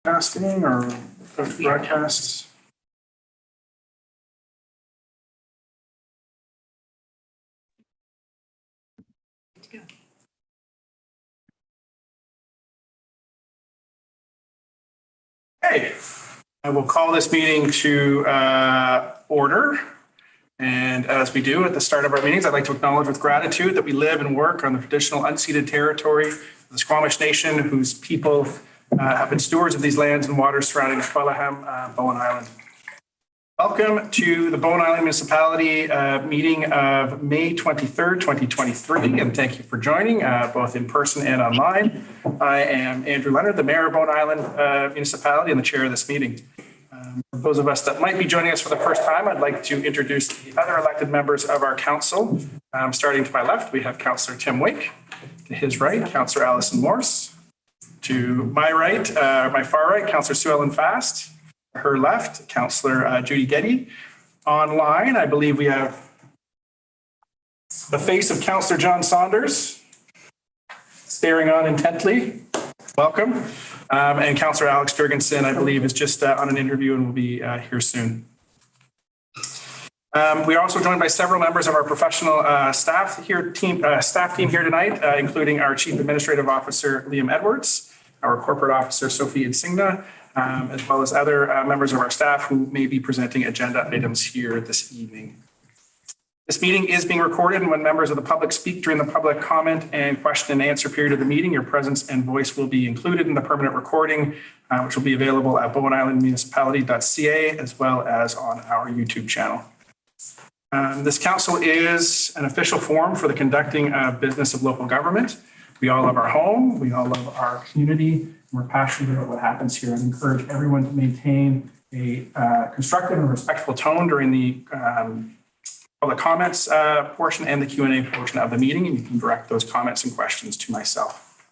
Casting or broadcasts? Hey, I will call this meeting to order. And as we do at the start of our meetings, I'd like to acknowledge with gratitude that we live and work on the traditional unceded territory of the Squamish Nation, whose people have been stewards of these lands and waters surrounding the Quellahem, Bowen Island. Welcome to the Bowen Island Municipality meeting of May 23rd, 2023, and thank you for joining both in person and online. I am Andrew Leonard, the Mayor of Bowen Island Municipality and the chair of this meeting. For those of us that might be joining us for the first time, I'd like to introduce the other elected members of our council. Starting to my left, we have Councillor Tim Wake. To his right, Councillor Alison Morse. To my right, my far right, Councillor Sue Ellen Fast. Her left, Councillor Judy Getty. Online, I believe we have the face of Councillor John Saunders, staring on intently. Welcome. And Councillor Alex Jurgensen, I believe, is just on an interview and will be here soon. We are also joined by several members of our professional staff team here tonight, including our Chief Administrative Officer, Liam Edwards, our Corporate Officer, Sophie Insigna, as well as other members of our staff who may be presenting agenda items here this evening. This meeting is being recorded, and when members of the public speak during the public comment and question and answer period of the meeting, your presence and voice will be included in the permanent recording, which will be available at bowenislandmunicipality.ca as well as on our YouTube channel. This council is an official forum for the conducting of business of local government. We all love our home, we all love our community, and we're passionate about what happens here, and encourage everyone to maintain a constructive and respectful tone during the public comments portion and the Q&A portion of the meeting, and you can direct those comments and questions to myself.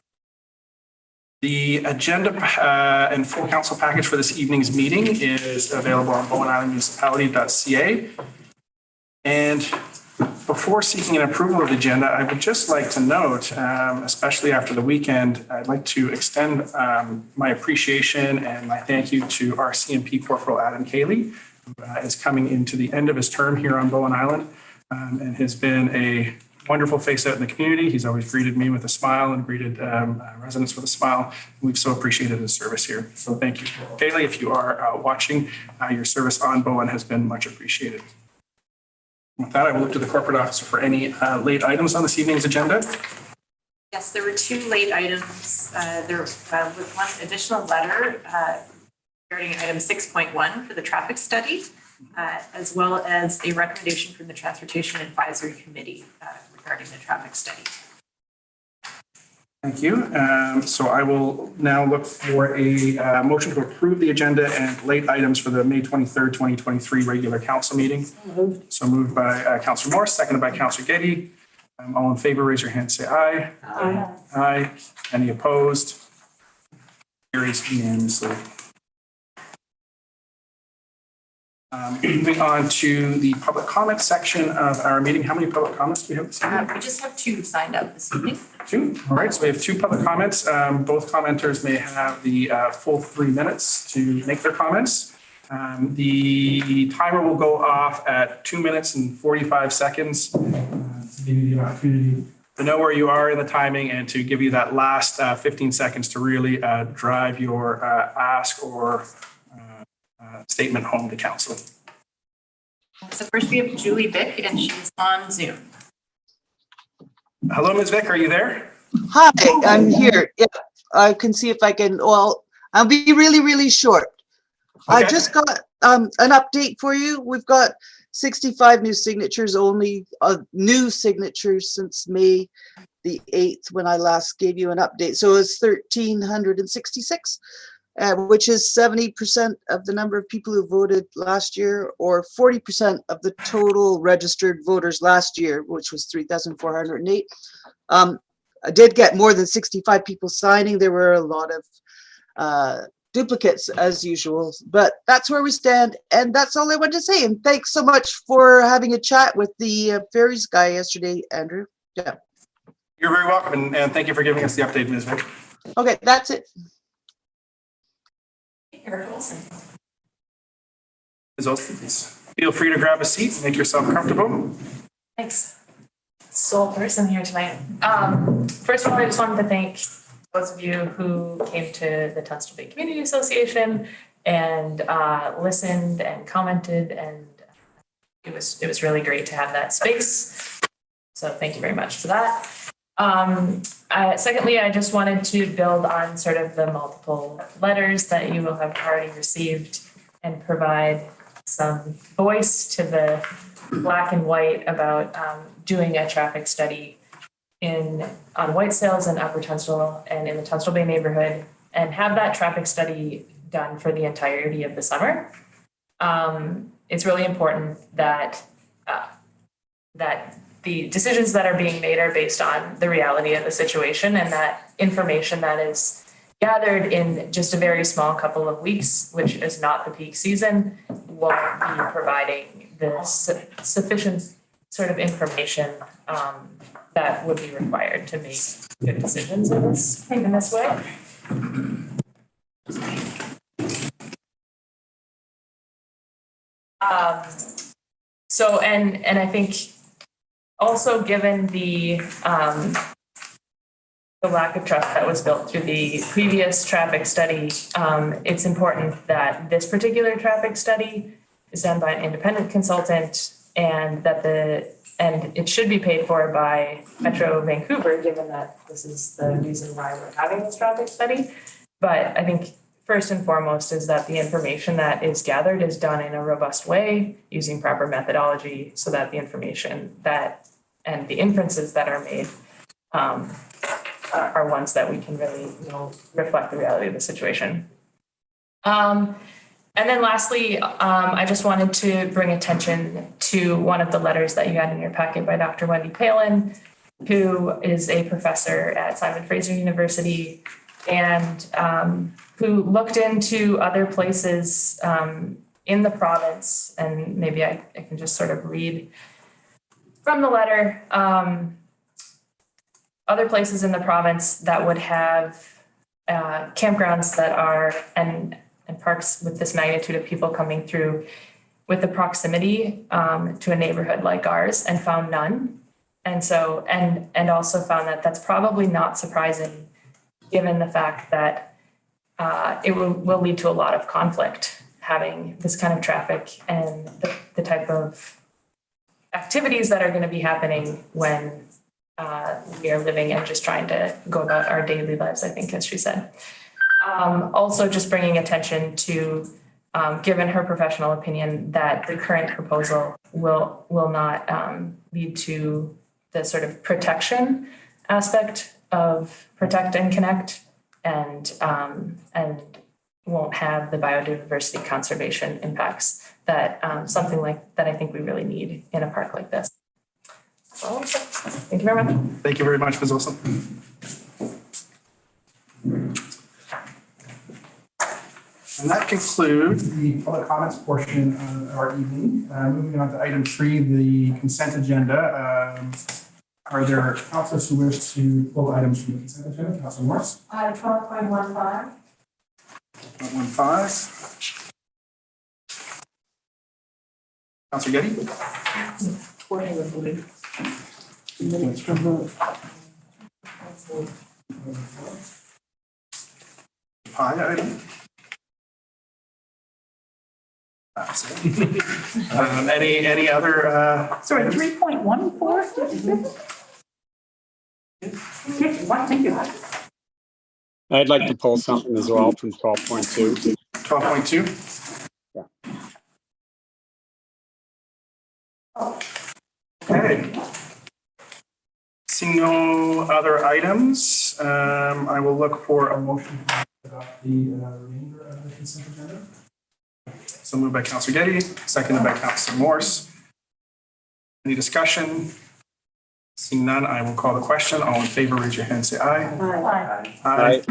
The agenda and full council package for this evening's meeting is available on bowenislandmunicipality.ca. And before seeking an approval of the agenda, I would just like to note, especially after the weekend, I'd like to extend my appreciation and my thank you to our CMP Corporal Adam Cayley, who is coming into the end of his term here on Bowen Island and has been a wonderful face out in the community. He's always greeted me with a smile and greeted residents with a smile. We've so appreciated his service here. So thank you, Cayley. If you are watching, your service on Bowen has been much appreciated. With that, I will look to the corporate officer for any late items on this evening's agenda. Yes, there were two late items. There was one additional letter regarding item 6.1 for the traffic study, as well as a recommendation from the Transportation Advisory Committee regarding the traffic study. Thank you. So I will now look for a motion to approve the agenda and late items for the May 23rd, 2023 regular council meeting. So moved by Councillor Morse, seconded by Councillor Getty. All in favor, raise your hand, say aye. Aye. Aye. Any opposed? Carries unanimously. Moving on to the public comment section of our meeting. How many public comments do we have this evening? We just have two signed up this evening. Two. All right, so we have two public comments. Both commenters may have the full 3 minutes to make their comments. The timer will go off at 2 minutes and 45 seconds to give you the opportunity to know where you are in the timing and to give you that last 15 seconds to really drive your ask or statement home to council. So first we have Julie Vick, and she's on Zoom. Hello, Ms. Vick, are you there? Hi, I'm here. Yeah, I can see if I can, well, I'll be really, really short. Okay. I just got an update for you. We've got 65 new signatures, only new signatures since May the 8th when I last gave you an update. So it's 1,366. Which is 70% of the number of people who voted last year, or 40% of the total registered voters last year, which was 3,408. I did get more than 65 people signing. There were a lot of duplicates as usual, but that's where we stand. And that's all I wanted to say. And thanks so much for having a chat with the ferries guy yesterday, Andrew. Yeah. You're very welcome, and thank you for giving us the update, Ms. Vick. Okay, that's it. Eric Wilson. Ms. Olson, please feel free to grab a seat and make yourself comfortable. Thanks. Sole person here tonight. First of all, I just wanted to thank those of you who came to the Tunstall Bay Community Association and listened and commented, and it was really great to have that space. So thank you very much for that. Secondly, I just wanted to build on sort of the multiple letters that you will have already received and provide some voice to the black and white about doing a traffic study on White Sails and Upper Tunstall and in the Tunstall Bay neighborhood, and have that traffic study done for the entirety of the summer. It's really important that the decisions that are being made are based on the reality of the situation, and that information that is gathered in just a very small couple of weeks, which is not the peak season, won't be providing the sufficient sort of information that would be required to make good decisions in this way. So, and I think also given the lack of trust that was built through the previous traffic study, it's important that this particular traffic study is done by an independent consultant, and that it should be paid for by Metro Vancouver, given that this is the reason why we're having this traffic study. But I think first and foremost is that the information that is gathered is done in a robust way using proper methodology, so that the information that and the inferences that are made are ones that we can really, reflect the reality of the situation. And then lastly, I just wanted to bring attention to one of the letters that you had in your packet by Dr. Wendy Palin, who is a professor at Simon Fraser University, and who looked into other places in the province. And maybe I can just sort of read from the letter. Other places in the province that would have campgrounds that are, and parks with this magnitude of people coming through with the proximity to a neighborhood like ours, and found none. And so, and also found that that's probably not surprising, given the fact that it will lead to a lot of conflict, having this kind of traffic and the type of activities that are going to be happening when we are living and just trying to go about our daily lives, I think, as she said. Also just bringing attention to, given her professional opinion, that the current proposal will not lead to the sort of protection aspect of Protect and Connect, and won't have the biodiversity conservation impacts that something like that I think we really need in a park like this. So, thank you very much. Thank you very much, Ms. Wilson. And that concludes the public comments portion of our evening. Moving on to item 3, the consent agenda. Are there councilors who wish to pull items from the consent agenda? Councilor Morris? 12.15. 12.15. Councilor Getty? Minutes from the Pie item? Any other, Sorry, 3.14, did you say? Thank you. I'd like to pull something as well from 12.2. 12.2? Yeah. Okay. Seeing no other items, I will look for a motion to adopt the remainder of the consent agenda. So moved by Councilor Getty, seconded by Councilor Morse. Any discussion? Seeing none, I will call the question. All in favor, raise your hand, say aye. Aye.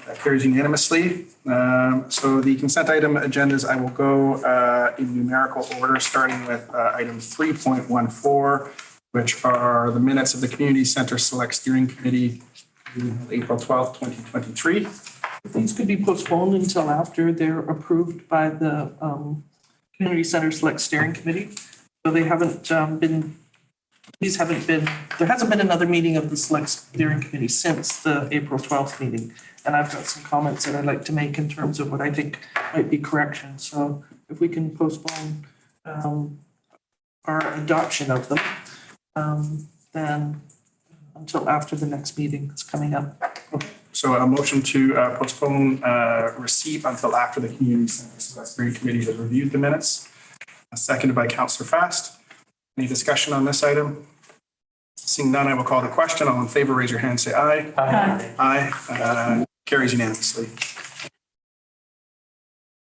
That carries unanimously. So the consent item agendas, I will go in numerical order, starting with item 3.14, which are the minutes of the Community Center Select Steering Committee, April 12th, 2023. These could be postponed until after they're approved by the Community Center Select Steering Committee. So they haven't there hasn't been another meeting of the Select Steering Committee since the April 12th meeting. And I've got some comments that I'd like to make in terms of what I think might be corrections. So if we can postpone our adoption of them, then until after the next meeting that's coming up. So a motion to postpone receipt until after the Community Center Select Steering Committee has reviewed the minutes. Seconded by Councillor Fast. Any discussion on this item? Seeing none, I will call the question. All in favor, raise your hand, say aye. Aye. Aye. Carries unanimously.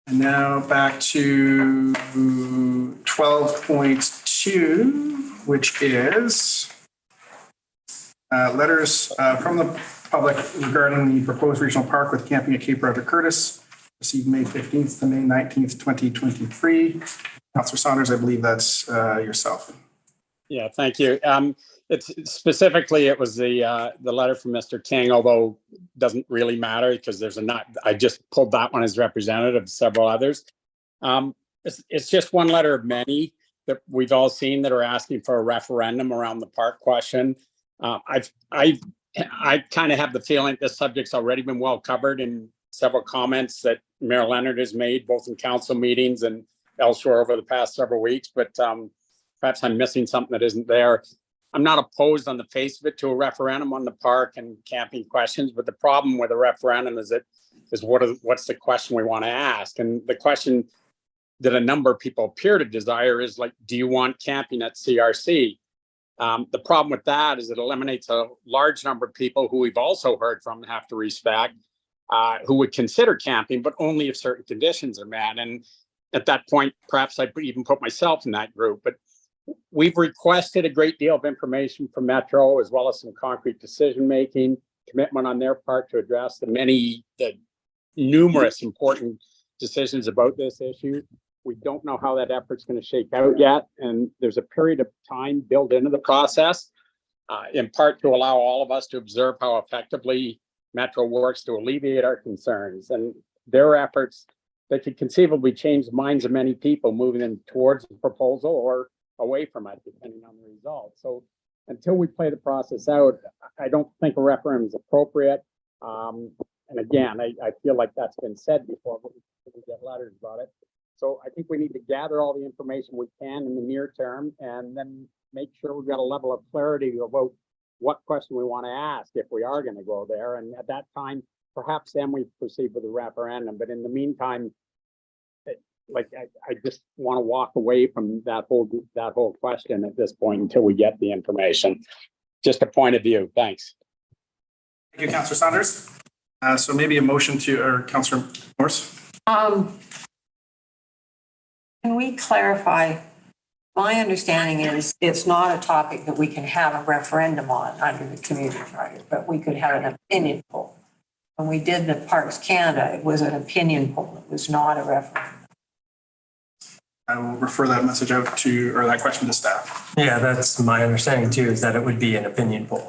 And now back to 12.2, which is letters from the public regarding the proposed regional park with camping at Cape Roger Curtis, received May 15th to May 19th, 2023. Councillor Saunders, I believe that's yourself. Yeah, thank you. It's specifically, it was the letter from Mr. King, although doesn't really matter because there's I just pulled that one as representative of several others. It's just one letter of many that we've all seen that are asking for a referendum around the park question. I kind of have the feeling this subject's already been well covered in several comments that Mayor Leonard has made, both in council meetings and elsewhere over the past several weeks, but perhaps I'm missing something that isn't there. I'm not opposed on the face of it to a referendum on the park and camping questions, but the problem with a referendum is what's the question we want to ask? And the question that a number of people appear to desire is like, do you want camping at CRC? The problem with that is it eliminates a large number of people who we've also heard from and have to respect, who would consider camping, but only if certain conditions are met. And at that point, perhaps I'd even put myself in that group. But we've requested a great deal of information from Metro, as well as some concrete decision-making, commitment on their part to address the numerous important decisions about this issue. We don't know how that effort's going to shake out yet. And there's a period of time built into the process, in part to allow all of us to observe how effectively Metro works to alleviate our concerns. And their efforts, they could conceivably change the minds of many people moving them towards the proposal or away from it, depending on the results. So until we play the process out, I don't think a referendum is appropriate. And again, I feel like that's been said before, but we get letters about it. So I think we need to gather all the information we can in the near term and then make sure we've got a level of clarity about what question we want to ask if we are going to go there. And at that time, perhaps then we proceed with the referendum. But in the meantime, I just want to walk away from that whole question at this point until we get the information. Just a point of view. Thanks. Thank you, Councillor Saunders. So maybe a motion or Councillor Morse. Can we clarify? My understanding is it's not a topic that we can have a referendum on under the community charter, but we could have an opinion poll. When we did the Parks Canada, it was an opinion poll. It was not a referendum. I will refer that message out to, or that question to staff. Yeah, that's my understanding too, is that it would be an opinion poll.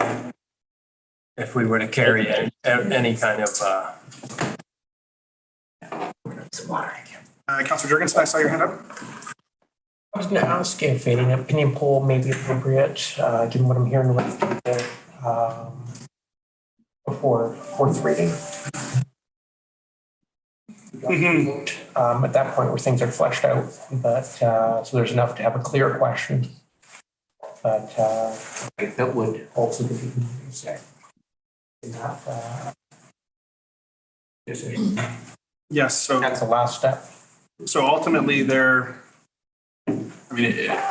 If we were to carry any kind of, Councillor Jurgensen, I saw your hand up. I was going to ask if an opinion poll may be appropriate, given what I'm hearing before fourth reading. At that point where things are fleshed out, but so there's enough to have a clear question. But that would also be say that decision. Yes, so That's the last step. So ultimately, it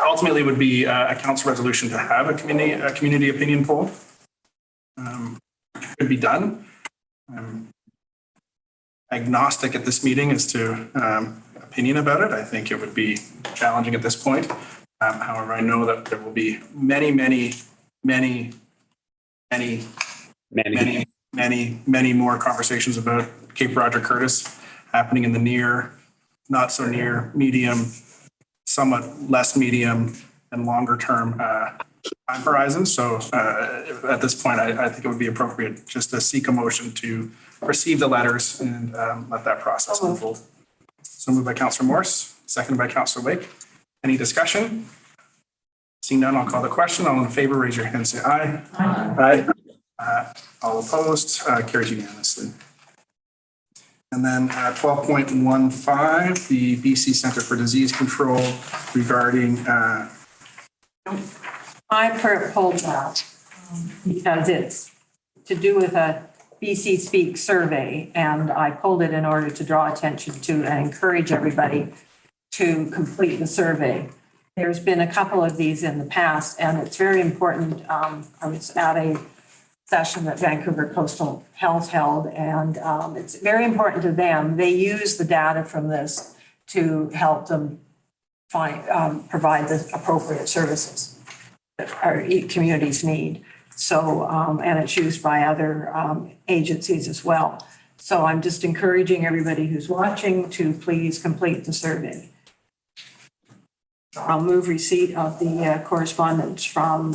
ultimately would be a council resolution to have a community opinion poll. Could be done. I'm agnostic at this meeting as to opinion about it. I think it would be challenging at this point. However, I know that there will be many more conversations about Cape Roger Curtis happening in the near, not so near, medium, somewhat less medium and longer term time horizon. So at this point, I think it would be appropriate just to seek a motion to receive the letters and let that process unfold. So moved by Councillor Morse, seconded by Councillor Lake. Any discussion? Seeing none, I'll call the question. All in favor, raise your hand and say aye. Aye. All opposed, carries unanimously. And then 12.15, the BC Centre for Disease Control regarding I pulled that because it's to do with a BC Speak survey, and I pulled it in order to draw attention to and encourage everybody to complete the survey. There's been a couple of these in the past, and it's very important. I was at a session that Vancouver Coastal Health held, and it's very important to them. They use the data from this to help them provide the appropriate services that our communities need. So, and it's used by other agencies as well. So I'm just encouraging everybody who's watching to please complete the survey. I'll move receipt of the correspondence from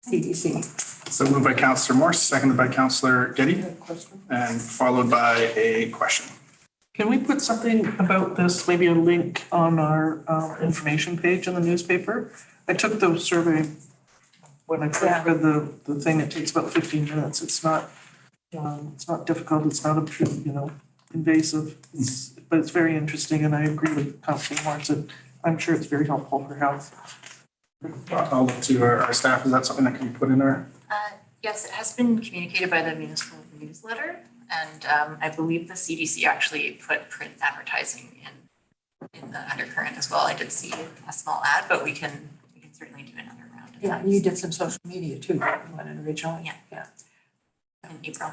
CDC. So moved by Councillor Morse, seconded by Councillor Getty, and followed by a question. Can we put something about this, maybe a link on our information page in the newspaper? I took the survey when I first read the thing. It takes about 15 minutes. It's not difficult. It's not invasive. But it's very interesting, and I agree with Councillor Morse that I'm sure it's very helpful for health. I'll look to our staff. Is that something that can be put in our? Yes, it has been communicated by the municipal newsletter, and I believe the CDC actually put print advertising in the undercurrent as well. I did see a small ad, but we can certainly do another round. Yeah, and you did some social media too, when it originally. Yeah. In April.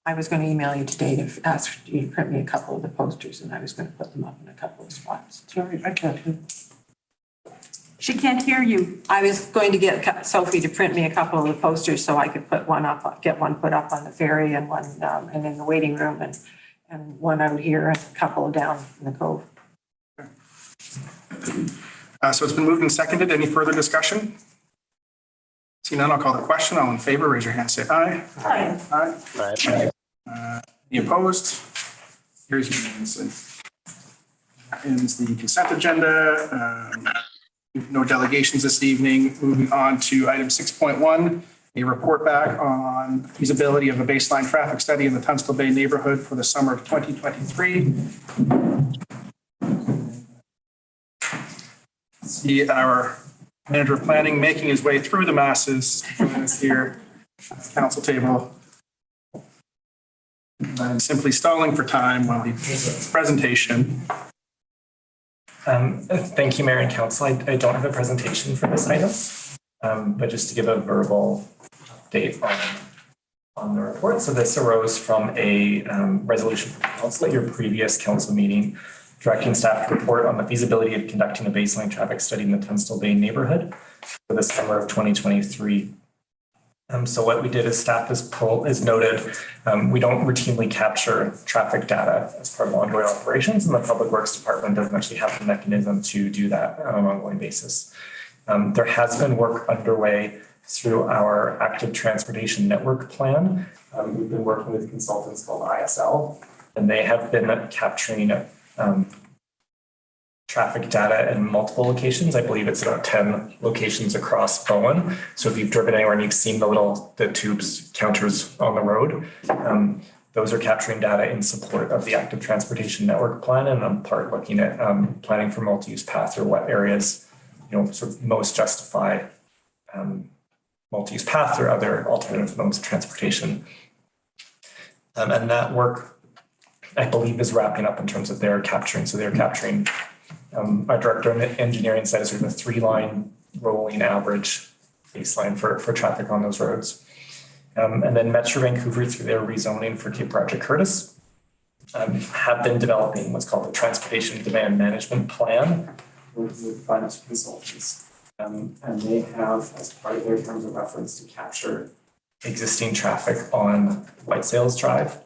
I was going to email you today to ask you to print me a couple of the posters, and I was going to put them up in a couple of spots. Sorry, I can't hear. She can't hear you. I was going to get Sophie to print me a couple of the posters so I could put one up, get one put up on the ferry and one and in the waiting room and one out here and a couple down in the cove. So it's been moved and seconded. Any further discussion? Seeing none, I'll call the question. All in favor, raise your hand, say aye. Aye. Aye. Right. Any opposed? Carries unanimously. That ends the consent agenda. No delegations this evening. Moving on to item 6.1, a report back on feasibility of a baseline traffic study in the Tunstall Bay neighborhood for the summer of 2023. See our manager of planning making his way through the masses here at the council table. And simply stalling for time while he does his presentation. Thank you, Mayor and Council. I don't have a presentation for this item, but just to give a verbal update on the report. So this arose from a resolution from Council at your previous council meeting, directing staff to report on the feasibility of conducting a baseline traffic study in the Tunstall Bay neighborhood for the summer of 2023. So what we did is staff is noted, we don't routinely capture traffic data as part of ongoing operations, and the Public Works Department doesn't actually have the mechanism to do that on an ongoing basis. There has been work underway through our Active Transportation Network Plan. We've been working with consultants called ISL, and they have been capturing traffic data in multiple locations. I believe it's about 10 locations across Bowen. So if you've driven anywhere and you've seen the tubes counters on the road, those are capturing data in support of the Active Transportation Network Plan, and I'm part looking at planning for multi-use paths, or what areas, sort of most justify multi-use paths or other alternative modes of transportation. And that work, I believe, is wrapping up in terms of their capturing. So they're capturing, our director of engineering said it's sort of a 3-line rolling average baseline for traffic on those roads. And then Metro Vancouver, through their rezoning for Cape Roger Curtis, have been developing what's called the Transportation Demand Management Plan with finance consultants. And they have, as part of their terms of reference, to capture existing traffic on White Sails Drive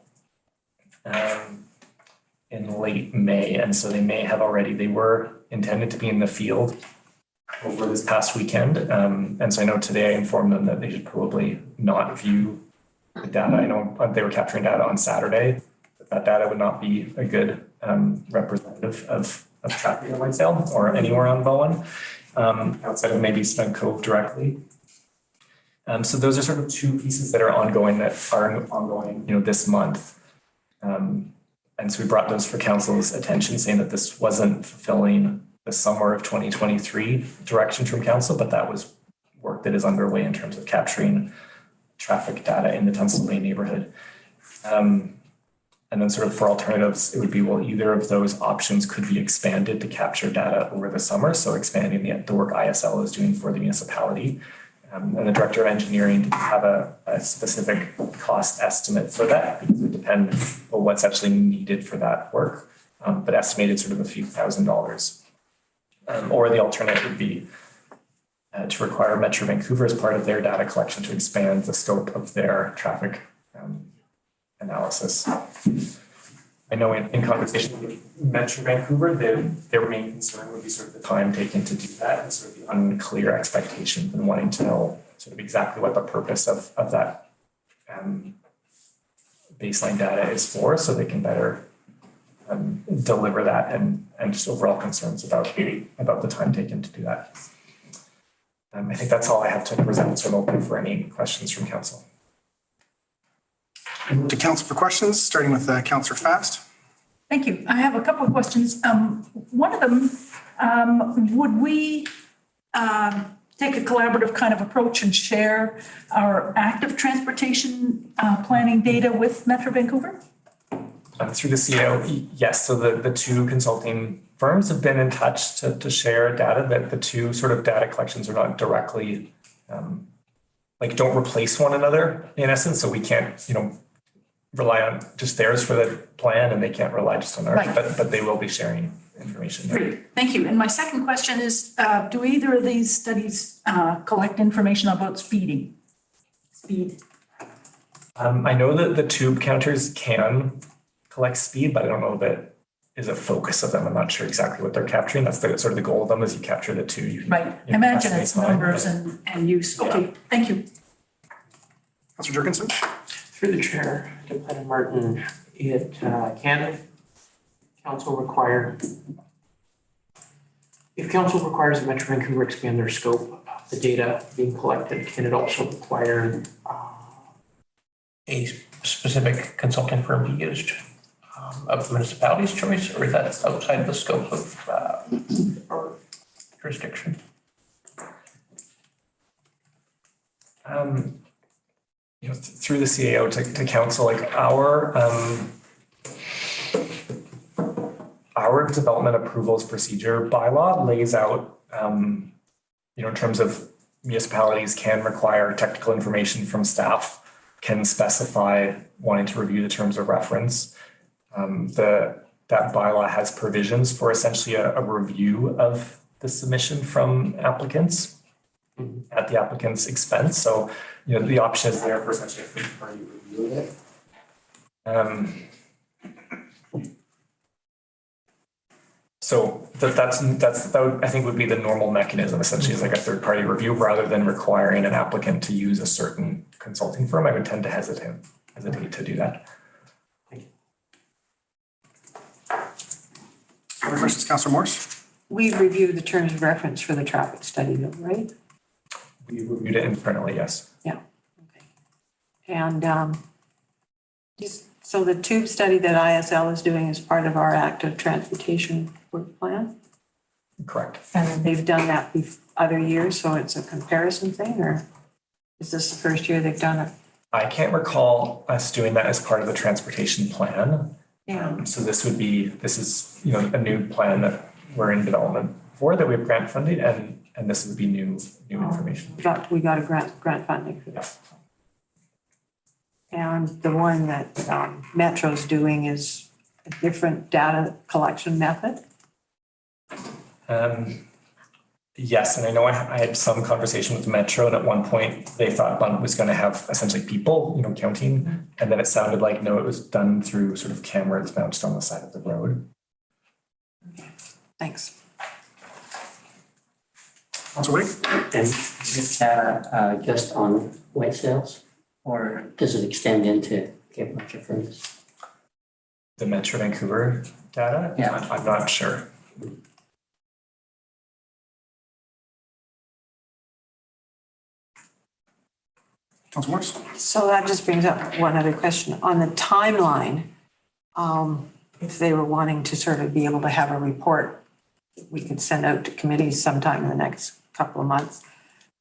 in late May. And so they may have already, they were intended to be in the field over this past weekend. And so I know today I informed them that they should probably not view the data. I know they were capturing data on Saturday. That data would not be a good representative of traffic in Whitesdale or anywhere on Bowen, outside of maybe Snug Cove directly. So those are sort of two pieces that are ongoing this month. And so we brought those for council's attention, saying that this wasn't fulfilling the summer of 2023 direction from council, but that was work that is underway in terms of capturing traffic data in the Tunstall Lane neighborhood. And then sort of for alternatives, it would be, well, either of those options could be expanded to capture data over the summer. So expanding the work ISL is doing for the municipality. And the director of engineering didn't have a specific cost estimate for that because it would depend on what's actually needed for that work, but estimated sort of a few $1,000s. Or the alternative would be to require Metro Vancouver as part of their data collection to expand the scope of their traffic analysis. I know in conversation with Metro Vancouver, their main concern would be sort of the time taken to do that and sort of the unclear expectations and wanting to know sort of exactly what the purpose of that baseline data is for, so they can better deliver that and just overall concerns about the time taken to do that. I think that's all I have to present, so I'm open for any questions from council. To council for questions, starting with Councillor Fast. Thank you. I have a couple of questions. One of them, would we take a collaborative kind of approach and share our active transportation planning data with Metro Vancouver? Through the CEO, yes. So the two consulting firms have been in touch to share data. That the two sort of data collections are not directly, don't replace one another in essence. So we can't, rely on just theirs for the plan, and they can't rely just on ours. Right. But they will be sharing information there. Great, thank you. And my second question is, do either of these studies collect information about speed? I know that the tube counters can collect speed, but I don't know that is a focus of them. I'm not sure exactly what they're capturing. That's the sort of the goal of them, is you capture the two. You can, Right, imagine it's numbers and use. Okay, thank you. Councillor Jurgensen. Through the chair, to Planner Martin, can council require, if council requires that Metro Vancouver expand their scope of the data being collected, can it also require a specific consulting firm be used of the municipality's choice, or is that outside the scope of our jurisdiction? Through the CAO to council, like our development approvals procedure bylaw lays out, in terms of municipalities can require technical information from staff, can specify wanting to review the terms of reference. That bylaw has provisions for essentially a review of the submission from applicants at the applicant's expense. So, the option is there for essentially a third-party review of it. So that I think would be the normal mechanism, essentially, is like a third-party review rather than requiring an applicant to use a certain consulting firm. I would tend to hesitate to do that. Other questions, Councillor Morse? We reviewed the terms of reference for the traffic study, though, right? We reviewed it internally, yes. Yeah. Okay. And so the tube study that ISL is doing is part of our active transportation work plan? Correct. And they've done that other years, so it's a comparison thing, or is this the first year they've done it? I can't recall us doing that as part of the transportation plan. Yeah. So this is, a new plan that we're in development for, that we have grant funded, and this would be new information. We got a grant funding for this. And the one that Metro's doing is a different data collection method? Yes, and I know I had some conversation with Metro, and at one point they thought Bunt was going to have essentially people, counting, and then it sounded like, no, it was done through sort of cameras mounted on the side of the road. Okay, thanks. Councilor Wade? And is that just on white sales, or does it extend into Cape Roger Furnace? The Metro Vancouver data? Yeah. I'm not sure. Councilor Morris? So that just brings up one other question. On the timeline, if they were wanting to sort of be able to have a report we could send out to committees sometime in the next couple of months,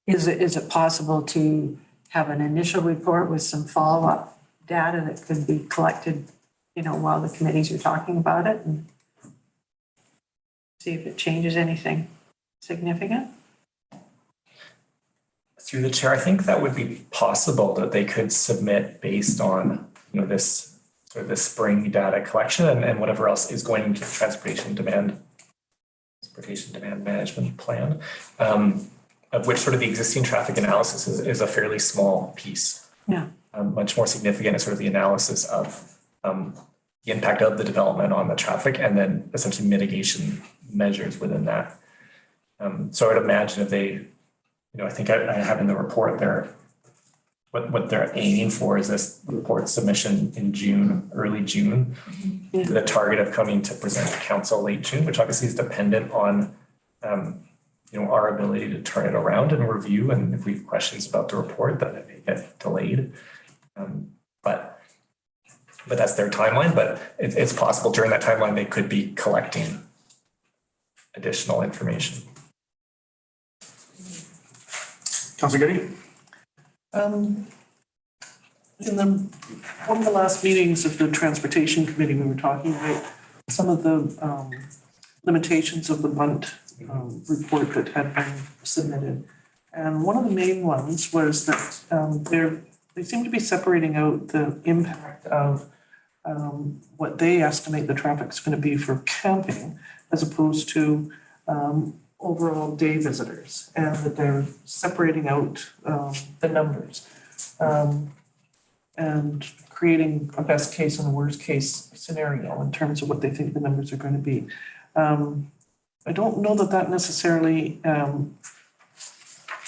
is it possible to have an initial report with some follow-up data that could be collected, while the committees are talking about it, and see if it changes anything significant? Through the chair, I think that would be possible, that they could submit based on, this sort of the spring data collection and whatever else is going into the transportation demand management plan, of which sort of the existing traffic analysis is a fairly small piece. Yeah. Much more significant is sort of the analysis of the impact of the development on the traffic, and then essentially mitigation measures within that. So I would imagine if they, I think I have in the report there, what they're aiming for is this report submission in June, early June, with a target of coming to present to council late June, which obviously is dependent on, our ability to turn it around and review. And if we have questions about the report, then it may get delayed. But that's their timeline. But it's possible during that timeline they could be collecting additional information. Councilor Getty? In one of the last meetings of the Transportation Committee, we were talking about some of the limitations of the Bunt report that had been submitted. And one of the main ones was that they seem to be separating out the impact of what they estimate the traffic's going to be for camping, as opposed to overall day visitors, and that they're separating out the numbers and creating a best case and a worst case scenario in terms of what they think the numbers are going to be. I don't know that necessarily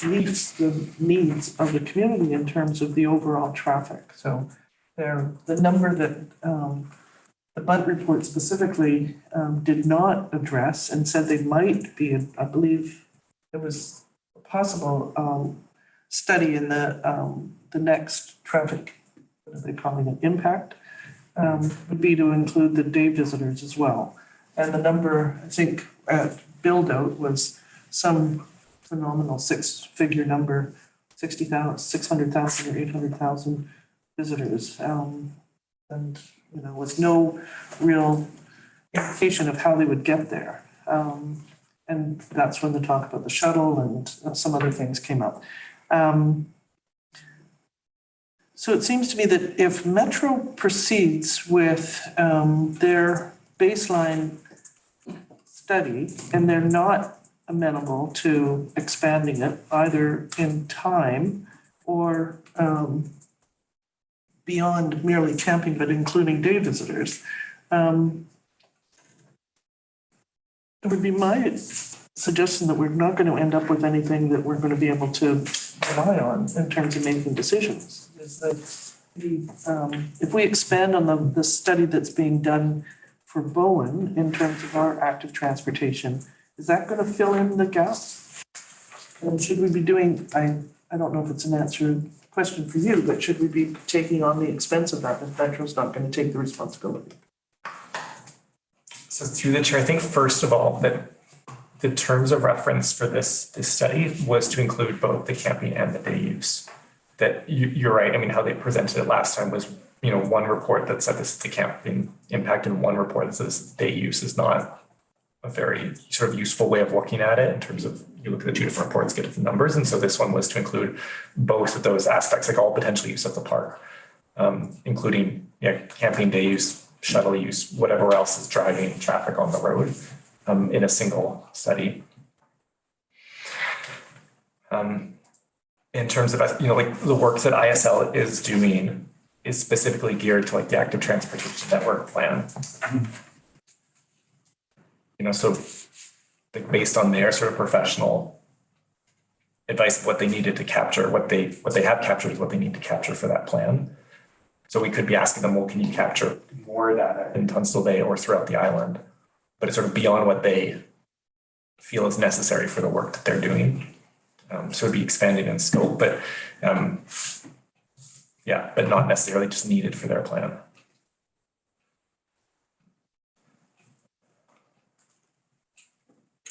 meets the needs of the community in terms of the overall traffic. So the number that the Bunt report specifically did not address, and said they might be, I believe there was a possible study in the next traffic, what are they calling it, impact, would be to include the day visitors as well. And the number, I think, at build out was some phenomenal six-figure number, 600,000 or 800,000 visitors. And with no real indication of how they would get there. And that's when the talk about the shuttle and some other things came up. So it seems to me that if Metro proceeds with their baseline study, and they're not amenable to expanding it either in time or beyond merely camping, but including day visitors, it would be my suggestion that we're not going to end up with anything that we're going to be able to rely on in terms of making decisions. Is that if we expand on the study that's being done for Bowen in terms of our active transportation, is that going to fill in the gap? And should we be doing, I don't know if it's an question for you, but should we be taking on the expense of that if Metro's not going to take the responsibility? So through the chair, I think first of all that the terms of reference for this study was to include both the camping and the day use. That you're right. I mean, how they presented it last time was, one report that said this is the camping impact, and one report that says day use is not a very sort of useful way of looking at it in terms of you look at the two different reports, get different numbers. And so this one was to include both of those aspects, like all potential use of the park, including camping, day use, shuttle use, whatever else is driving traffic on the road in a single study. In terms of, like the work that ISL is doing is specifically geared to like the active transportation network plan. So like based on their sort of professional advice of what they needed to capture, what they have captured is what they need to capture for that plan. So we could be asking them, well, can you capture more data in Tunstall Bay or throughout the island? But it's sort of beyond what they feel is necessary for the work that they're doing. So it'd be expanded in scope, but yeah, but not necessarily just needed for their plan.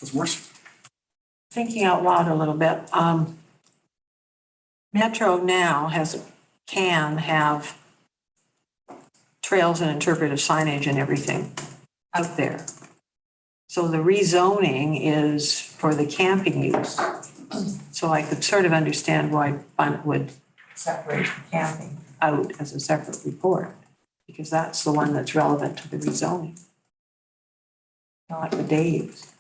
What's worse? Thinking out loud a little bit, Metro now can have trails and interpretive signage and everything out there. So the rezoning is for the camping use. So I could sort of understand why Bunt would separate the camping out as a separate report, because that's the one that's relevant to the rezoning, not the day use.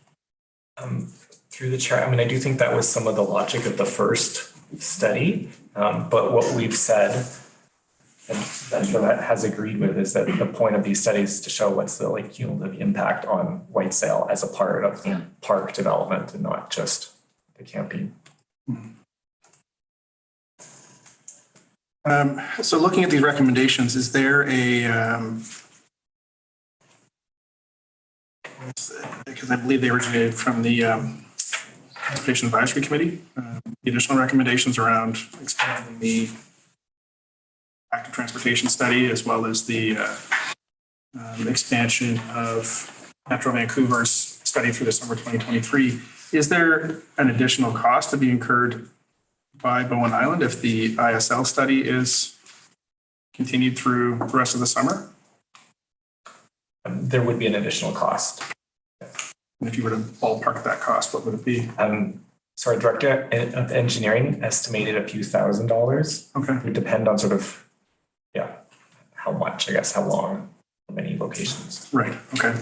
Through the chair, I mean, I do think that was some of the logic of the first study, but what we've said, and I'm sure that has agreed with, is that the point of these studies is to show what's the like cumulative impact on Whitesale as a part of the park development and not just the camping. So looking at these recommendations, is there a, because I believe they originated from the Transportation Advisory Committee, the additional recommendations around expanding the active transportation study, as well as the expansion of Metro Vancouver's study through the summer 2023. Is there an additional cost to be incurred by Bowen Island if the ISL study is continued through the rest of the summer? There would be an additional cost. And if you were to ballpark that cost, what would it be? So our director of engineering estimated a few $1,000s. Okay. It would depend on sort of, yeah, how much, I guess, how long, how many locations. Right, okay.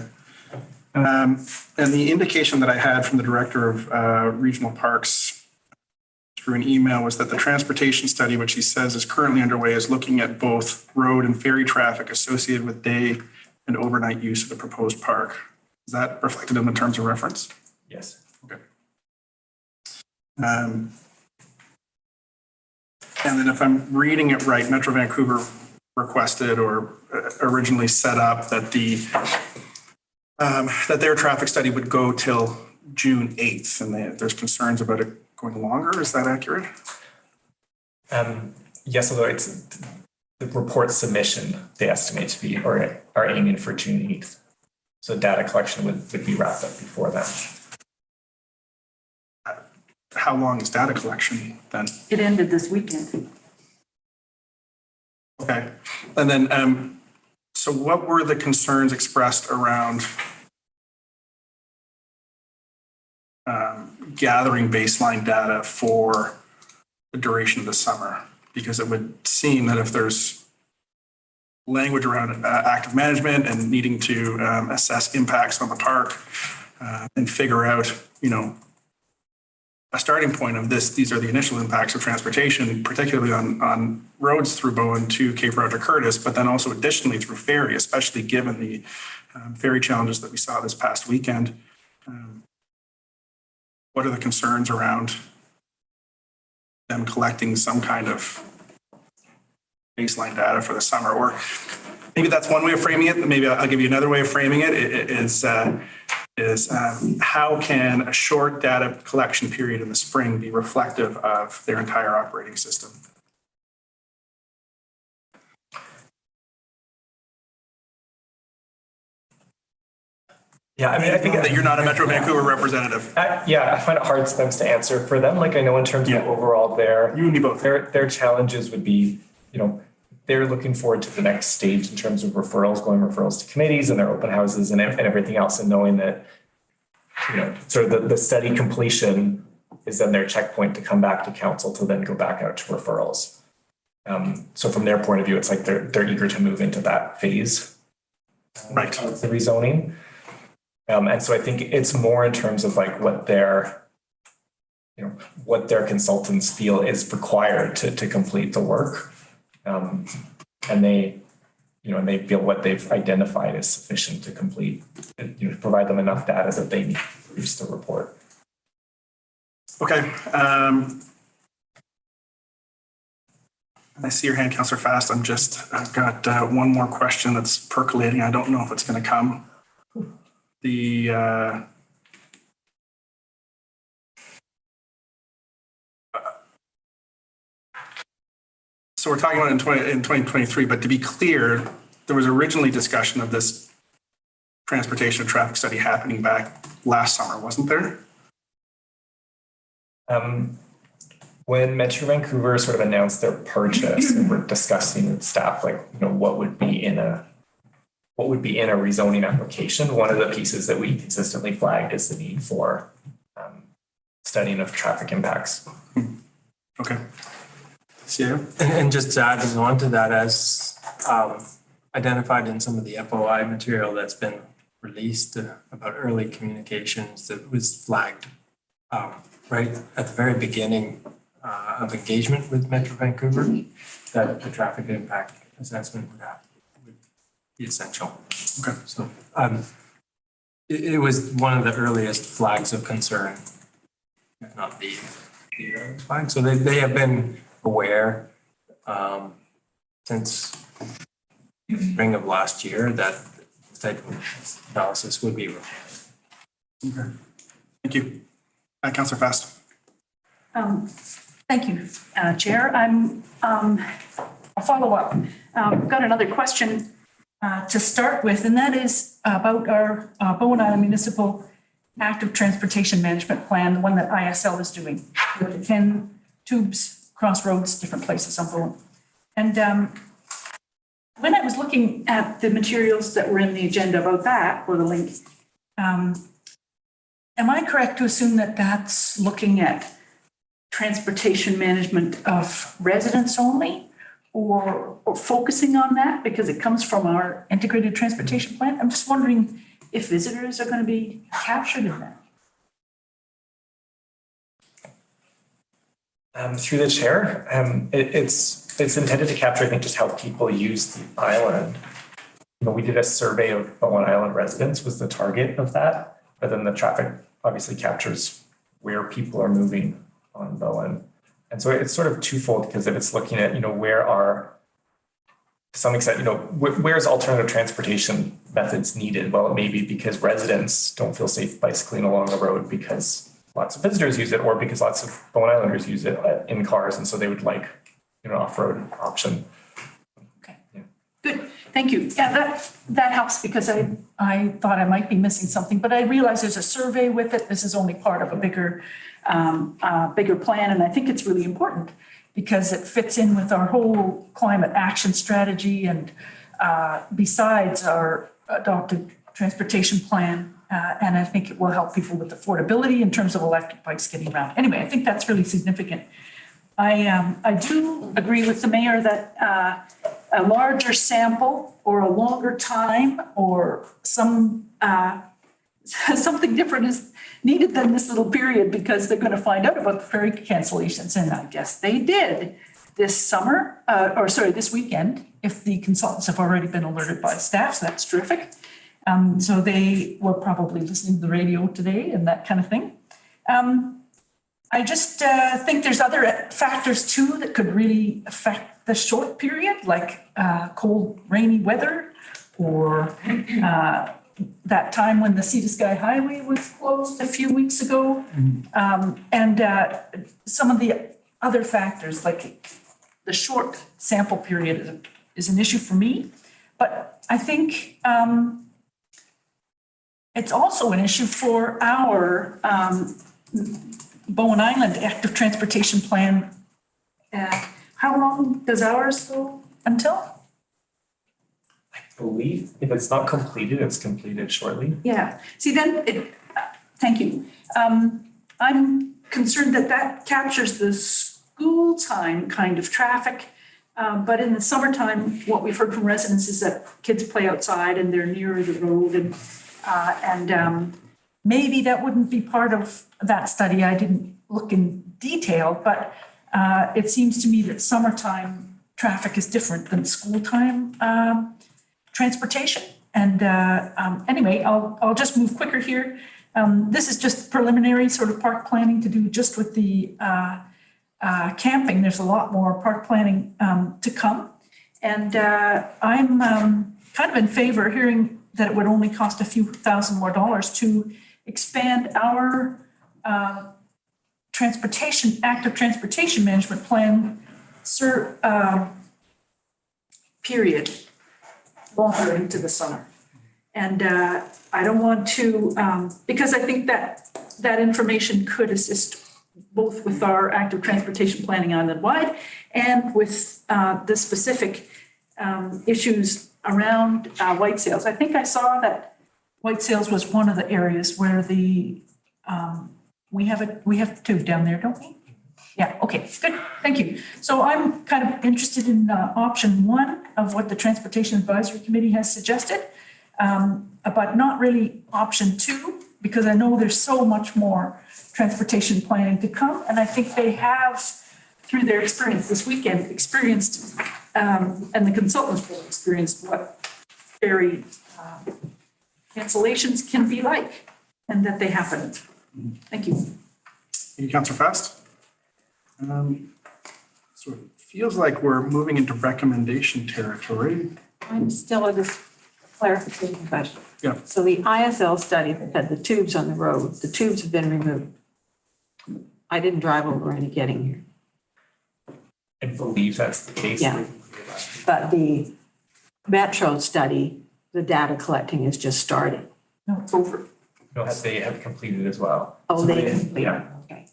And the indication that I had from the director of regional parks through an email was that the transportation study, which he says is currently underway, is looking at both road and ferry traffic associated with day and overnight use of the proposed park. Is that reflected in the terms of reference? Yes. Okay. And then if I'm reading it right, Metro Vancouver requested or originally set up that that their traffic study would go till June 8th, and there's concerns about it going longer. Is that accurate? Yes, although it's the report submission, they estimate to be, or are aiming for June 8th. So data collection would be wrapped up before that. How long is data collection then? It ended this weekend. Okay. And then, so what were the concerns expressed around gathering baseline data for the duration of the summer? Because it would seem that if there's language around active management and needing to assess impacts on the park and figure out, you know, a starting point of this, these are the initial impacts of transportation, particularly on roads through Bowen to Cape Roger Curtis, but then also additionally through ferry, especially given the ferry challenges that we saw this past weekend. What are the concerns around them collecting some kind of baseline data for the summer? Or maybe that's one way of framing it. Maybe I'll give you another way of framing it. Is how can a short data collection period in the spring be reflective of their entire operating system? Yeah, I mean, I think that you're not a Metro Vancouver representative. Yeah, I find it hard sometimes to answer for them. Like I know in terms of overall you and me both. Their challenges would be, you know, they're looking forward to the next stage in terms of referrals to committees and their open houses and everything else, and knowing that, you know, sort of the study completion is then their checkpoint to come back to council to then go back out to referrals. So from their point of view, it's like they're eager to move into that phase, right, of the rezoning. And so I think it's more in terms of like what their consultants feel is required to complete the work. And they feel what they've identified is sufficient to complete, provide them enough data that they need to produce the report. Okay. I see your hand, Councillor Fast. I've got one more question that's percolating. I don't know if it's going to come. So we're talking about in 2023, but to be clear, there was originally discussion of this transportation and traffic study happening back last summer, wasn't there? When Metro Vancouver sort of announced their purchase, and we're discussing with staff, like, what would be in a rezoning application, one of the pieces that we consistently flagged is the need for studying of traffic impacts. Okay. Yeah. And just adding on to that, as identified in some of the FOI material that's been released about early communications, that was flagged right at the very beginning of engagement with Metro Vancouver, that the traffic impact assessment would be essential. Okay. So it was one of the earliest flags of concern, if not the earliest flag. So they have been aware since spring of last year that this type of analysis would be required. Okay. Thank you. Councillor Fast. Thank you, Chair. I'll follow up. I've got another question to start with, and that is about our Bowen Island Municipal Active Transportation Management Plan, the one that ISL is doing, with the 10 tubes, crossroads, different places on Bowen. And when I was looking at the materials that were in the agenda about that, or the link, am I correct to assume that that's looking at transportation management of residents only, or focusing on that because it comes from our integrated transportation plan? I'm just wondering if visitors are going to be captured in that. Through the chair, it's intended to capture, I think, just how people use the island. We did a survey of Bowen Island residents was the target of that, but then the traffic obviously captures where people are moving on Bowen. And so it's sort of twofold, because if it's looking at, where are, to some extent, where's alternative transportation methods needed? Well, it may be because residents don't feel safe bicycling along the road because lots of visitors use it, or because lots of Bowen Islanders use it in cars. And so they would like, an off-road option. Okay, yeah. Good, thank you. Yeah, that helps, because I thought I might be missing something, but I realize there's a survey with it. This is only part of a bigger plan, and I think it's really important because it fits in with our whole climate action strategy, and besides our adopted transportation plan, and I think it will help people with affordability in terms of electric bikes getting around. Anyway, I think that's really significant. I do agree with the mayor that a larger sample or a longer time or something different is needed than this little period, because they're going to find out about the ferry cancellations. And I guess they did this summer, this weekend, if the consultants have already been alerted by staff. So that's terrific. So they were probably listening to the radio today and that kind of thing. I just think there's other factors too that could really affect the short period, like cold, rainy weather, or that time when the Sea to Sky Highway was closed a few weeks ago. And some of the other factors, like the short sample period is an issue for me. But I think it's also an issue for our Bowen Island Active Transportation Plan. How long does ours go until? I believe if it's not completed, it's completed shortly. Yeah, see then, thank you. I'm concerned that captures the school time kind of traffic. But in the summertime, what we've heard from residents is that kids play outside and they're nearer the road, and maybe that wouldn't be part of that study. I didn't look in detail, but it seems to me that summertime traffic is different than school time transportation. And anyway, I'll just move quicker here. This is just preliminary sort of park planning to do just with the camping. There's a lot more park planning to come. And I'm kind of in favor, hearing that it would only cost a few $1,000 more to expand our active transportation management plan period longer into the summer. And I don't want to, because I think that information could assist both with our active transportation planning island-wide and with the specific issues around white sails. I think I saw that white sails was one of the areas where we have two down there, don't we? Yeah, okay, good, thank you. So I'm kind of interested in option one of what the Transportation Advisory Committee has suggested, but not really option two, because I know there's so much more transportation planning to come. And I think they have, through their experience this weekend, and the consultants will experience what ferry cancellations can be like, and that they happen. Thank you. Thank you, Councillor Fast. So it feels like we're moving into recommendation territory. I'm still at this clarification question. Yeah. So the ISL study that had the tubes on the road, the tubes have been removed. I didn't drive over any getting here. I believe that's the case. Yeah. But the Metro study, the data collecting is just starting. No, it's over. No, they have completed as well. Oh, So they completed, Yeah. okay.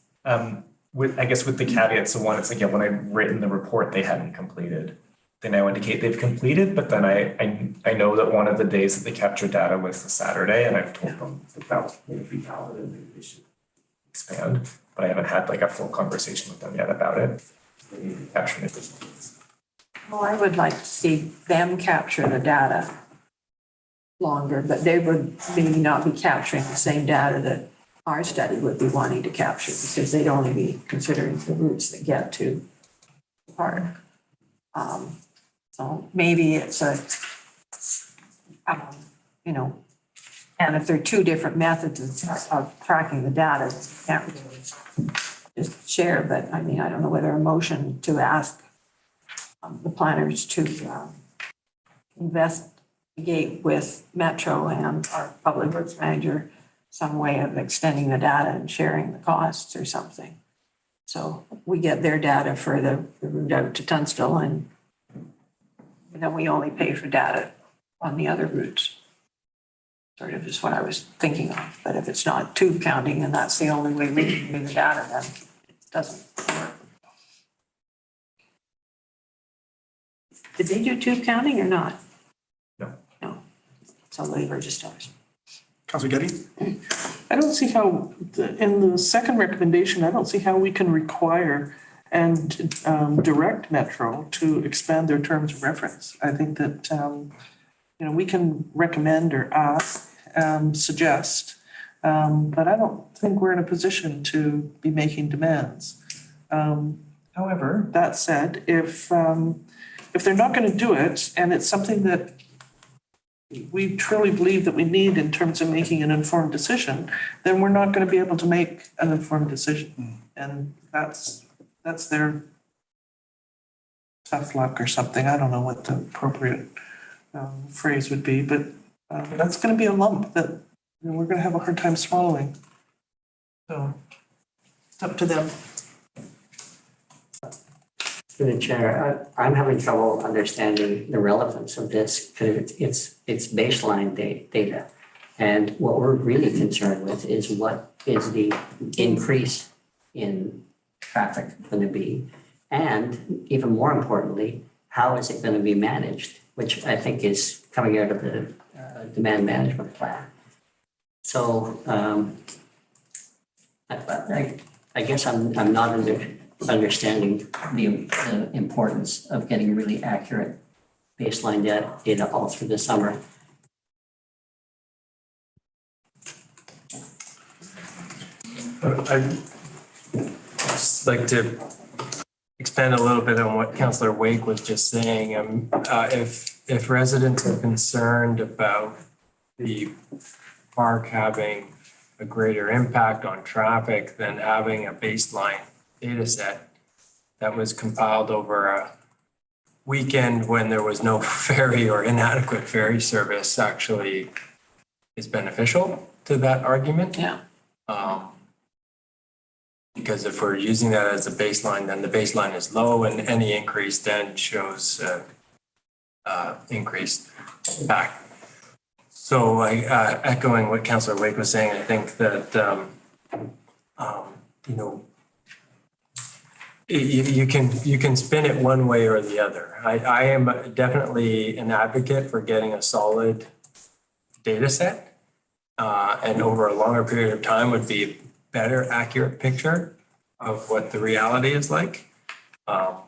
I guess with the caveats, so one, it's like, yeah, when I've written the report, they hadn't completed. They now indicate they've completed, but then I know that one of the days that they captured data was the Saturday, and I've told them that was maybe valid and maybe they should expand, but I haven't had like a full conversation with them yet about it. Capturing it. Well, I would like to see them capture the data longer, but they would maybe not be capturing the same data that our study would be wanting to capture, because they'd only be considering the routes that get to the park. So maybe it's and if there are two different methods of tracking the data, you can't really just share, but I mean, I don't know whether a motion to ask the planners to investigate with Metro and our public works manager some way of extending the data and sharing the costs or something. So we get their data for the route out to Tunstall, and then we only pay for data on the other routes. Sort of is what I was thinking of. But if it's not tube counting and that's the only way we can do the data, then it doesn't work. Did they do tube counting or not? No. No. So they were just ours. Councillor Getty? I don't see how, in the second recommendation, I don't see how we can require and direct Metro to expand their terms of reference. I think that, we can recommend or ask, suggest, but I don't think we're in a position to be making demands. However, that said, if they're not going to do it, and it's something that we truly believe that we need in terms of making an informed decision, then we're not going to be able to make an informed decision. And that's their tough luck or something. I don't know what the appropriate phrase would be, but that's going to be a lump that we're going to have a hard time swallowing. So it's up to them. Through the chair, I'm having trouble understanding the relevance of this because it's baseline data. And what we're really concerned with is what is the increase in traffic going to be? And even more importantly, how is it going to be managed? Which I think is coming out of the demand management plan. So I guess I'm not understanding the importance of getting really accurate baseline data all through the summer. I'd just like to expand a little bit on what Councillor Wake was just saying. If residents are concerned about the park having a greater impact on traffic than having a baseline data set that was compiled over a weekend when there was no ferry or inadequate ferry service actually is beneficial to that argument. Yeah. Because if we're using that as a baseline, then the baseline is low and any increase then shows increased impact. So echoing what Councillor Wake was saying, I think that, you know, you can spin it one way or the other. I am definitely an advocate for getting a solid data set and over a longer period of time would be a better accurate picture of what the reality is like. But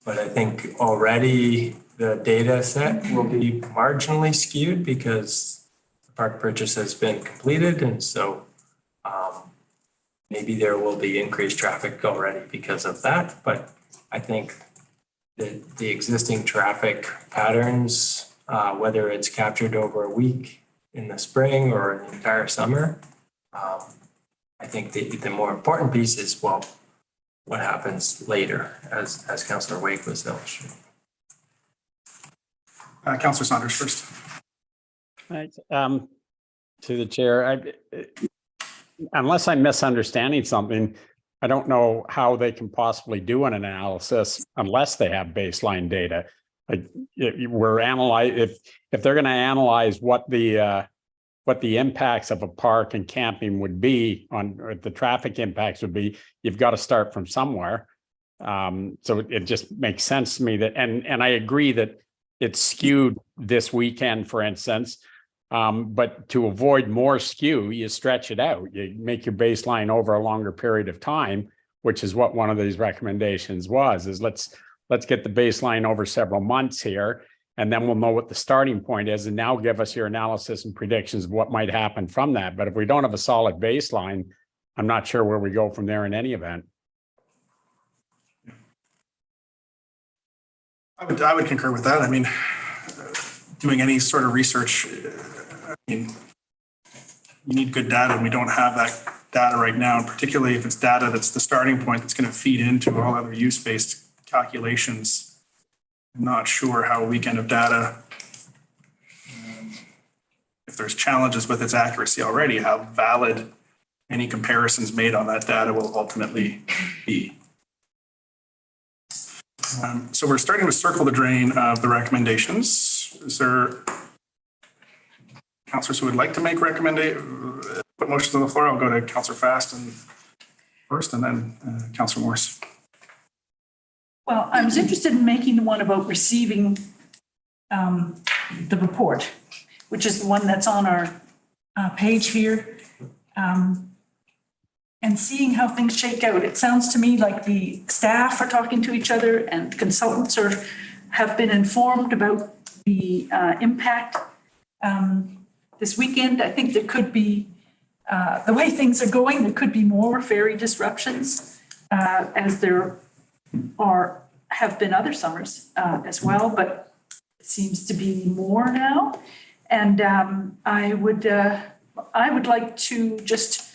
I think already the data set will be marginally skewed because the park purchase has been completed. And so maybe there will be increased traffic already because of that. But I think that the existing traffic patterns, whether it's captured over a week in the spring or an entire summer, I think the more important piece is, well, what happens later, as Councillor Wake was illustrating. Councillor Saunders first. Right. To the chair, unless I'm misunderstanding something, I don't know how they can possibly do an analysis unless they have baseline data. Like if they're going to analyze what the impacts of a park and camping would be on, or the traffic impacts would be, you've got to start from somewhere. So it just makes sense to me that, and I agree that it's skewed this weekend, for instance. But to avoid more skew, you stretch it out. You make your baseline over a longer period of time, which is what one of these recommendations was, is let's get the baseline over several months here, and then we'll know what the starting point is, and now give us your analysis and predictions of what might happen from that. But if we don't have a solid baseline, I'm not sure where we go from there in any event. I would concur with that. I mean, doing any sort of research, I mean, you need good data, and we don't have that data right now, and particularly if it's data that's the starting point that's going to feed into all other use-based calculations. I'm not sure how a weekend of data, if there's challenges with its accuracy already, how valid any comparisons made on that data will ultimately be. So we're starting to circle the drain of the recommendations. Is there councillors who would like to make put motions on the floor? I'll go to Councillor Fast first, and then Councillor Morse. Well, I was interested in making the one about receiving the report, which is the one that's on our page here, and seeing how things shake out. It sounds to me like the staff are talking to each other and consultants have been informed about the impact this weekend. I think there could be, the way things are going, there could be more ferry disruptions as there have been other summers as well, but it seems to be more now. And I would like to just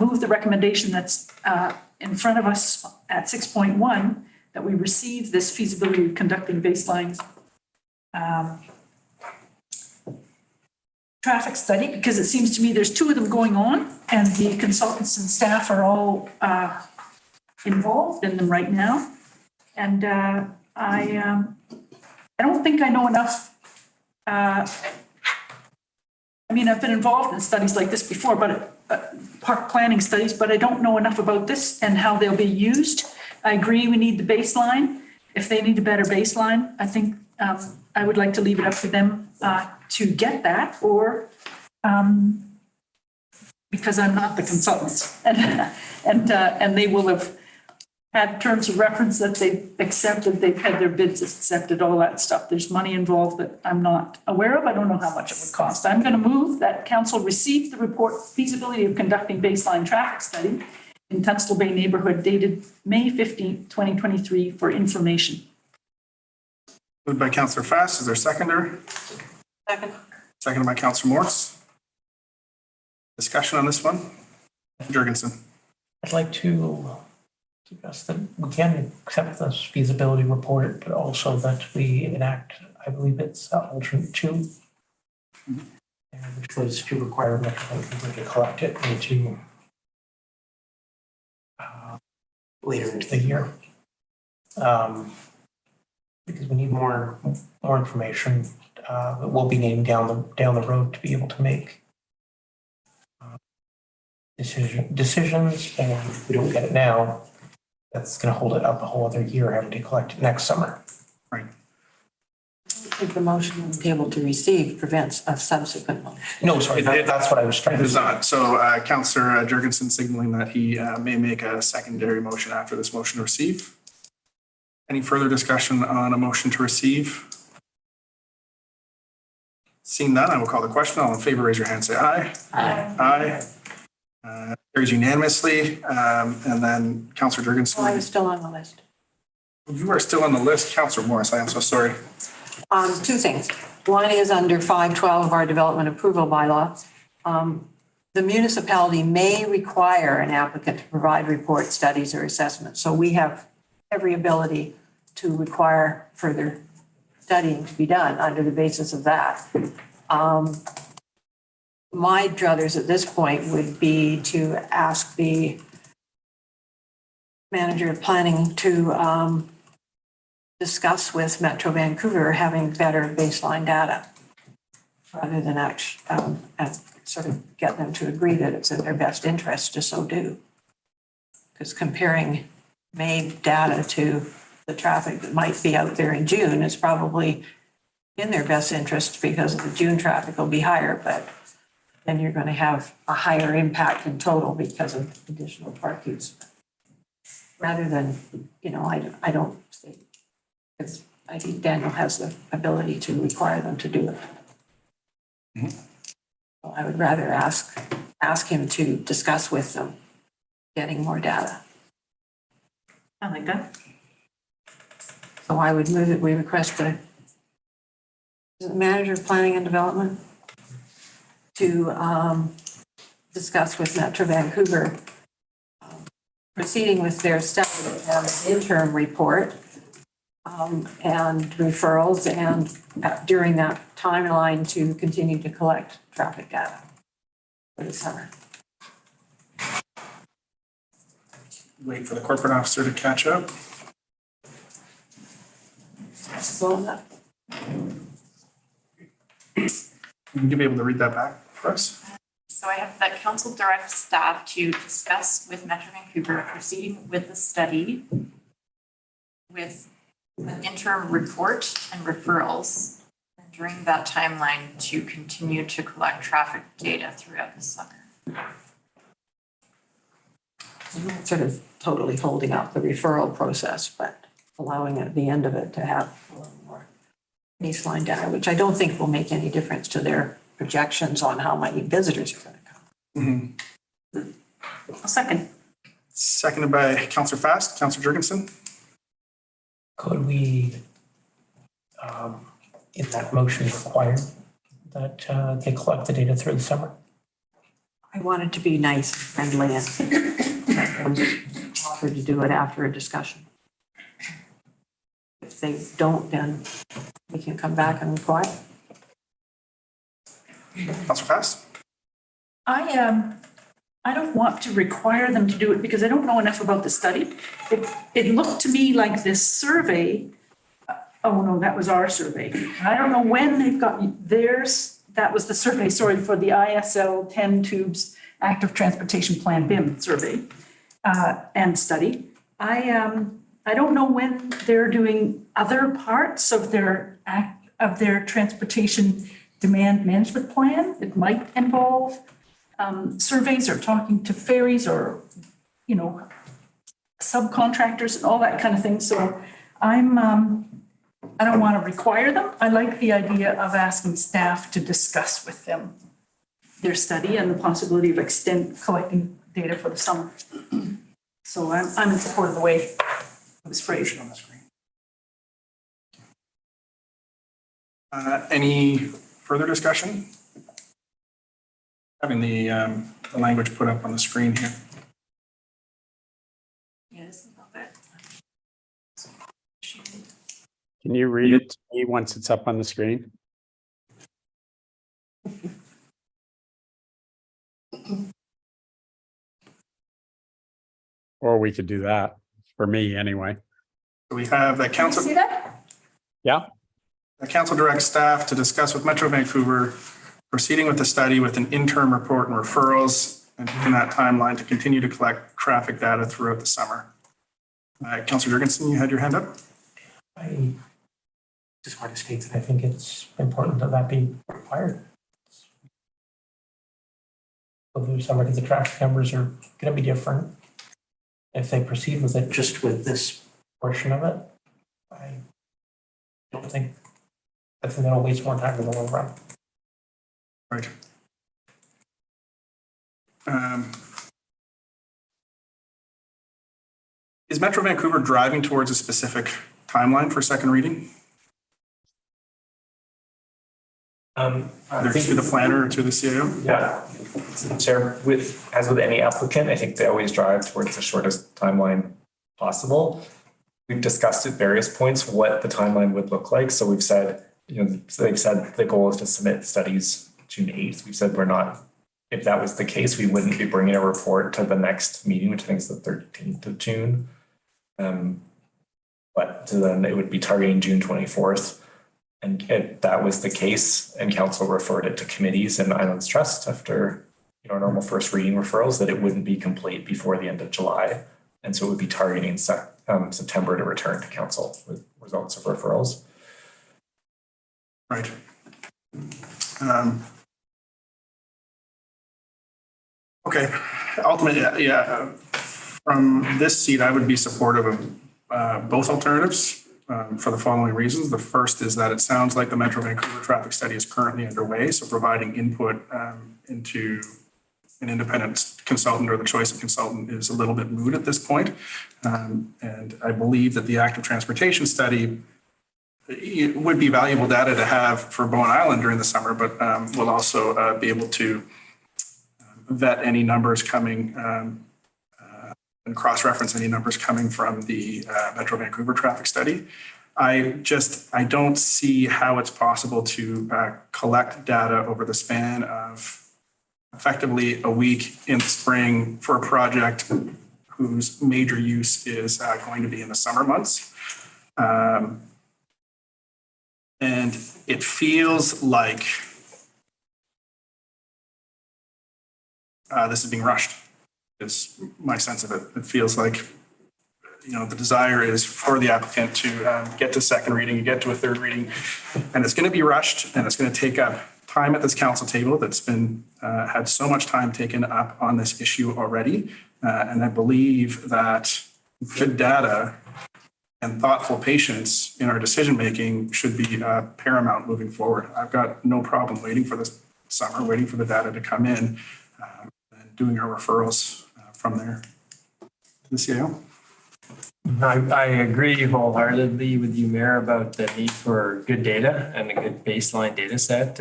move the recommendation that's in front of us at 6.1, that we receive this feasibility of conducting baseline traffic study, because it seems to me there's two of them going on, and the consultants and staff are all involved in them right now. And I don't think I know enough. I mean, I've been involved in studies like this before, but park planning studies, but I don't know enough about this and how they'll be used. I agree we need the baseline. If they need a better baseline, I think I would like to leave it up to them to get that, or because I'm not the consultant, and they will have had terms of reference that they've accepted, they've had their bids accepted, all that stuff. There's money involved that I'm not aware of. I don't know how much it would cost. I'm going to move that council receive the report feasibility of conducting baseline traffic study in Tunstall Bay neighborhood dated May 15th, 2023 for information. Moved by Councillor Fast. Is there a seconder? Second. Seconded by Councillor Morse. Discussion on this one? Jurgensen. I'd like to suggest that we can accept this feasibility report, but also that we enact, I believe it's alternate 2. Which was to require Metro Vancouver to collect it into later into the year. Because we need more information that we'll be needing down the road to be able to make decisions, and if we don't get it now, that's going to hold it up a whole other year, having to collect it next summer. Right. I think the motion on the table to receive prevents a subsequent motion. No, sorry, that's what I was trying It to is say. not. So Councillor Jurgensen signaling that he may make a secondary motion after this motion to receive. Any further discussion on a motion to receive? Seeing none, I will call the question. All in favor, raise your hand, say aye. Aye. Aye. Carries unanimously. And then Councillor Oh, I Jurgensen, was still on the list. you are still on the list. Councillor Morris, I am so sorry. 2 things. One is under 512 of our development approval bylaw. The municipality may require an applicant to provide report, studies, or assessments. So we have every ability to require further studying to be done under the basis of that. My druthers at this point would be to ask the manager of planning to discuss with Metro Vancouver having better baseline data rather than sort of get them to agree that it's in their best interest to so do. Because comparing May data to the traffic that might be out there in June is probably in their best interest because the June traffic will be higher, but then you're going to have a higher impact in total because of additional park use. Rather than, I don't think, because I think Daniel has the ability to require them to do it. So I would rather ask him to discuss with them getting more data. I like that. So I would move that we request the manager of planning and development to discuss with Metro Vancouver proceeding with their study and interim report and referrals, and during that timeline to continue to collect traffic data for the summer. Wait for the corporate officer to catch up. So that Would you be able to read that back for us? So I have that council directs staff to discuss with Metro Vancouver proceeding with the study with an interim report and referrals. And during that timeline to continue to collect traffic data throughout the summer. sort of totally holding up the referral process, but allowing at the end of it to have a little more baseline data, which I don't think will make any difference to their projections on how many visitors are going to come. A second. Seconded by Councillor Fast. Councillor Jurgensen. Could we, in that motion, require that they collect the data through the summer? I want it to be nice, friendly, and offer to do it after a discussion. If they don't, then we can come back and require. Councillor Fast. I don't want to require them to do it because I don't know enough about the study. It looked to me like this survey, oh no, that was our survey. I don't know when they've got theirs. That was the survey, sorry, for the ISL 10 tubes active transportation plan BIM survey and study. I don't know when they're doing other parts of their transportation demand management plan. It might involve surveys or talking to ferries or, subcontractors and all that kind of thing. So I don't want to require them. I like the idea of asking staff to discuss with them their study and the possibility of collecting data for the summer. So I'm in support of the way it was phrased. On the screen. Any further discussion? having the language put up on the screen here. Yeah, this is a little bit. Can you read it to me once it's up on the screen? Or we could do that, for me anyway. So we have the council. See that? Yeah, The council directs staff to discuss with Metro Vancouver proceeding with the study with an interim report and referrals, and in that timeline to continue to collect traffic data throughout the summer. Councillor Jurgensen, you had your hand up? I just want to state that I think it's important that that be required. Over the summer, because the traffic numbers are going to be different. If they proceed with it, just with this portion of it, I think that'll waste more time in the long run. Right. Is Metro Vancouver driving towards a specific timeline for second reading? Either through the planner or to the CAO? Yeah, Chair, as with any applicant, I think they always drive towards the shortest timeline possible. We've discussed at various points what the timeline would look like. So we've said, they've said the goal is to submit studies June 8th. We've said if that was the case, we wouldn't be bringing a report to the next meeting, which I think is the 13th of June. But then it would be targeting June 24th. And if that was the case and council referred it to committees and Islands Trust after normal first reading referrals, that it wouldn't be complete before the end of July. And so it would be targeting September to return to council with results of referrals. Right. Okay. Ultimately, yeah. From this seat, I would be supportive of both alternatives. For the following reasons. The first is that it sounds like the Metro Vancouver traffic study is currently underway, so providing input into an independent consultant or the choice of consultant is a little bit moot at this point. And I believe that the active transportation study would be valuable data to have for Bowen Island during the summer, but we'll also be able to vet any numbers coming and cross-reference any numbers coming from the Metro Vancouver traffic study. I don't see how it's possible to collect data over the span of effectively a week in the spring for a project whose major use is going to be in the summer months. And it feels like this is being rushed. Is my sense of it. It feels like, the desire is for the applicant to get to second reading, and get to a third reading, and it's going to be rushed, and it's going to take up time at this council table that's been had so much time taken up on this issue already. And I believe that good data and thoughtful patience in our decision making should be paramount moving forward. I've got no problem waiting for this summer, waiting for the data to come in, and doing our referrals from there to the CAO. I agree wholeheartedly with you, Mayor, about the need for good data and a good baseline data set.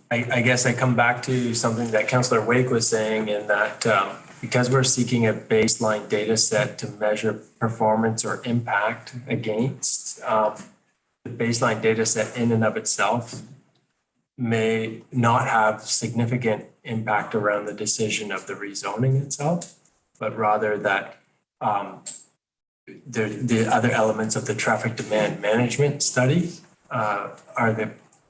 I guess I come back to something that Councillor Wake was saying in that because we're seeking a baseline data set to measure performance or impact against, the baseline data set in and of itself may not have significant impact around the decision of the rezoning itself, but rather that the other elements of the traffic demand management study are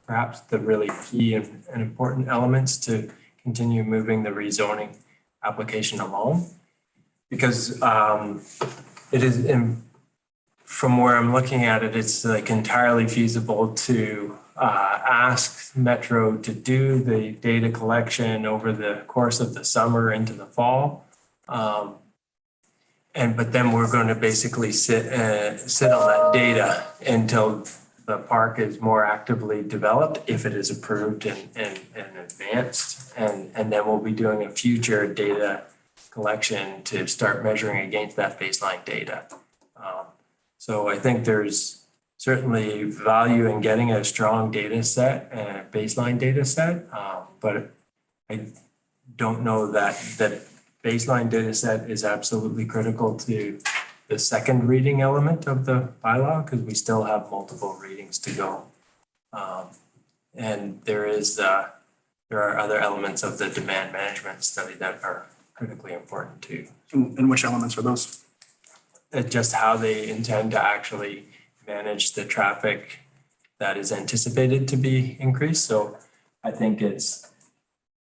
perhaps the really key and important elements to continue moving the rezoning application along. Because it is, from where I'm looking at it, it's like entirely feasible to ask Metro to do the data collection over the course of the summer into the fall. But then we're going to basically sit on that data until the park is more actively developed, if it is approved and advanced. And then we'll be doing a future data collection to start measuring against that baseline data. So I think there's certainly value in getting a strong data set and a baseline data set. But I don't know that that baseline data set is absolutely critical to the second reading element of the bylaw, because we still have multiple readings to go. And there are other elements of the demand management study that are critically important too. And which elements are those? Just how they intend to actually manage the traffic that is anticipated to be increased. So I think it's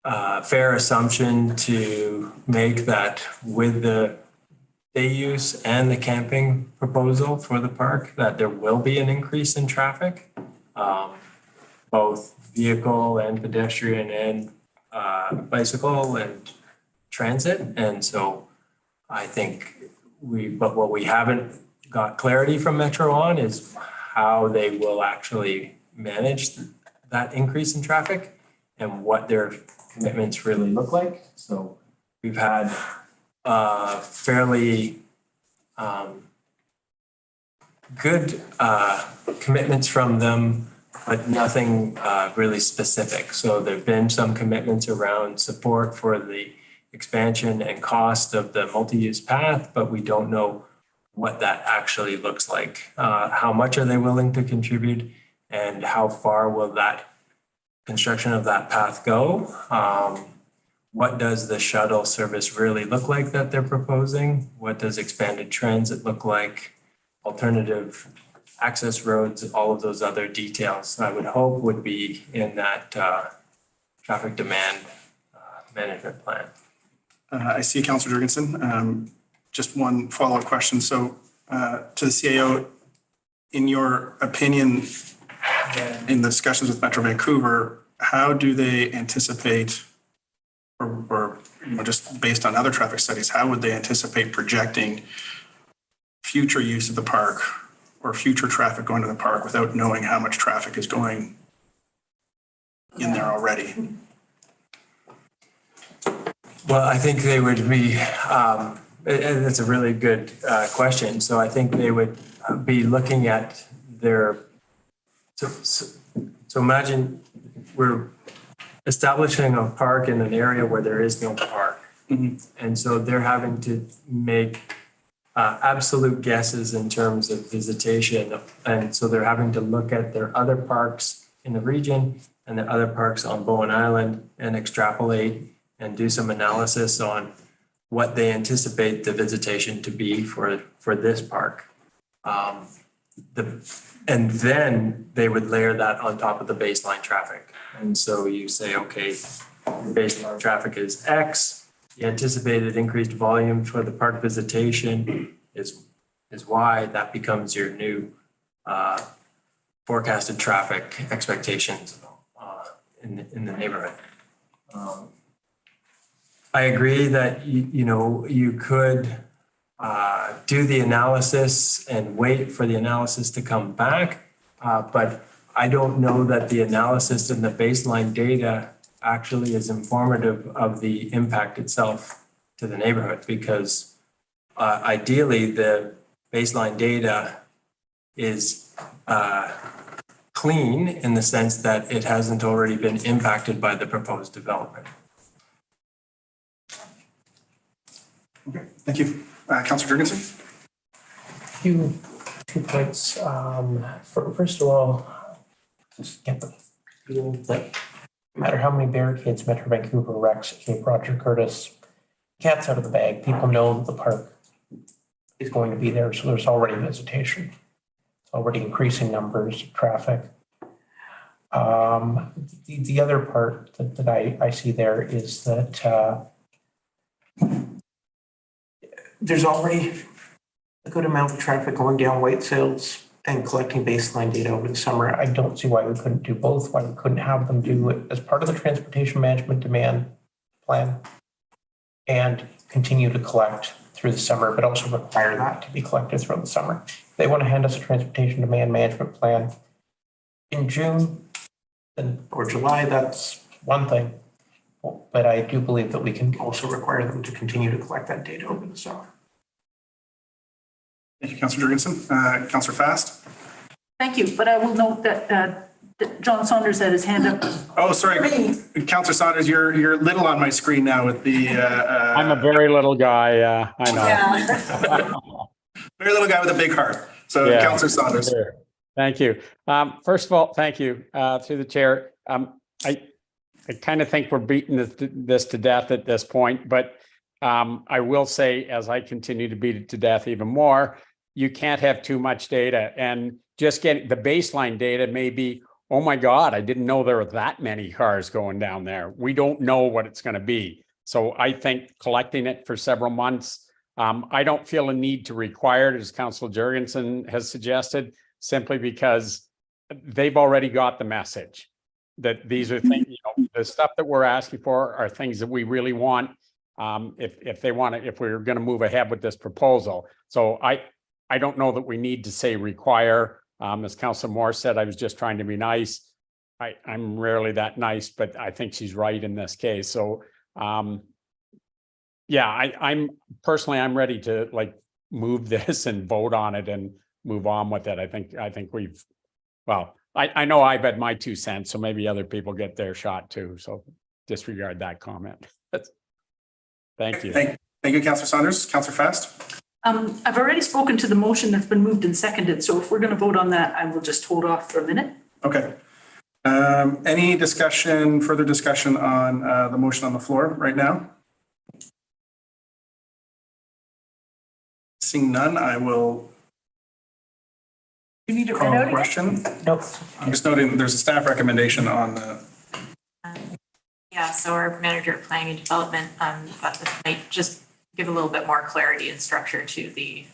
a fair assumption to make that with the day use and the camping proposal for the park, that there will be an increase in traffic, both vehicle and pedestrian and bicycle and transit. And so I think but what we haven't got clarity from Metro on is how they will actually manage that increase in traffic and what their commitments really look like. So we've had fairly good commitments from them, but nothing really specific. So there've been some commitments around support for the expansion and cost of the multi-use path, but we don't know what that actually looks like. How much are they willing to contribute, and how far will that construction of that path go? What does the shuttle service really look like that they're proposing? What does expanded transit look like? Alternative access roads, all of those other details I would hope would be in that traffic demand management plan. I see Councillor Jurgensen. Just one follow-up question. So to the CAO, in your opinion, in the discussions with Metro Vancouver, how do they anticipate, or just based on other traffic studies, how would they anticipate projecting future use of the park or future traffic going to the park without knowing how much traffic is going in there already? Well, I think they would be, and it's a really good question. So I think they would be looking at their, so imagine we're establishing a park in an area where there is no park. Mm-hmm. And so they're having to make absolute guesses in terms of visitation. And so they're having to look at their other parks in the region and their other parks on Bowen Island and extrapolate and do some analysis on what they anticipate the visitation to be for this park. And then they would layer that on top of the baseline traffic. And so you say, okay, baseline traffic is X, the anticipated increased volume for the park visitation is Y. That becomes your new forecasted traffic expectations in the neighborhood. I agree that you could do the analysis and wait for the analysis to come back, but I don't know that the analysis and the baseline data actually is informative of the impact itself to the neighborhood, because ideally the baseline data is clean in the sense that it hasn't already been impacted by the proposed development. Okay, thank you. Councillor Jurgensen? Two points. First of all, just get the feeling that no matter how many barricades Metro Vancouver erects at Cape Roger Curtis, cat's out of the bag. People know that the park is going to be there, so there's already visitation. It's already increasing numbers of traffic. The other part that I see there is that there's already a good amount of traffic going down White Sails and collecting baseline data over the summer. I don't see why we couldn't do both, why we couldn't have them do it as part of the transportation management demand plan and continue to collect through the summer, but also require that to be collected throughout the summer. If they want to hand us a transportation demand management plan in June or July, that's one thing. But I do believe that we can also require them to continue to collect that data over the summer. Thank you, Councillor Jurgensen. Councillor Fast? Thank you, but I will note that John Saunders had his hand up. Oh, sorry, Councillor Saunders, you're little on my screen now with the. I'm a very little guy, I know. Very little guy with a big heart. So Yeah. Councillor Saunders. Sure. Thank you. First of all, thank you through the chair. I kind of think we're beating this to death at this point, but I will say, as I continue to beat it to death even more, you can't have too much data, and just getting the baseline data may be, oh my God, I didn't know there were that many cars going down there. We don't know what it's going to be. So I think collecting it for several months, I don't feel a need to require it, as Councillor Jurgensen has suggested, simply because they've already got the message that these are things, the stuff that we're asking for are things that we really want. If we're going to move ahead with this proposal. So I don't know that we need to say require. As Councillor Moore said, I was just trying to be nice. I'm rarely that nice, but I think she's right in this case. So yeah, I'm ready to move this and vote on it and move on with it. I think we've, well, I know I've had my 2 cents, so maybe other people get their shot too. So disregard that comment. Thank you. Thank you, Councillor Saunders. Councillor Fast. I've already spoken to the motion that's been moved and seconded, so if we're going to vote on that, I will just hold off for a minute. Okay. Any further discussion on the motion on the floor right now? Seeing none, I will You need to call read a out again? question. Nope. I'm just noting there's a staff recommendation on the. Yeah, so our manager of planning and development thought this might just give a little bit more clarity and structure to the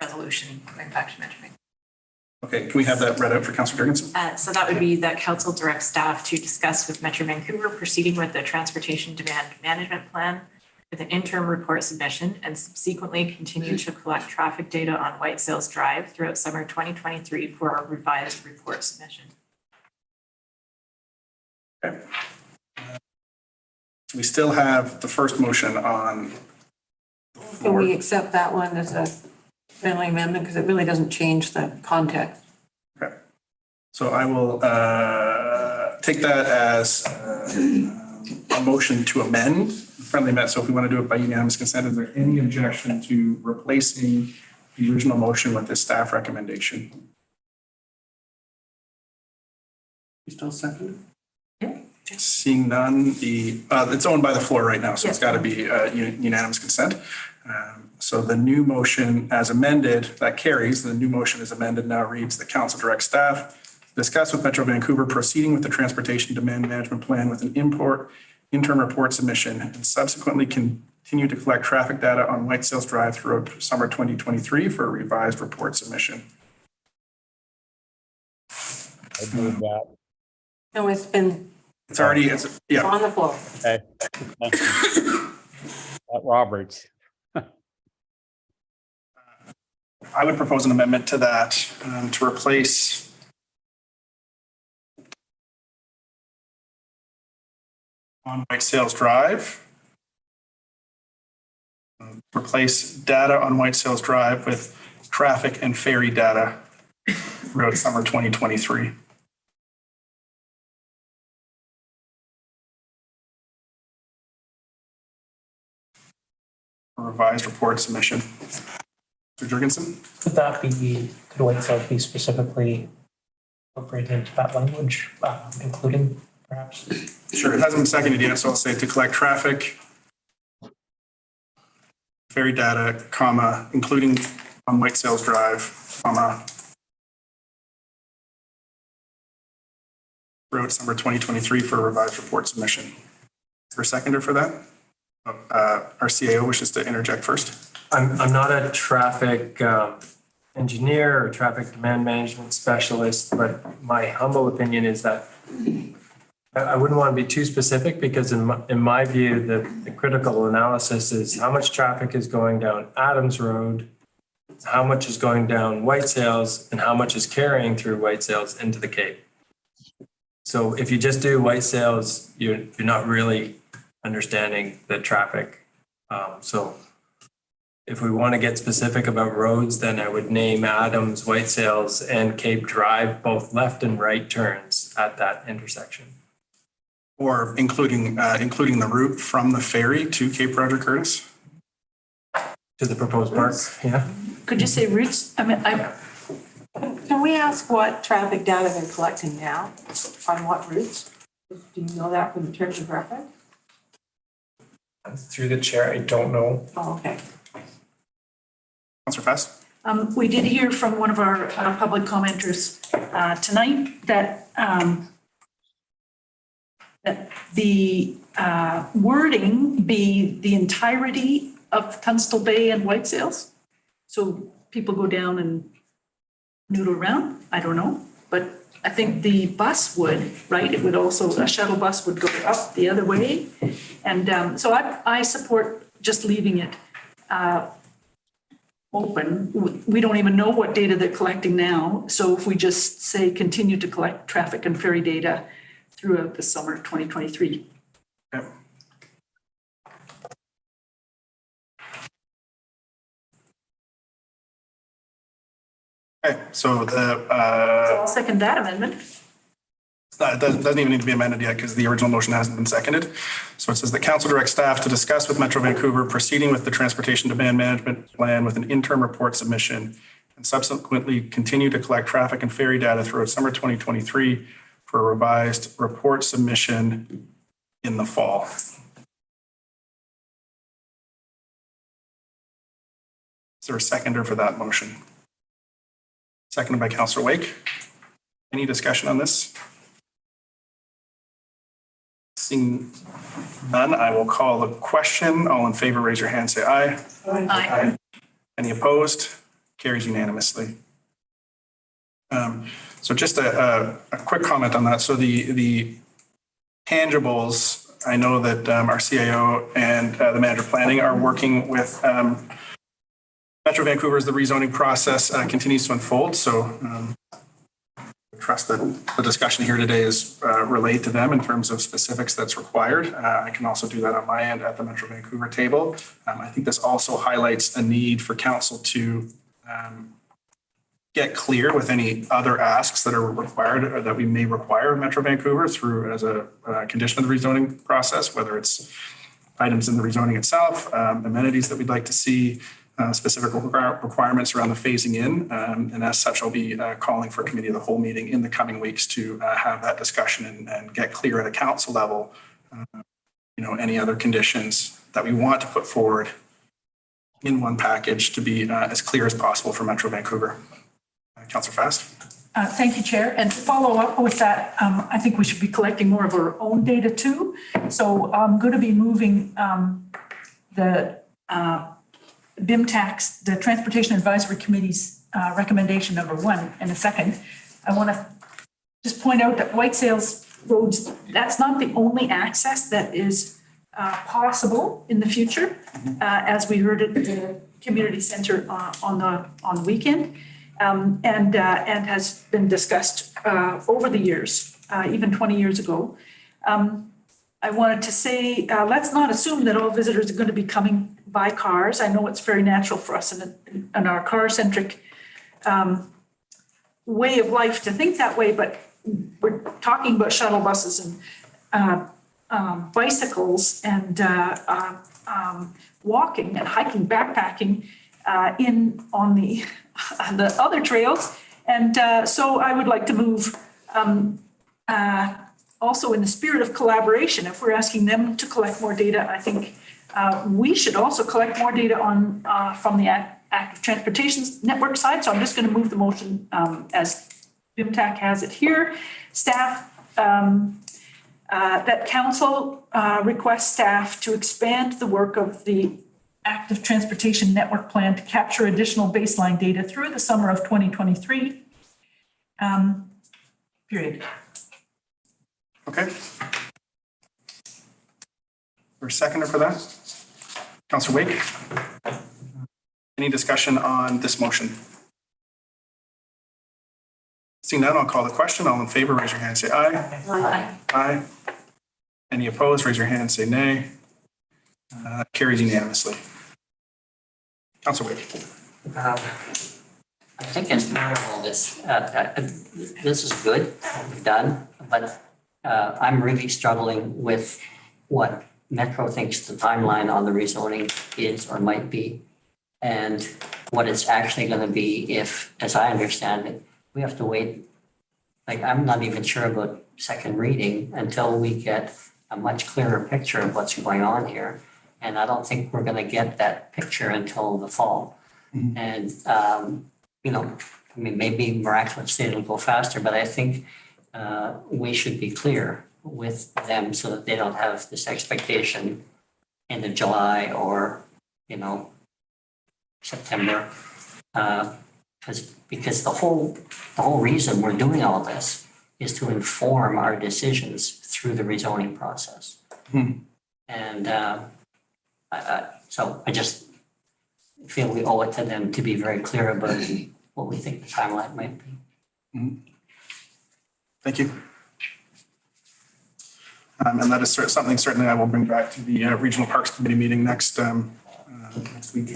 resolution going back to Metro Vancouver. Okay, can we have that read out for Councillor Jurgensen? So that would be that council directs staff to discuss with Metro Vancouver proceeding with the transportation demand management plan with an interim report submission and subsequently continue to collect traffic data on White Sails Drive throughout summer 2023 for a revised report submission. Okay. We still have the first motion on the Can floor. we accept that one as a friendly amendment? Because it really doesn't change the context. Okay. So I will take that as a motion to amend friendly amendment. So if we want to do it by unanimous consent, is there any objection to replacing the original motion with this staff recommendation? You still second? Yeah. Seeing none, it's owned by the floor right now, so it's got to be unanimous consent. So the new motion as amended, that carries. The new motion is amended now reads, the council directs staff to discuss with Metro Vancouver proceeding with the transportation demand management plan with an interim report submission and subsequently continue to collect traffic data on White Sails Drive throughout summer 2023 for a revised report submission. I believe that. No, it's been It's already, yeah. on the floor. Okay. Thank you. Roberts. I would propose an amendment to that to replace on White Sails Drive. Replace data on White Sails Drive with traffic and ferry data throughout summer 2023. A revised report submission. Mr. Jurgensen? Could White Sails be specifically incorporated into that language, including perhaps? Sure, it hasn't been seconded yet, so I'll say to collect traffic, ferry data, comma, including on White Sails Drive, comma, throughout summer 2023 for a revised report submission. Is there a seconder for that? Our CAO wishes to interject first. I'm not a traffic engineer or traffic demand management specialist, but my humble opinion is that I wouldn't want to be too specific because in my view, the critical analysis is how much traffic is going down Adams Road, how much is going down White Sails, and how much is carrying through White Sails into the Cape. So if you just do White Sails, you're not really understanding the traffic. So if we want to get specific about roads, then I would name Adams, White Sails, and Cape Drive, both left and right turns at that intersection. Or including the route from the ferry to Cape Roger Curtis? To the proposed park, yeah. Could you say routes? I mean, Can we ask what traffic data they're collecting now on what routes? Do you know that from the terms of reference? Through the chair, I don't know. Oh, okay. Councillor Fest? we did hear from one of our public commenters tonight that that the wording be the entirety of Tunstall Bay and White Sails. So people go down and noodle around, I don't know, but I think the bus would, right? It would also, a shuttle bus would go up the other way. And so I support just leaving it open. We don't even know what data they're collecting now. So if we just say continue to collect traffic and ferry data throughout the summer of 2023. Okay. Okay, so So I'll second that amendment. it doesn't even need to be amended yet because the original motion hasn't been seconded. So it says that council directs staff to discuss with Metro Vancouver proceeding with the transportation demand management plan with an interim report submission and subsequently continue to collect traffic and ferry data throughout summer 2023 for a revised report submission in the fall. Is there a seconder for that motion? Seconded by Councillor Wake. Any discussion on this? Seeing none, I will call the question. All in favor, raise your hand, say aye. Aye. Any opposed? Carries unanimously. So just a quick comment on that. So the tangibles, I know that our CAO and the manager of planning are working with Metro Vancouver as the rezoning process continues to unfold. So I trust that the discussion here today is relayed to them in terms of specifics that's required. I can also do that on my end at the Metro Vancouver table. I think this also highlights a need for council to get clear with any other asks that are required or that we may require of Metro Vancouver through as a condition of the rezoning process, whether it's items in the rezoning itself, amenities that we'd like to see, specific requirements around the phasing in. And as such, I'll be calling for a committee of the whole meeting in the coming weeks to have that discussion and get clear at a council level, any other conditions that we want to put forward in one package to be as clear as possible for Metro Vancouver. Councillor Fast. Thank you, Chair. And to follow up with that, I think we should be collecting more of our own data too. So I'm going to be moving the BIMTAX, the Transportation Advisory Committee's recommendation number 1 in a second. I want to just point out that White Sails roads, that's not the only access that is possible in the future, as we heard at the community center on the weekend. And has been discussed over the years, even 20 years ago. I wanted to say, let's not assume that all visitors are going to be coming by cars. I know it's very natural for us in our car-centric way of life to think that way, but we're talking about shuttle buses and bicycles and walking and hiking, backpacking on the other trails. And so I would like to move also in the spirit of collaboration. If we're asking them to collect more data, I think we should also collect more data on from the active transportation network side. So I'm just going to move the motion as BIMTAC has it here. Staff, that council requests staff to expand the work of the active transportation network plan to capture additional baseline data through the summer of 2023. Period. Okay. Or a seconder for that? Councillor Wake. Any discussion on this motion? Seeing none, I'll call the question. All in favor, raise your hand, say aye. Aye. Aye. Any opposed, raise your hand, say nay. Carries unanimously. Councilor Wade. I think as part of all this, this is good, what we've done, but I'm really struggling with what Metro thinks the timeline on the rezoning is or might be, and what it's actually going to be if, as I understand it, we have to wait. Like, I'm not even sure about second reading until we get a much clearer picture of what's going on here. And I don't think we're going to get that picture until the fall. And, you know, I mean, maybe miraculously it'll go faster, but I think we should be clear with them so that they don't have this expectation into July or, you know, September. Because the whole reason we're doing all this is to inform our decisions through the rezoning process. And so I just feel we owe it to them to be very clear about what we think the timeline might be. Thank you. And that is something certainly I will bring back to the Regional Parks Committee meeting next week.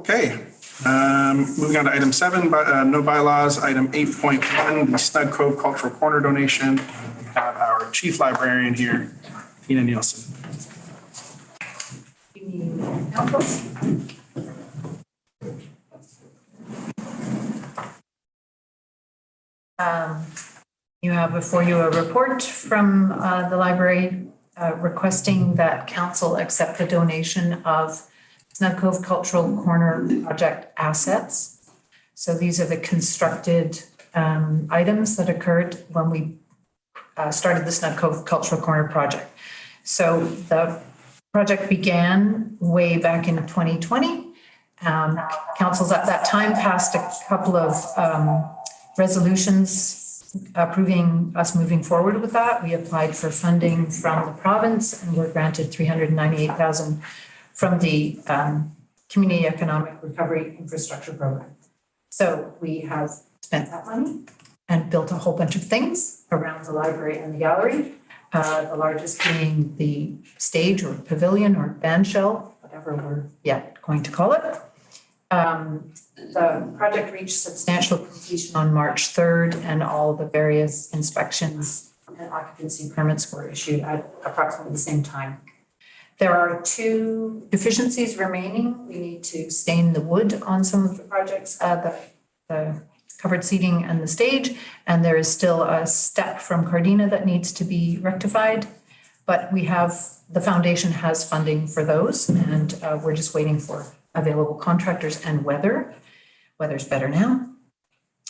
Okay, moving on to item 7, no bylaws. Item 8.1, the Snug Cove Cultural Corner donation. We have our chief librarian here, Tina Nielsen. You have before you a report from the library requesting that council accept the donation of Snug Cove Cultural Corner project assets. So these are the constructed items that occurred when we started the Snug Cove Cultural Corner project. So the project began way back in 2020. Councils at that time passed a couple of resolutions approving us moving forward with that. We applied for funding from the province and were granted $398,000 from the Community Economic Recovery Infrastructure Program. So we have spent that money and built a whole bunch of things around the library and the gallery. The largest being the stage or pavilion or band shell, whatever we're yet going to call it. The project reached substantial completion on March 3rd, and all the various inspections and occupancy permits were issued at approximately the same time. There are 2 deficiencies remaining. We need to stain the wood on some of the projects, the covered seating and the stage, and there is still a step from Cardina that needs to be rectified. But we have, the foundation has funding for those, and we're just waiting for available contractors and weather. Weather's better now.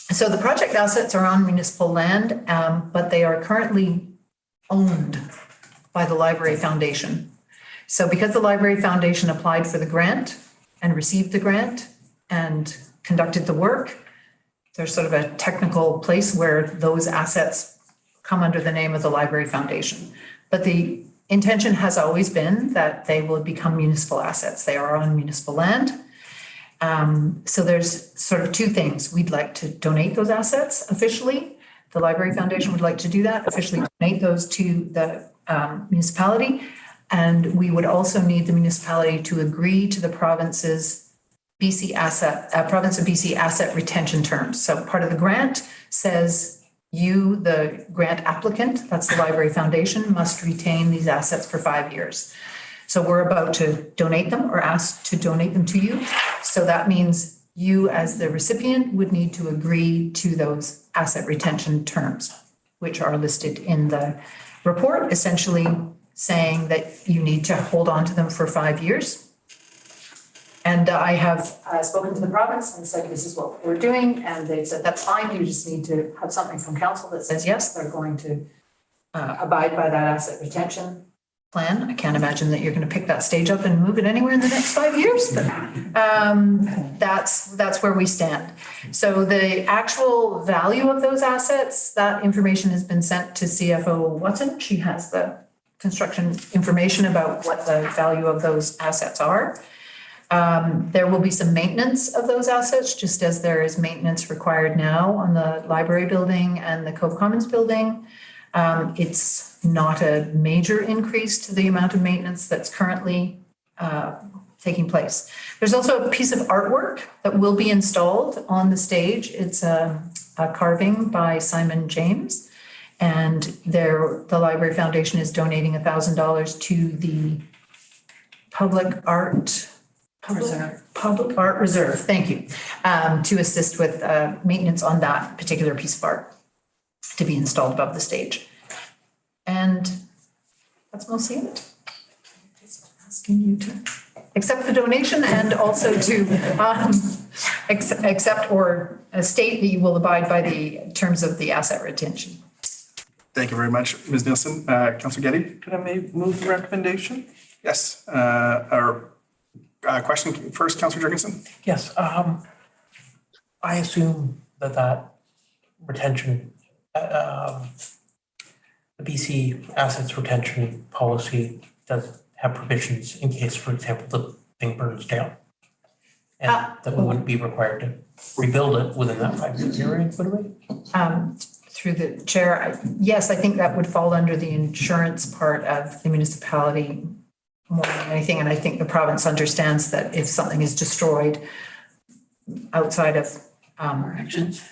So the project assets are on municipal land, but they are currently owned by the Library Foundation. So because the Library Foundation applied for the grant and received the grant and conducted the work, there's sort of a technical place where those assets come under the name of the Library Foundation. But the intention has always been that they will become municipal assets. They are on municipal land. So there's sort of 2 things. We'd like to donate those assets officially. The Library Foundation would like to do that, officially donate those to the municipality. And we would also need the municipality to agree to the province's province of BC asset retention terms. So part of the grant says you, the grant applicant, that's the Library Foundation, must retain these assets for 5 years. So we're about to donate them or ask to donate them to you. So that means you as the recipient would need to agree to those asset retention terms, which are listed in the report, essentially saying that you need to hold on to them for 5 years. And I have spoken to the province and said, this is what we're doing. And they said, that's fine. You just need to have something from council that says, yes, they're going to abide by that asset retention plan. I can't imagine that you're going to pick that stage up and move it anywhere in the next 5 years, but that's where we stand. So the actual value of those assets, that information has been sent to CFO Watson. She has the construction information about what the value of those assets are. There will be some maintenance of those assets, just as there is maintenance required now on the library building and the Cove Commons building. It's not a major increase to the amount of maintenance that's currently taking place. There's also a piece of artwork that will be installed on the stage. It's a carving by Simon James. And the Library Foundation is donating $1,000 to the Public Art Reserve, thank you, to assist with maintenance on that particular piece of art to be installed above the stage. And that's mostly it. Asking you to accept the donation and also to accept or state that you will abide by the terms of the asset retention. Thank you very much, Ms. Nielsen. Councillor Getty? Could I move the recommendation? Yes. Our question first, Councillor Jurgensen? Yes, I assume that retention, the BC assets retention policy does have provisions in case, for example, the thing burns down. And that we wouldn't be required to rebuild it within that 5-year period, would we? Through the chair, yes, I think that would fall under the insurance part of the municipality more than anything. And I think the province understands that if something is destroyed outside of our actions,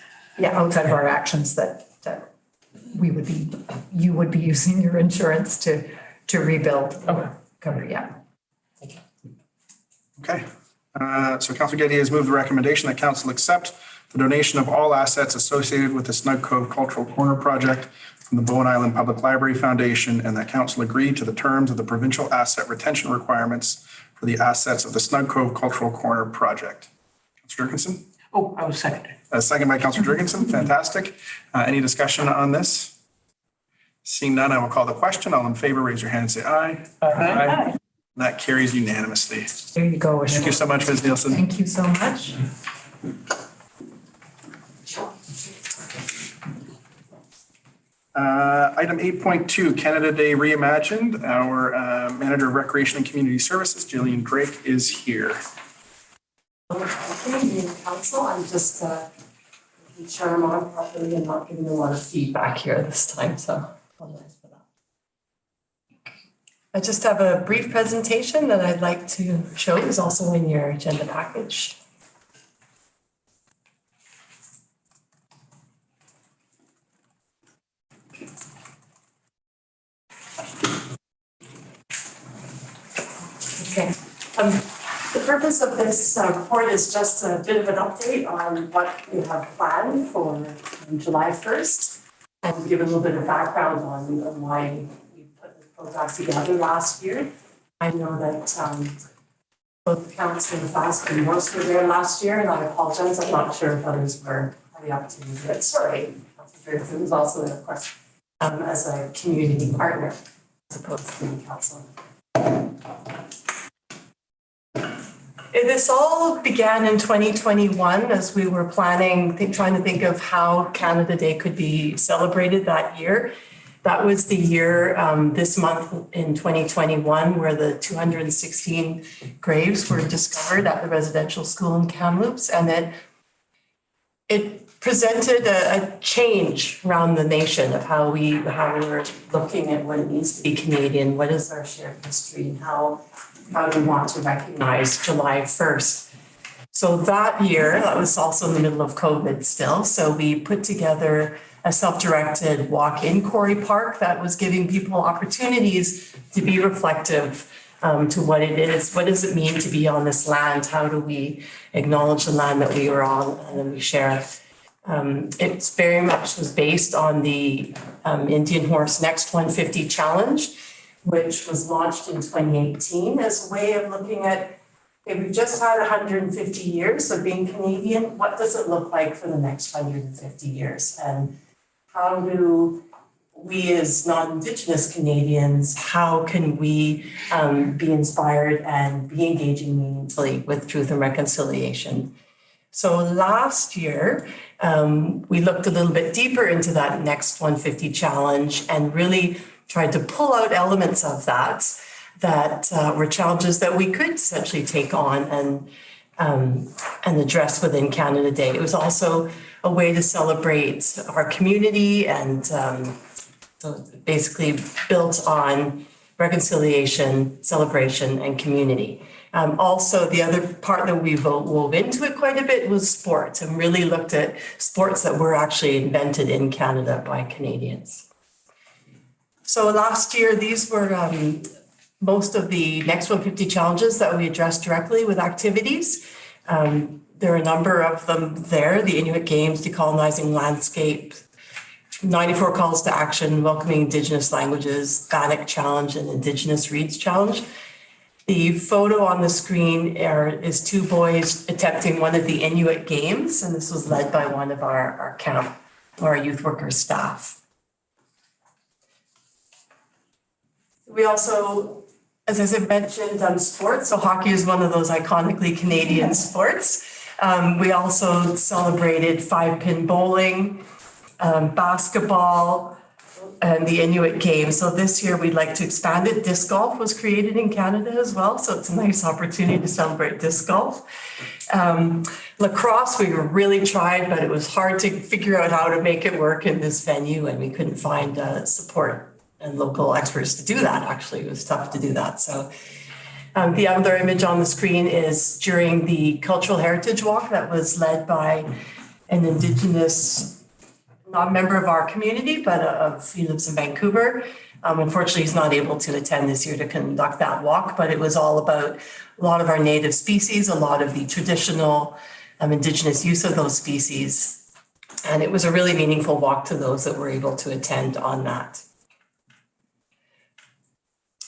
outside of our actions, that you would be using your insurance to rebuild or cover, Thank you. Okay. So Councillor Getty has moved the recommendation that council accept the donation of all assets associated with the Snug Cove Cultural Corner project from the Bowen Island Public Library Foundation, and that council agree to the terms of the provincial asset retention requirements for the assets of the Snug Cove Cultural Corner project. Councillor Jurgensen? Oh, I was seconded. A second by Councillor Jurgensen. Fantastic. Any discussion on this? Seeing none, I will call the question. All in favor, raise your hand and say aye. Aye. That carries unanimously. there you go. Thank you so much, Ms. Nielsen. Thank you so much. Item 8.2, Canada Day Reimagined. Our Manager of Recreation and Community Services, Jillian Drake, is here. Council, I'm just making sure I'm on properly and not giving a lot of feedback here this time, so apologize for that. I just have a brief presentation that I'd like to show. It's also in your agenda package. Okay. The purpose of this report is just a bit of an update on what we have planned for July 1st and give a little bit of background on why we put this program together last year. I know that both Councillor Fast and Morse were there last year, and I apologize, I'm not sure if others were had the opportunity, but sorry, Councillor Fairfield was also there, of course, as a community partner as opposed to the council. This all began in 2021 as we were planning, trying to think of how Canada Day could be celebrated that year. That was the year this month in 2021 where the 216 graves were discovered at the residential school in Kamloops, and it presented a change around the nation of how we're looking at what it means to be Canadian, what is our shared history, and how do we want to recognize July 1st. So that year, that was also in the middle of COVID still, so we put together a self-directed walk in Quarry Park that was giving people opportunities to be reflective to what it is. What does it mean to be on this land? How do we acknowledge the land that we were on and then we share? It's very much was based on the Indian Horse Next 150 Challenge, which was launched in 2018 as a way of looking at, okay, we've just had 150 years of being Canadian. What does it look like for the next 150 years? And how do we as non-Indigenous Canadians, how can we be inspired and be engaging meaningfully with truth and reconciliation? So last year, we looked a little bit deeper into that Next 150 Challenge and really tried to pull out elements of that were challenges that we could essentially take on and address within Canada Day. It was also a way to celebrate our community and so basically built on reconciliation, celebration, and community. Also, the other part that we wove into it quite a bit was sports, and really looked at sports that were actually invented in Canada by Canadians. So last year, these were most of the Next 150 challenges that we addressed directly with activities. There are a number of them there: the Inuit Games, Decolonizing Landscape, 94 Calls to Action, Welcoming Indigenous Languages, Bannock Challenge, and Indigenous Reads Challenge. The photo on the screen is two boys attempting one of the Inuit Games, and this was led by one of our camp, our youth worker staff. We also, as I said, mentioned sports. So hockey is one of those iconically Canadian sports. We also celebrated 5-pin bowling, basketball, and the Inuit Games. So this year we'd like to expand it. Disc golf was created in Canada as well, so it's a nice opportunity to celebrate disc golf. Lacrosse, we really tried, but it was hard to figure out how to make it work in this venue, and we couldn't find support and local experts to do that. Actually, it was tough to do that. So the other image on the screen is during the Cultural Heritage Walk that was led by an Indigenous, not a member of our community, but he lives in Vancouver. Unfortunately, he's not able to attend this year to conduct that walk, but it was all about a lot of our native species, a lot of the traditional Indigenous use of those species. And it was a really meaningful walk to those that were able to attend on that.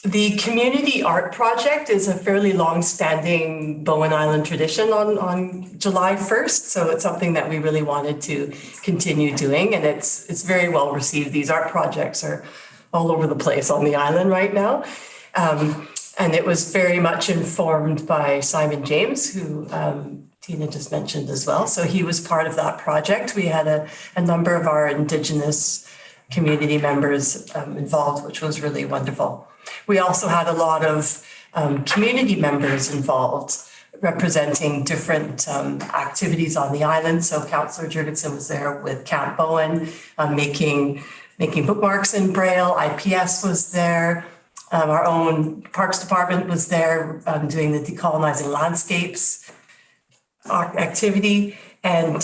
The Community Art Project is a fairly long-standing Bowen Island tradition on July 1st. So it's something that we really wanted to continue doing, and it's very well received. These art projects are all over the place on the island right now. And it was very much informed by Simon James, who Tina just mentioned as well. So he was part of that project. We had a number of our Indigenous community members involved, which was really wonderful. We also had a lot of community members involved representing different activities on the island. So Councillor Jurgensen was there with Camp Bowen, making bookmarks in Braille. IPS was there. Our own Parks Department was there doing the Decolonizing Landscapes activity. And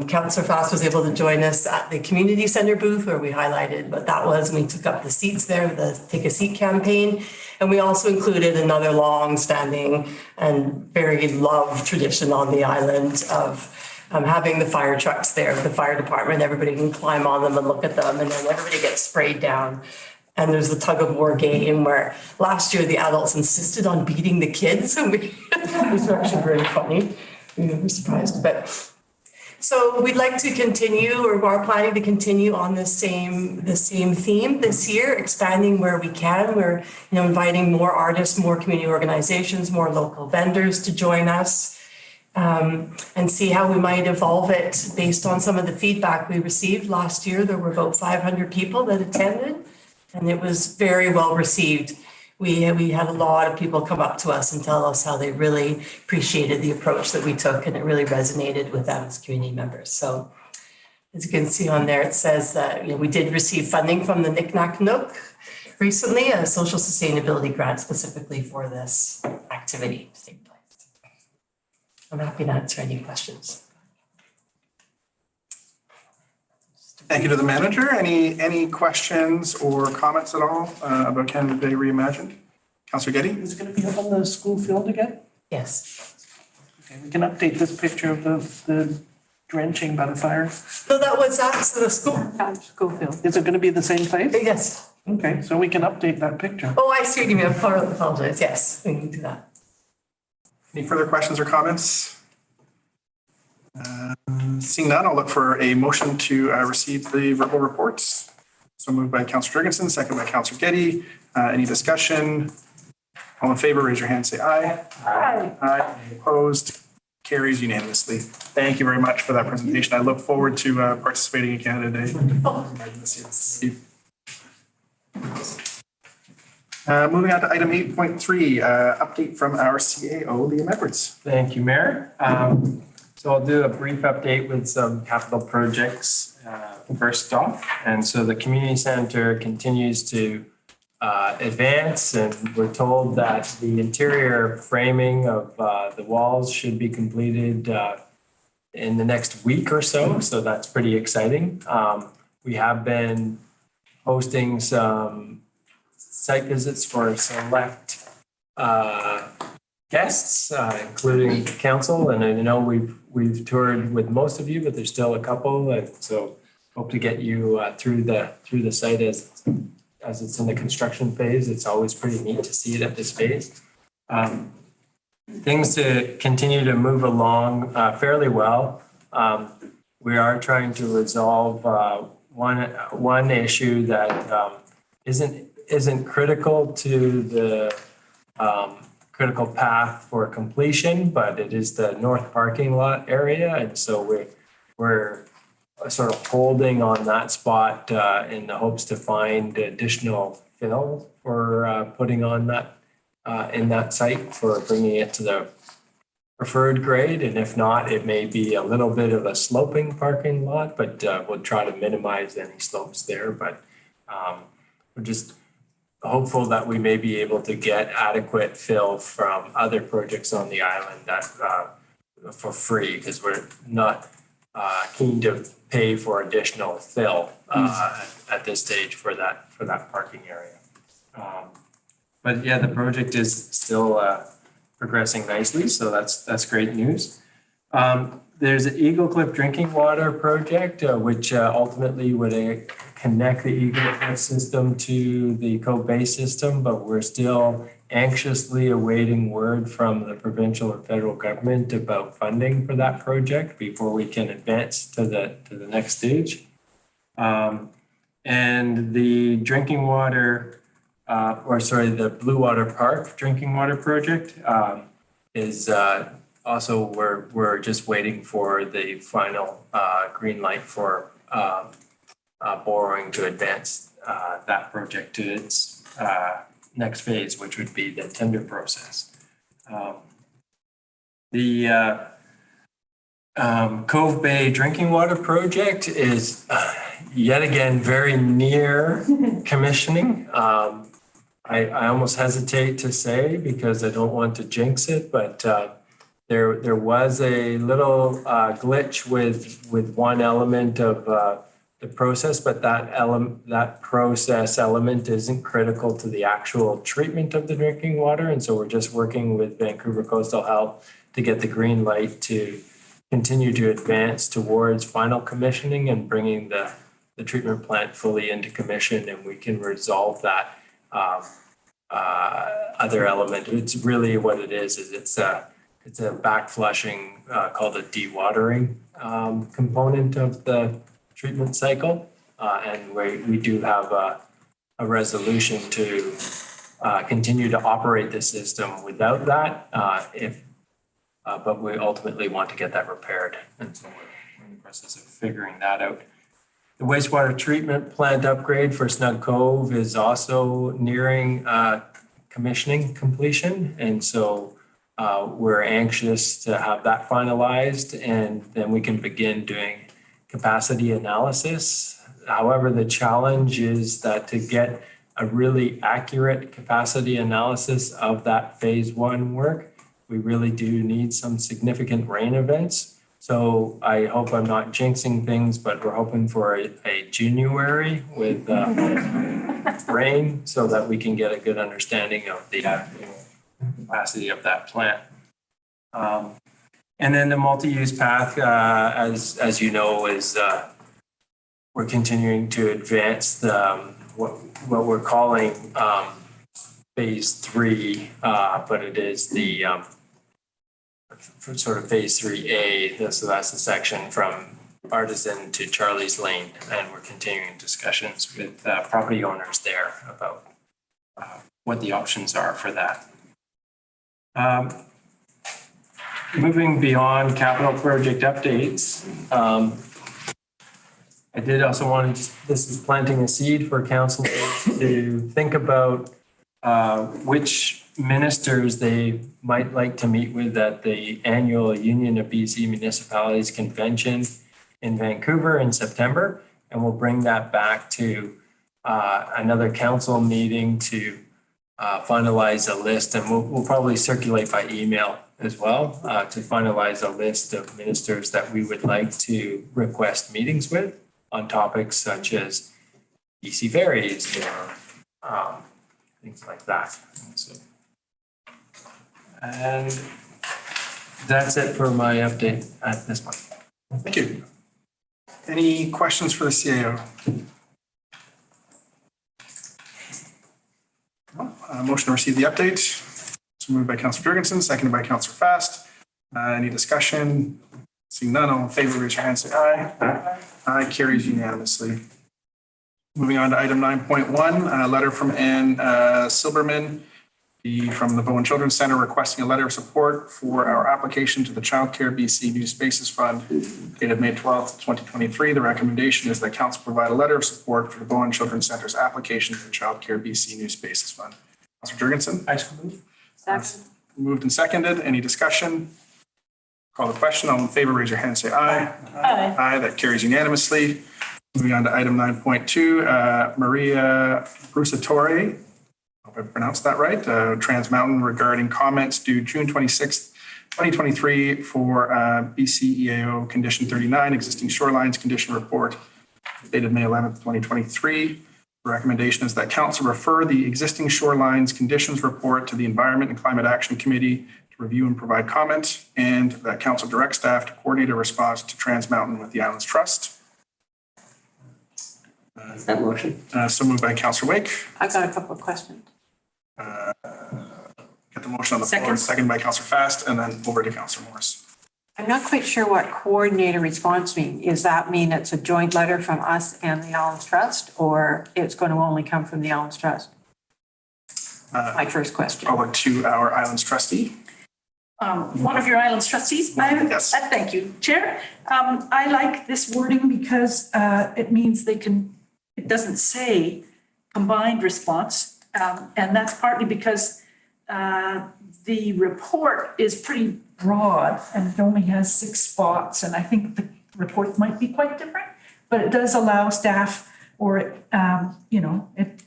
Councillor Fast was able to join us at the community center booth where we highlighted what that was. We took up the seats there, the Take a Seat campaign. And we also included another long-standing and very loved tradition on the island of having the fire trucks there, the fire department. Everybody can climb on them and look at them, and then everybody gets sprayed down. And there's the tug of war game where last year the adults insisted on beating the kids. And it was actually very funny. We were surprised, but. So we'd like to continue, or are planning to continue on the same theme this year, expanding where we can. We're inviting more artists, more community organizations, more local vendors to join us, and see how we might evolve it based on some of the feedback we received last year. There were about 500 people that attended, and it was very well received. We had a lot of people come up to us and tell us how they really appreciated the approach that we took, and it really resonated with them as community members. So as you can see on there, it says that we did receive funding from the Knickknack Nook recently, a social sustainability grant specifically for this activity to take place. I'm happy to answer any questions. Thank you to the manager. Any questions or comments at all about Canada Day Reimagined? Councillor Getty? Is it going to be up on the school field again? Yes. Okay, we can update this picture of the drenching by the fire. So that was at the school field. Is it going to be the same place? Yes. Okay, so we can update that picture. Oh, I see what you mean. I apologize. Yes, we can do that. Any further questions or comments? Seeing none, I'll look for a motion to receive the verbal reports. So moved by Councillor Jurgensen, second by Councillor Getty. Any discussion? All in favor, raise your hand, say aye. Aye. Aye. Any opposed? Carries unanimously. Thank you very much for that presentation. I look forward to participating in Canada Day. Moving on to item 8.3, update from our CAO, Liam Edwards. Thank you, Mayor. So I'll do a brief update with some capital projects first off. And so the community center continues to advance, and we're told that the interior framing of the walls should be completed in the next week or so. So that's pretty exciting. We have been hosting some site visits for select guests, including council, and I know we've toured with most of you, but there's still a couple, and so hope to get you through the site as it's in the construction phase. It's always pretty neat to see it at this phase. Things to continue to move along fairly well. We are trying to resolve one issue that isn't critical to the critical path for completion, but it is the north parking lot area, and so we're sort of holding on that spot in the hopes to find additional fill for putting on that in that site for bringing it to the preferred grade. And if not, it may be a little bit of a sloping parking lot, but we'll try to minimize any slopes there. But we're just hopeful that we may be able to get adequate fill from other projects on the island that for free, because we're not keen to pay for additional fill at this stage for that parking area. But yeah, the project is still progressing nicely, so that's great news. There's an Eagle Cliff drinking water project, which ultimately would connect the Eagle Cliff system to the Cove Bay system, but we're still anxiously awaiting word from the provincial or federal government about funding for that project before we can advance to the next stage. And the drinking water, the Blue Water Park drinking water project is also we're just waiting for the final green light for borrowing to advance that project to its next phase, which would be the tender process. The Cove Bay drinking water project is yet again very near commissioning. I almost hesitate to say because I don't want to jinx it, but there was a little glitch with one element of the process, but that process element isn't critical to the actual treatment of the drinking water. And so we're just working with Vancouver Coastal Health to get the green light to continue to advance towards final commissioning and bringing the treatment plant fully into commission, and we can resolve that other element. It's really what it is it's a back flushing called a dewatering component of the treatment cycle, and we do have a resolution to continue to operate the system without that but we ultimately want to get that repaired, and so we're in the process of figuring that out. The wastewater treatment plant upgrade for Snug Cove is also nearing commissioning completion, and so we're anxious to have that finalized, and then we can begin doing capacity analysis. However, the challenge is that to get a really accurate capacity analysis of that phase one work, we really do need some significant rain events. So I hope I'm not jinxing things, but we're hoping for a January with rain so that we can get a good understanding of the capacity of that plant. And then the multi-use path, as you know, is we're continuing to advance what we're calling phase 3, but it is the for sort of phase 3A. So that's the section from Artisan to Charlie's Lane, and we're continuing discussions with property owners there about what the options are for that. Moving beyond capital project updates, I did also want to this is planting a seed for council to think about which ministers they might like to meet with at the annual Union of BC Municipalities Convention in Vancouver in September. And we'll bring that back to another council meeting to finalize a list, and we'll probably circulate by email as well, to finalize a list of ministers that we would like to request meetings with on topics such as BC ferries or things like that. And that's it for my update at this point. Thank you. Any questions for the CAO? No? Motion to receive the update. So moved by Councillor Jurgensen, seconded by Councillor Fast. Any discussion? Seeing none, all in favor, raise your hand, say aye. Aye. Aye, carries unanimously. Moving on to item 9.1, a letter from Ann Silberman from the Bowen Children's Centre requesting a letter of support for our application to the Child Care BC New Spaces Fund dated May 12th, 2023. The recommendation is that council provide a letter of support for the Bowen Children's Centre's application to the Child Care BC New Spaces Fund. Councillor Jurgensen? I so move. Second. Moved and seconded. Any discussion? Call the question. All in favor, raise your hand, say aye. Aye. Aye, that carries unanimously. Moving on to item 9.2, Maria Brusatori, hope I pronounced that right, Trans Mountain regarding comments due June 26th, 2023 for BCEAO Condition 39, Existing Shorelines Condition Report dated May 11th, 2023. The recommendation is that council refer the existing shorelines conditions report to the Environment and Climate Action Committee to review and provide comment, and that council direct staff to coordinate a response to Trans Mountain with the Islands Trust. Is that motion? So moved by Councillor Wake. I've got a couple of questions. Get the motion on the floor, Second. second by Councillor Fast, and then over to Councillor Morris. I'm not quite sure what coordinator response means. Does that mean it's a joint letter from us and the Islands Trust, or it's going to only come from the Islands Trust? My first question. Over to our Islands trustee. One of your islands trustees. Yes. Thank you, Chair. I like this wording because it means it doesn't say combined response. And that's partly because the report is pretty broad and it only has 6 spots. And I think the report might be quite different, but it does allow staff or,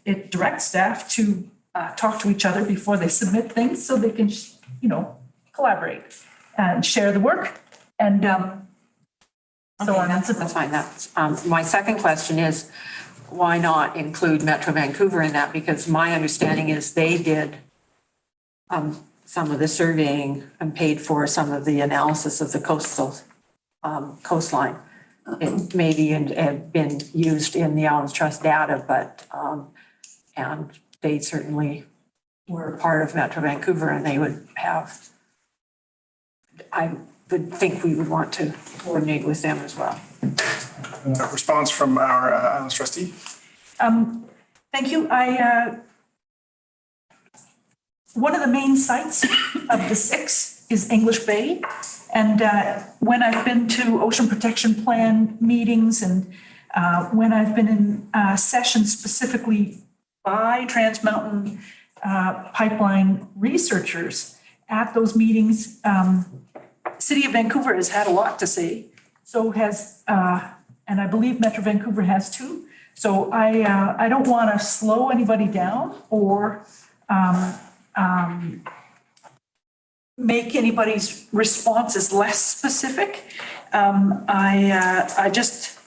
it directs staff to talk to each other before they submit things so they can, collaborate and share the work. And so on. That's fine. That's, my second question is, why not include Metro Vancouver in that? Because my understanding is they did some of the surveying and paid for some of the analysis of the coastline. It maybe had been used in the Islands Trust data, but, and they certainly were part of Metro Vancouver and they would have, I would think we would want to coordinate with them as well. Response from our Islands trustee. Thank you. One of the main sites of the 6 is English Bay. And when I've been to Ocean Protection Plan meetings and when I've been in sessions specifically by Trans Mountain pipeline researchers at those meetings, City of Vancouver has had a lot to say. So has, and I believe Metro Vancouver has too. So I don't want to slow anybody down or make anybody's responses less specific. I just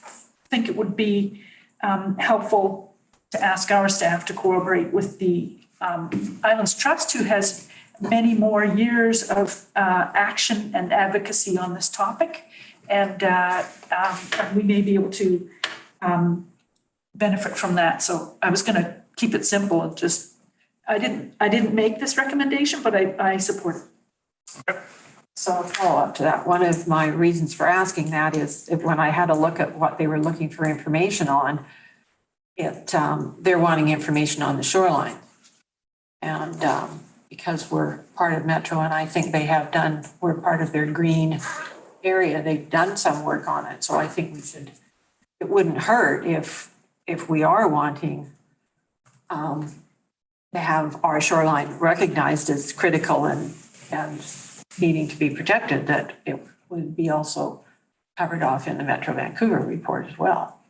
think it would be helpful to ask our staff to cooperate with the Islands Trust, who has many more years of action and advocacy on this topic. And we may be able to benefit from that. So I was going to keep it simple and just, I didn't make this recommendation, but I support it. Okay. So a follow-up to that, one of my reasons for asking that is when I had a look at what they were looking for information on, they're wanting information on the shoreline. And because we're part of Metro and I think we're part of their green area, they've done some work on it. So I think it wouldn't hurt if we are wanting to have our shoreline recognized as critical and needing to be protected, that it would be also covered off in the Metro Vancouver report as well.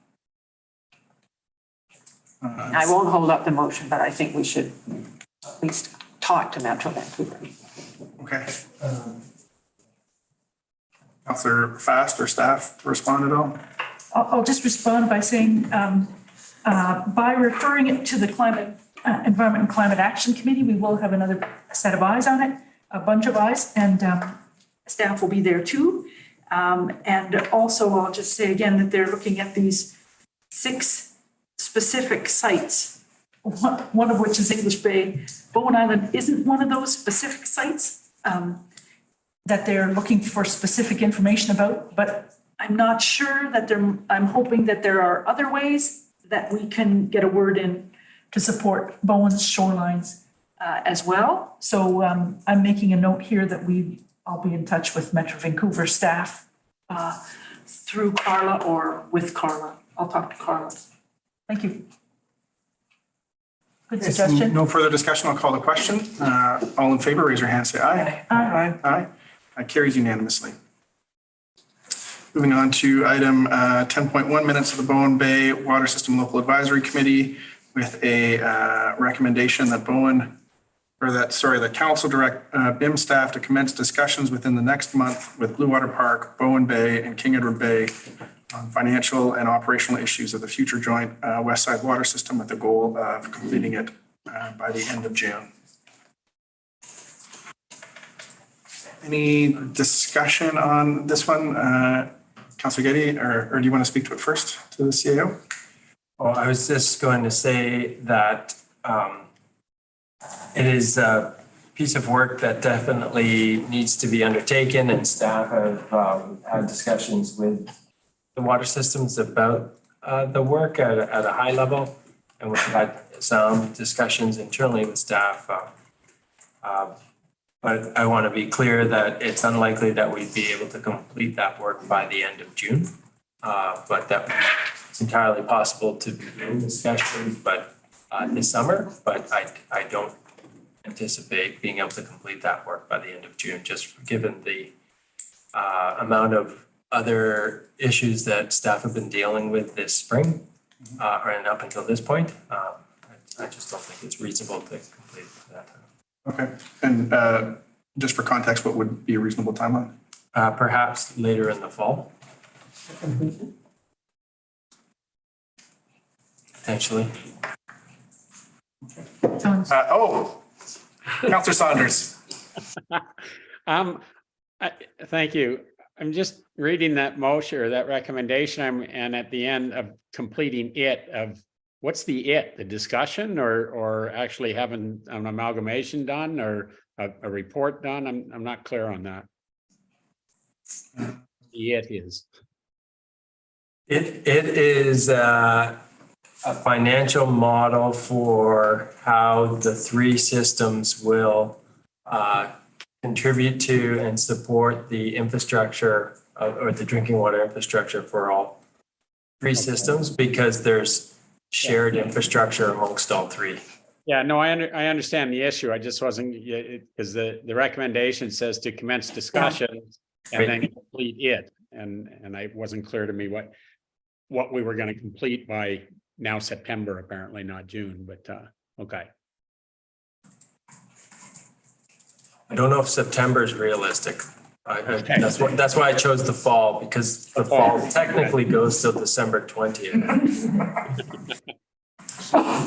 I won't hold up the motion, but I think we should at least talk to Metro Vancouver. Okay. Councillor Fast or staff to respond at all? I'll just respond by saying, by referring it to the Environment and Climate Action Committee, we will have another set of eyes on it, a bunch of eyes, and staff will be there too. And also, I'll just say again that they're looking at these 6 specific sites, one of which is English Bay. Bowen Island isn't one of those specific sites that they're looking for specific information about, but I'm not sure that I'm hoping that there are other ways that we can get a word in to support Bowen's shorelines as well. So I'm making a note here that I'll be in touch with Metro Vancouver staff through Carla or with Carla. I'll talk to Carla. Thank you. Good suggestion. No further discussion. I'll call the question. All in favor, raise your hand, say aye. Aye. Aye. Carries unanimously. Moving on to item 10.1, minutes of the Bowen Bay Water System Local Advisory Committee with a recommendation that the council direct BIM staff to commence discussions within the next month with Blue Water Park, Bowen Bay, and King Edward Bay on financial and operational issues of the future joint West Side Water System with the goal of completing it by the end of June. Any discussion on this one? Councillor Getty, or do you want to speak to it first, to the CAO? Well, I was just going to say that it is a piece of work that definitely needs to be undertaken, and staff have had discussions with the water systems about the work at a high level, and we've had some discussions internally with staff. But I want to be clear that it's unlikely that we'd be able to complete that work by the end of June. But that it's entirely possible to begin discussions, this summer. But I don't anticipate being able to complete that work by the end of June, just given the amount of other issues that staff have been dealing with this spring, and up until this point. I just don't think it's reasonable to complete that. Okay, and just for context, what would be a reasonable timeline? Perhaps later in the fall. Potentially. Councillor Saunders. Thank you. I'm just reading that motion or that recommendation, and at the end of completing what's the discussion or actually having an amalgamation done or a report done? I'm not clear on that. It is a financial model for how the 3 systems will contribute to and support the infrastructure or the drinking water infrastructure for all 3 systems, because there's shared infrastructure amongst all 3. Yeah, no, I understand the issue. I just wasn't, because the recommendation says to commence discussions and then complete it. And I wasn't clear to me what we were going to complete by now September, apparently not June, but okay. I don't know if September is realistic. That's why I chose the fall, because the fall technically goes till December 20th.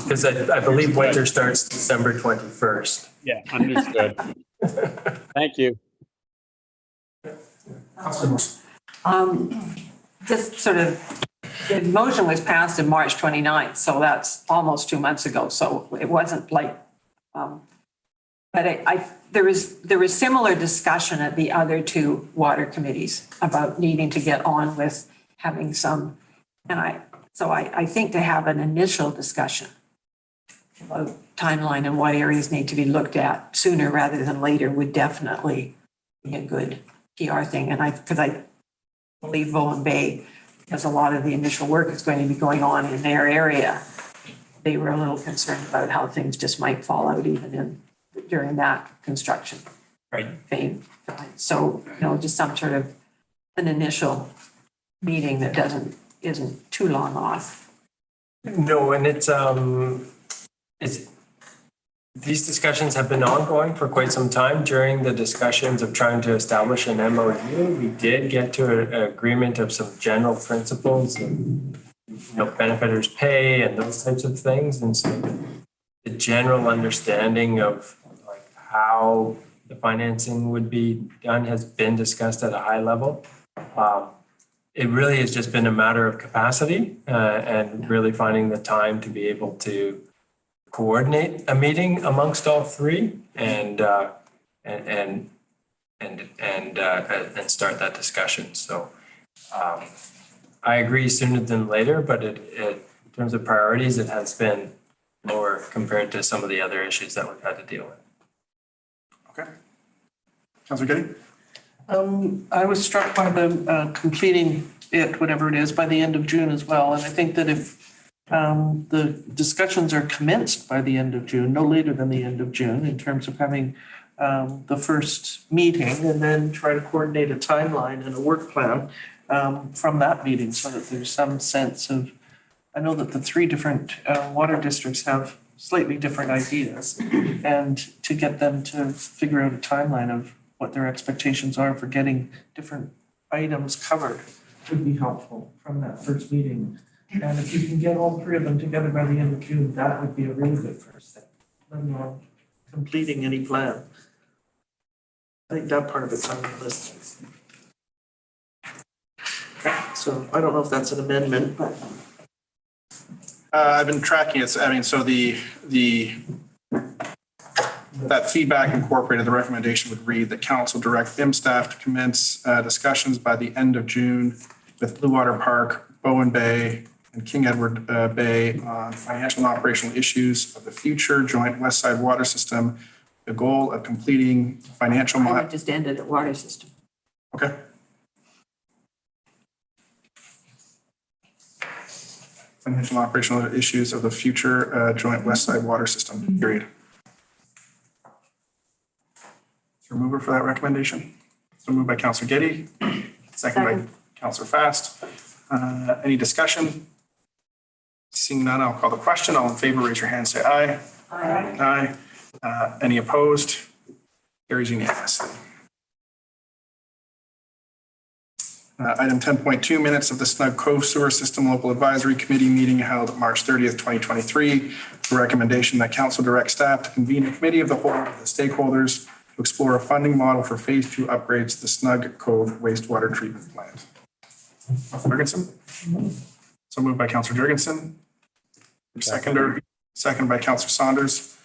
Because I believe winter starts December 21st. Yeah, understood. Thank you. This sort of, the motion was passed in March 29th, so that's almost 2 months ago. So it wasn't like, but there was similar discussion at the other 2 water committees about needing to get on with having some, and I think to have an initial discussion about timeline and what areas need to be looked at sooner rather than later would definitely be a good PR thing. And because I believe Bowen Bay, because a lot of the initial work is going to be going on in their area, they were a little concerned about how things just might fall out even during that construction phase. So, just some sort of an initial meeting that isn't too long off No, and it's, these discussions have been ongoing for quite some time. During the discussions of trying to establish an MOU, we did get to an agreement of some general principles of, benefiters pay and those types of things. And so the general understanding of like how the financing would be done has been discussed at a high level. It really has just been a matter of capacity and really finding the time to be able to coordinate a meeting amongst all three and start that discussion. So I agree sooner than later, but it in terms of priorities, it has been lower compared to some of the other issues that we've had to deal with. Okay. Councilor Getty? I was struck by the completing it, whatever it is, by the end of June as well. And I think that if the discussions are commenced by the end of June, no later than the end of June, in terms of having the first meeting and then try to coordinate a timeline and a work plan from that meeting so that there's some sense of, I know that the three different water districts have slightly different ideas, and to get them to figure out a timeline of what their expectations are for getting different items covered would be helpful from that first meeting. And if you can get all three of them together by the end of June, that would be a really good first step, let alone completing any plan. I think that part of it's on the list. So I don't know if that's an amendment, but. I've been tracking it. I mean, so that feedback incorporated, the recommendation would read that council direct BIM staff to commence discussions by the end of June with Blue Water Park, Bowen Bay, and King Edward Bay on financial and operational issues of the future joint West Side water system. The goal of completing financial. I would just end it at water system. Okay. Financial and operational issues of the future joint West Side water system, period. Is there a mover for that recommendation? So moved by Councilor Getty, second by Councilor Fast. Any discussion? Seeing none, I'll call the question. All in favor, raise your hand, say aye. Aye. Aye. Any opposed? Carries unanimously. Item 10.2, minutes of the Snug Cove Sewer System Local Advisory Committee meeting held March 30th, 2023. The recommendation that council direct staff to convene a committee of the whole of the stakeholders to explore a funding model for phase 2 upgrades to the Snug Cove wastewater treatment plant. Jurgensen? So moved by Councilor Jurgensen. Second by Councilor Saunders.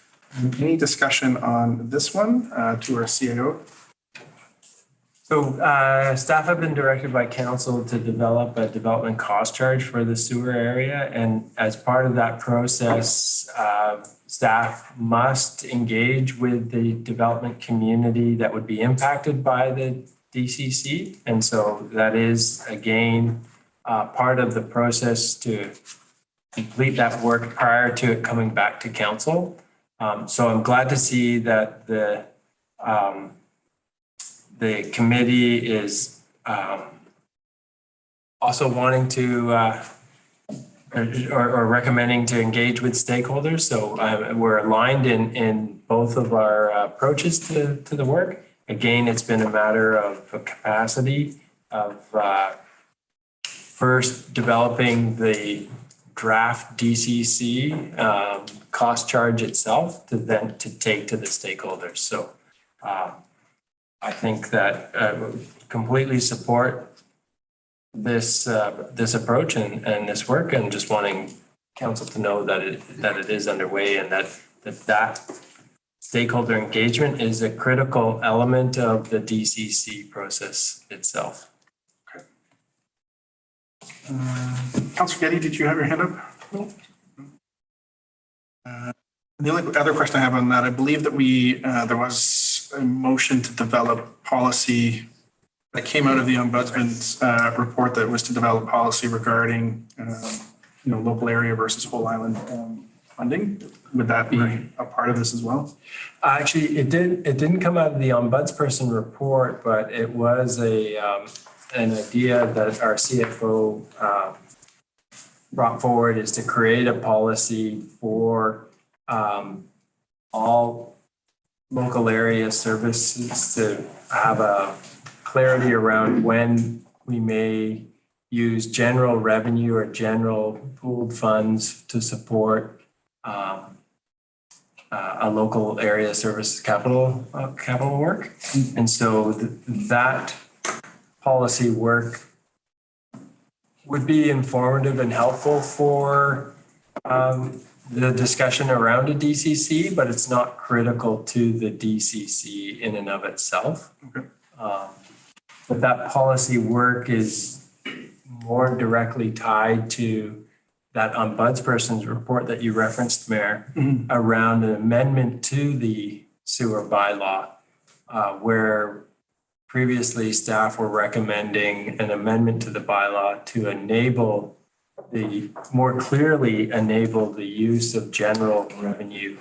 Any discussion on this one to our CAO? So staff have been directed by council to develop a development cost charge for the sewer area. And as part of that process, staff must engage with the development community that would be impacted by the DCC. And so that is, again, part of the process to complete that work prior to it coming back to council. So I'm glad to see that the committee is also wanting to or recommending to engage with stakeholders. So we're aligned in both of our approaches to the work. Again, it's been a matter of capacity of first developing the draft DCC cost charge itself to then to take to the stakeholders. So I think that completely support this approach and this work, and just wanting council to know that it is underway and that stakeholder engagement is a critical element of the DCC process itself. Okay. Councilor Getty, did you have your hand up? No. The only other question I have on that, I believe that there was a motion to develop policy that came out of the Ombudsman's report that was to develop policy regarding local area versus whole island funding. Would that be a part of this as well? Actually, it didn't come out of the Ombudsperson report, but it was an idea that our CFO brought forward is to create a policy for all local area services to have a clarity around when we may use general revenue or general pooled funds to support a local area services capital work. And so that policy work would be informative and helpful for the discussion around a DCC, but it's not critical to the DCC in and of itself. Okay. But that policy work is more directly tied to that ombudsperson's report that you referenced, Mayor, around an amendment to the sewer bylaw, where previously staff were recommending an amendment to the bylaw to enable more clearly enable the use of general revenue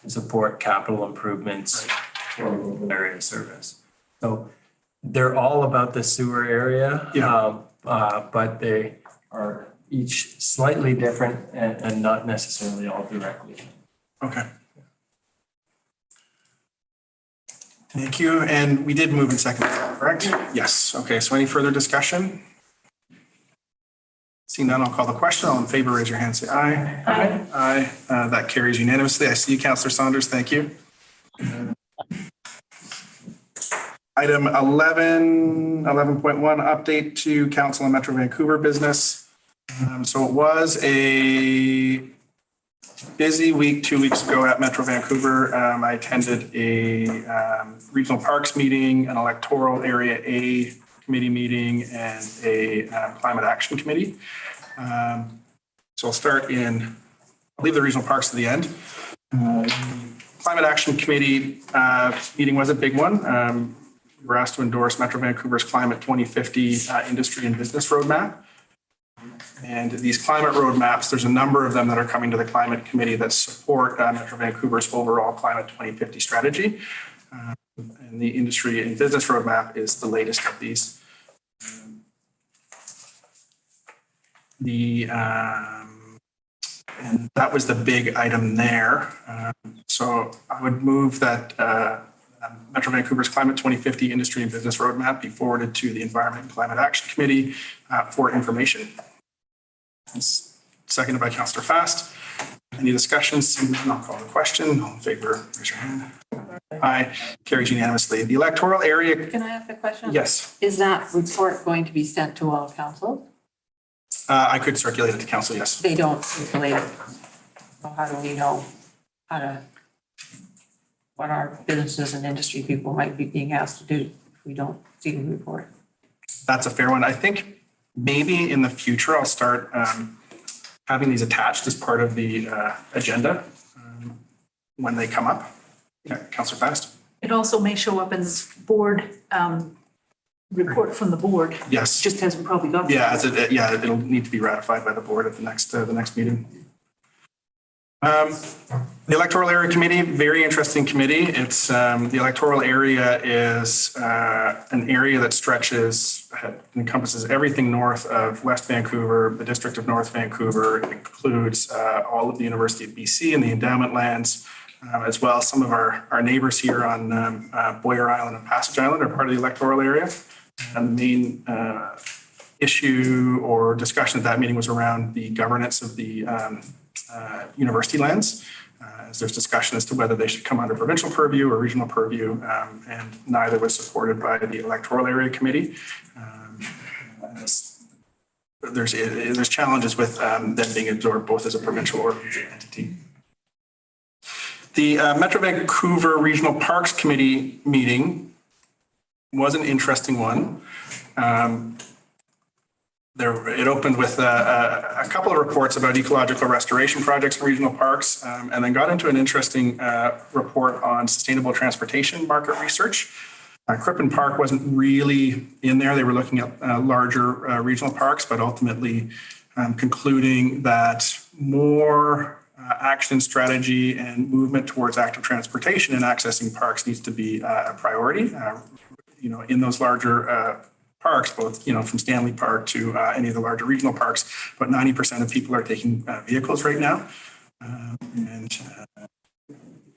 to support capital improvements for local area service. So they're all about the sewer area, but they are each slightly different and not necessarily all directly. Okay. Thank you. And we did move in second, correct? Yes. Okay. So any further discussion? Seeing none, I'll call the question. All in favor, raise your hand, say aye. Aye. Aye. That carries unanimously. I see you, Councillor Saunders. Thank you. Item 11.1, update to Council on Metro Vancouver business. So it was a busy week 2 weeks ago at Metro Vancouver. I attended a regional parks meeting, an electoral area A committee meeting, and a climate action committee. So I'll start I'll leave the regional parks to the end. Climate action committee meeting was a big one. We were asked to endorse Metro Vancouver's Climate 2050 industry and business roadmap. And these climate roadmaps, there's a number of them that are coming to the climate committee that support Metro Vancouver's overall Climate 2050 strategy. And the industry and business roadmap is the latest of these. And that was the big item there. So I would move that Metro Vancouver's Climate 2050 industry and business roadmap be forwarded to the Environment and Climate Action Committee for information. It's seconded by Councillor Fast. Any discussions? Seeing none, I'll call the question. All in favor, raise your hand. Aye. Carries unanimously. The electoral area. Can I ask a question? Yes. Is that report going to be sent to all council? I could circulate it to council, yes. They don't circulate it. So how do we know what our businesses and industry people might be being asked to do if we don't see the report? That's a fair one. I think maybe in the future, I'll start having these attached as part of the agenda when they come up. Yeah, Councillor Fast. It also may show up as board report from the board. Yes. Just hasn't probably gone. Yeah, it'll need to be ratified by the board at the next meeting. The electoral area committee, very interesting committee. It's the electoral area is an area that encompasses everything north of West Vancouver, the district of North Vancouver. It includes all of the University of BC and the endowment lands, as well as some of our neighbors here on Boyer Island and Passage Island are part of the electoral area. And the main issue or discussion at that meeting was around the governance of the university lands, as there's discussion as to whether they should come under provincial purview or regional purview, and neither was supported by the electoral area committee. There's challenges with them being absorbed both as a provincial or regional entity. The Metro Vancouver Regional Parks Committee meeting was an interesting one. It opened with a couple of reports about ecological restoration projects in regional parks, and then got into an interesting report on sustainable transportation market research. Crippen Park wasn't really in there. They were looking at larger regional parks, but ultimately concluding that more action strategy and movement towards active transportation and accessing parks needs to be a priority. In those larger parks, both, from Stanley Park to any of the larger regional parks. But 90% of people are taking vehicles right now.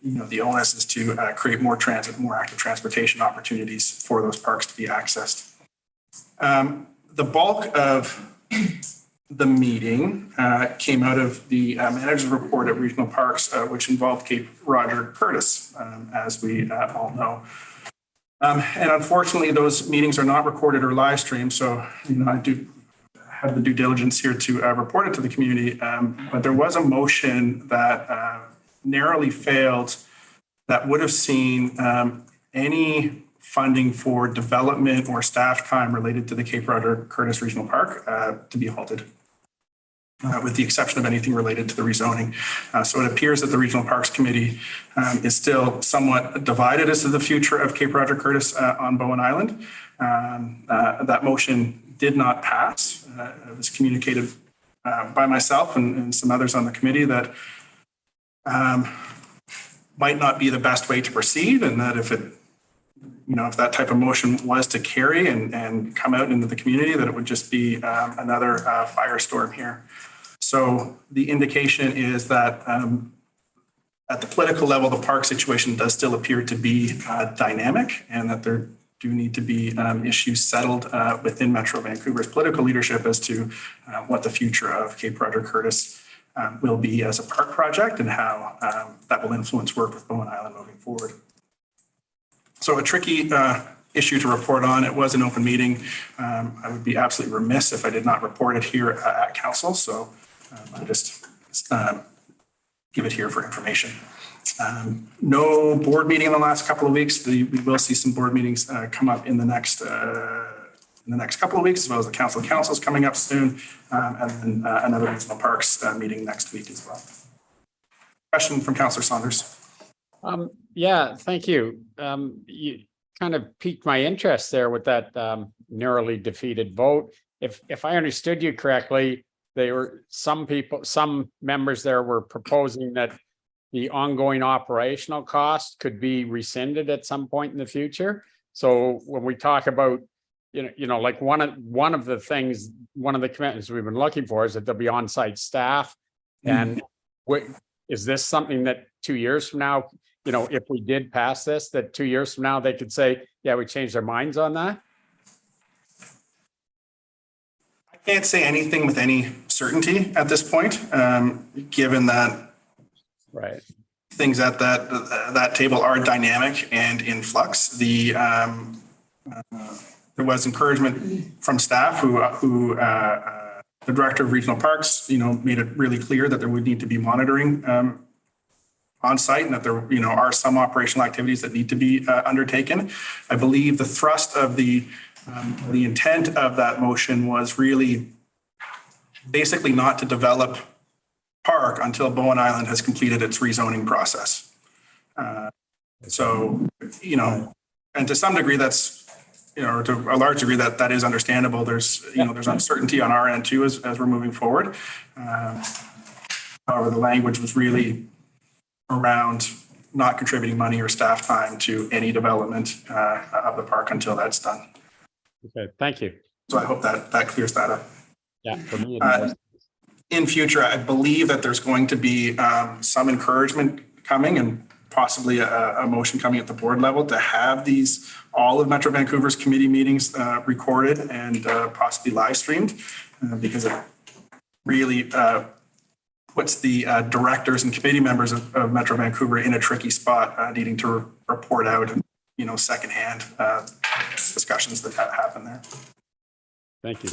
The onus is to create more transit, more active transportation opportunities for those parks to be accessed. The bulk of the meeting came out of the manager's report at regional parks, which involved Cape Roger Curtis, as we all know. And unfortunately, those meetings are not recorded or live streamed. So, I do have the due diligence here to report it to the community. But there was a motion that narrowly failed that would have seen any funding for development or staff time related to the Cape Roger Curtis Regional Park to be halted, with the exception of anything related to the rezoning. So it appears that the Regional Parks Committee is still somewhat divided as to the future of Cape Roger Curtis on Bowen Island. That motion did not pass. It was communicated by myself and some others on the committee that might not be the best way to proceed, and that if that type of motion was to carry and come out into the community, that it would just be another firestorm here. So the indication is that at the political level, the park situation does still appear to be dynamic, and that there do need to be issues settled within Metro Vancouver's political leadership as to what the future of Cape Roger Curtis will be as a park project, and how that will influence work with Bowen Island moving forward. So a tricky issue to report on. It was an open meeting. I would be absolutely remiss if I did not report it here at council. So I'll just give it here for information. No board meeting in the last couple of weeks. We will see some board meetings come up in the next couple of weeks, as well as the council of councils coming up soon, and then another regional parks meeting next week as well. Question from Councillor Saunders. Yeah, thank you. You kind of piqued my interest there with that narrowly defeated vote. If I understood you correctly, some members there were proposing that the ongoing operational cost could be rescinded at some point in the future. So when we talk about, like one of the commitments we've been looking for is that there'll be on-site staff. And is this something that 2 years from now, if we did pass this, that 2 years from now, they could say, yeah, we changed our minds on that? I can't say anything with any certainty at this point, given that things at that table are dynamic and in flux. There was encouragement from staff who the director of regional parks, made it really clear that there would need to be monitoring on site, and that there, are some operational activities that need to be undertaken. I believe the thrust of the intent of that motion was really basically not to develop park until Bowen Island has completed its rezoning process. And to some degree that's, or to a large degree that is understandable. There's uncertainty on our end too as we're moving forward. However, the language was really around not contributing money or staff time to any development of the park until that's done. Okay, thank you. So I hope that clears that up. Yeah, for me, in future, I believe that there's going to be some encouragement coming, and possibly a motion coming at the board level to have all of Metro Vancouver's committee meetings recorded and possibly live streamed, because it really puts the directors and committee members of Metro Vancouver in a tricky spot, needing to report out, secondhand discussions that happen there. Thank you.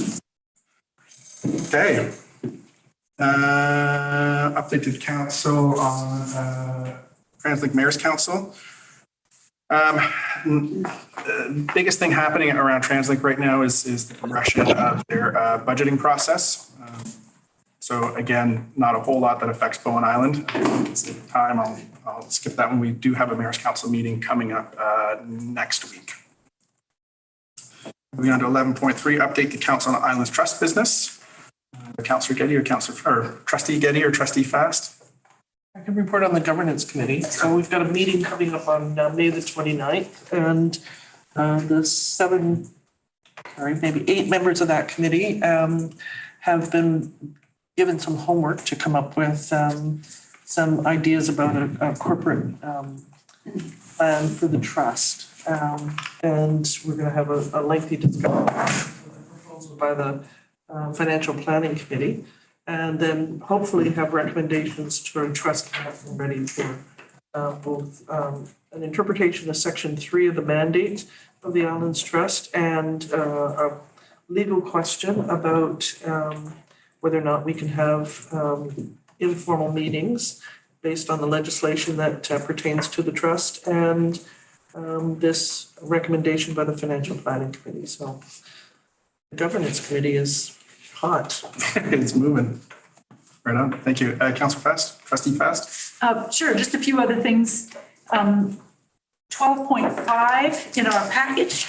Okay. Updated council on TransLink Mayor's Council. Biggest thing happening around TransLink right now is the progression of their budgeting process. So again, not a whole lot that affects Bowen Island. At the time, I'll skip that one. We do have a Mayor's Council meeting coming up next week. Moving on to 11.3, update the Council on Islands Trust business. Councillor Getty or Trustee Getty or Trustee Fast? I can report on the governance committee. So we've got a meeting coming up on May the 29th, and the 7 maybe 8 members of that committee have been given some homework to come up with some ideas about a corporate plan for the trust. And we're going to have a lengthy discussion by the Financial Planning Committee, and then hopefully have recommendations to our trust council ready for both an interpretation of Section 3 of the mandate of the Islands Trust and a legal question about whether or not we can have informal meetings based on the legislation that pertains to the trust, and this recommendation by the Financial Planning Committee. So the Governance Committee is hot. It's moving. Right on. Thank you. Councillor Fast, Trustee Fast. Sure, just a few other things. 12.5 in our package.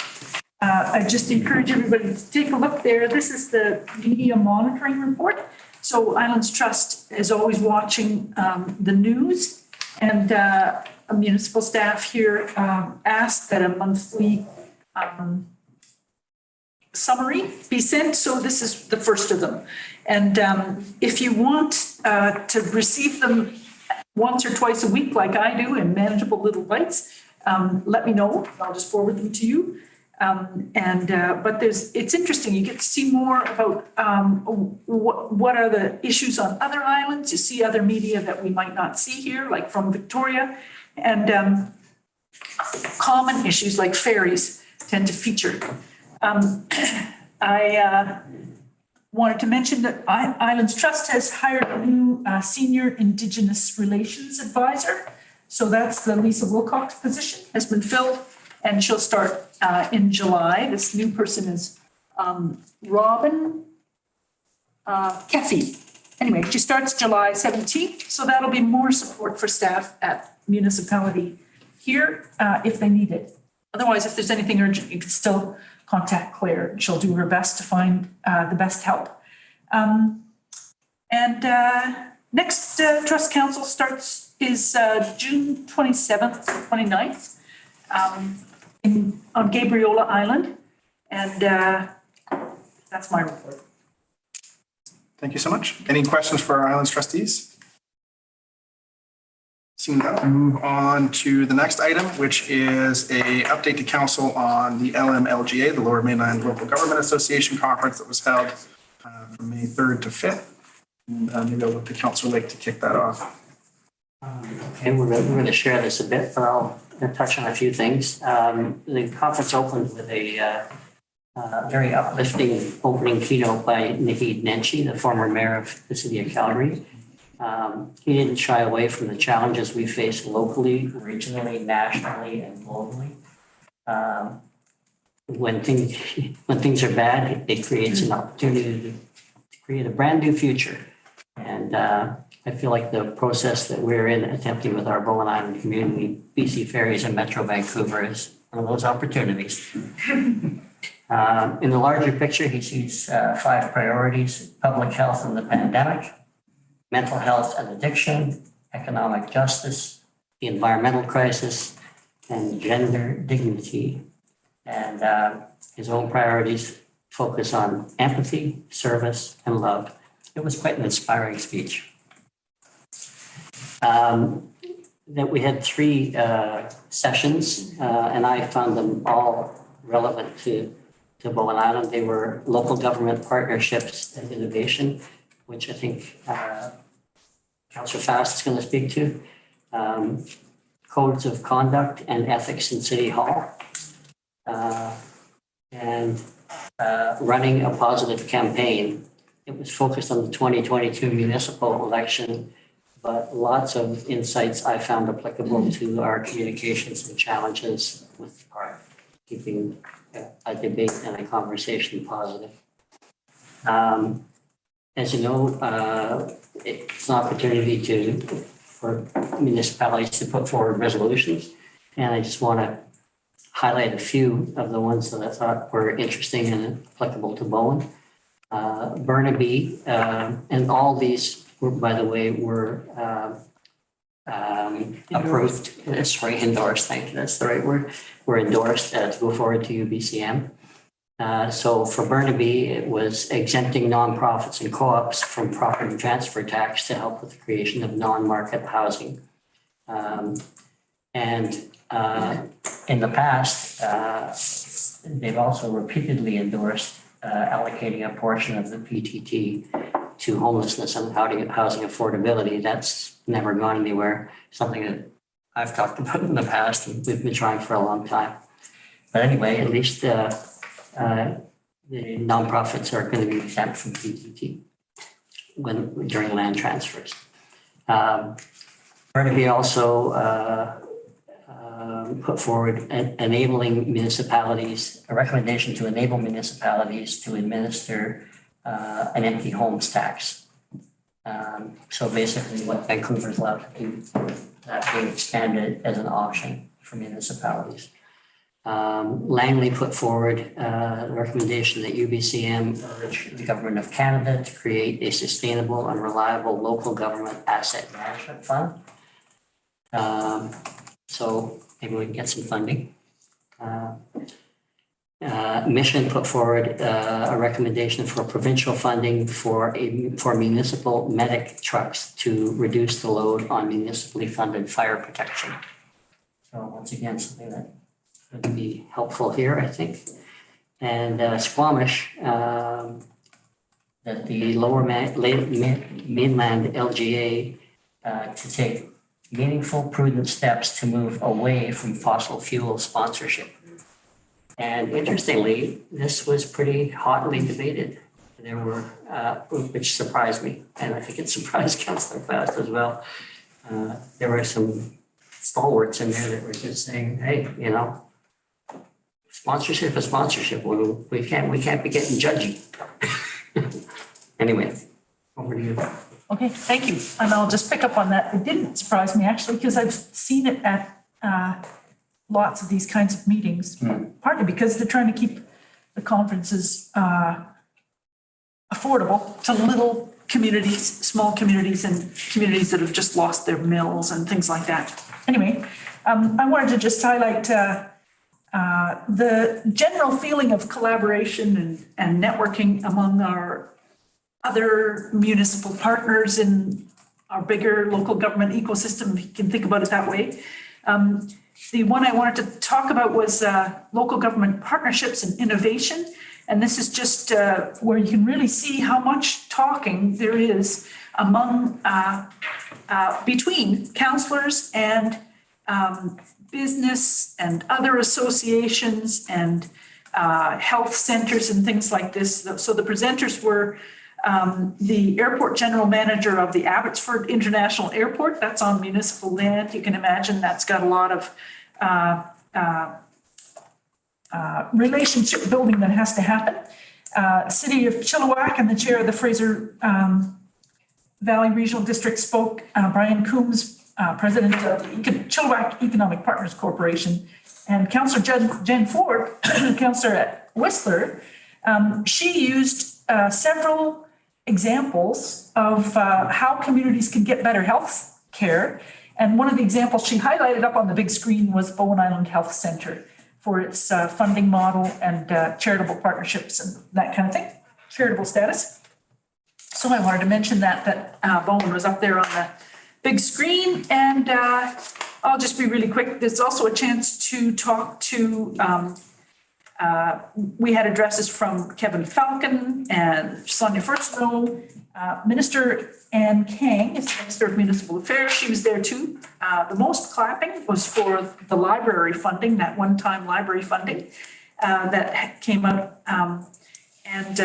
I just encourage everybody to take a look there. This is the media monitoring report. So Islands Trust is always watching the news, and a municipal staff here asked that a monthly summary be sent. So this is the first of them. And if you want to receive them once or twice a week, like I do, in manageable little bites, let me know. I'll just forward them to you. But it's interesting. You get to see more about what are the issues on other islands. You see other media that we might not see here, like from Victoria, and common issues like ferries tend to feature. I wanted to mention that Islands Trust has hired a new senior Indigenous Relations advisor. So that's the Lisa Wilcox position has been filled, and she'll start in July. This new person is Robin Keffy. Anyway, she starts July 17th, so that'll be more support for staff at municipality here if they need it. Otherwise, if there's anything urgent, you can still contact Claire. She'll do her best to find the best help. Next Trust Council is June 27th to 29th on Gabriola Island. And that's my report. Thank you so much. Any questions for our Islands trustees? Seeing that, we'll move on to the next item, which is a update to council on the LMLGA, the Lower Mainland Local Government Association Conference that was held from May 3rd to 5th. And maybe I'll look to Councillor Lake to kick that off. Okay, we're going to share this a bit, but I'll touch on a few things. The conference opened with a very uplifting opening keynote by Naheed Nenshi, the former mayor of the city of Calgary. He didn't shy away from the challenges we face locally, regionally, nationally, and globally. When things are bad, it creates an opportunity to create a brand new future. And I feel like the process that we're in attempting with our Bowen Island community, BC Ferries and Metro Vancouver is one of those opportunities. In the larger picture, he sees 5 priorities: public health and the pandemic, mental health and addiction, economic justice, the environmental crisis, and gender dignity. And his own priorities focus on empathy, service, and love. It was quite an inspiring speech. That we had 3 sessions, and I found them all relevant to Bowen Island. They were local government partnerships and innovation, which I think Councillor Fast is going to speak to, codes of conduct and ethics in City Hall, and running a positive campaign. It was focused on the 2022 municipal election, but lots of insights I found applicable to our communications and challenges with our keeping a debate and a conversation positive. As you know, it's an opportunity for municipalities to put forward resolutions. And I just want to highlight a few of the ones that I thought were interesting and applicable to Bowen. Burnaby, and all these were, by the way, were approved, endorsed, thank you, that's the right word, were endorsed to go forward to UBCM. So for Burnaby, it was exempting nonprofits and co-ops from property transfer tax to help with the creation of non-market housing. And in the past, they've also repeatedly endorsed allocating a portion of the PTT to homelessness and housing affordability. That's never gone anywhere, something that I've talked about in the past and we've been trying for a long time. But anyway, at least the nonprofits are going to be exempt from PTT during land transfers. Burnaby also put forward a recommendation to enable municipalities to administer an empty homes tax. So basically what Vancouver's allowed to do, that being expanded as an option for municipalities. Langley put forward a recommendation that UBCM urge the Government of Canada to create a sustainable and reliable local government asset management fund. So maybe we can get some funding. Mission put forward a recommendation for provincial funding for municipal medic trucks to reduce the load on municipally funded fire protection. So once again, something that would be helpful here, I think. And Squamish, that the lower mainland LGA to take meaningful, prudent steps to move away from fossil fuel sponsorship. And interestingly, this was pretty hotly debated. There were, which surprised me, and I think it surprised Councillor Fast as well. There were some stalwarts in there that were just saying, hey, you know, sponsorship is sponsorship. We can't be getting judgy. Anyway, over to you. Okay, thank you. And I'll just pick up on that. It didn't surprise me actually, because I've seen it at lots of these kinds of meetings, partly because they're trying to keep the conferences affordable to little communities, small communities and communities that have just lost their mills and things like that. Anyway, I wanted to just highlight the general feeling of collaboration and networking among our other municipal partners in our bigger local government ecosystem, if you can think about it that way. The one I wanted to talk about was local government partnerships and innovation. And this is just where you can really see how much talking there is among, between councillors and business and other associations and health centers and things like this. So the presenters were the airport general manager of the Abbotsford International Airport. That's on municipal land. You can imagine that's got a lot of relationship building that has to happen. City of Chilliwack and the chair of the Fraser Valley Regional District spoke. Brian Coombs, president of the Chilliwack Economic Partners Corporation, and Councillor Jen Ford, councillor at Whistler, she used several examples of how communities can get better health care. And one of the examples she highlighted up on the big screen was Bowen Island Health Centre for its funding model and charitable partnerships and that kind of thing, charitable status. So I wanted to mention that Bowen was up there on the big screen, and I'll just be really quick. There's also a chance to talk to, we had addresses from Kevin Falcon and Sonia Furstow. Minister Ann Kang is the Minister of Municipal Affairs. She was there too. The most clapping was for the library funding, that one-time library funding that came out. And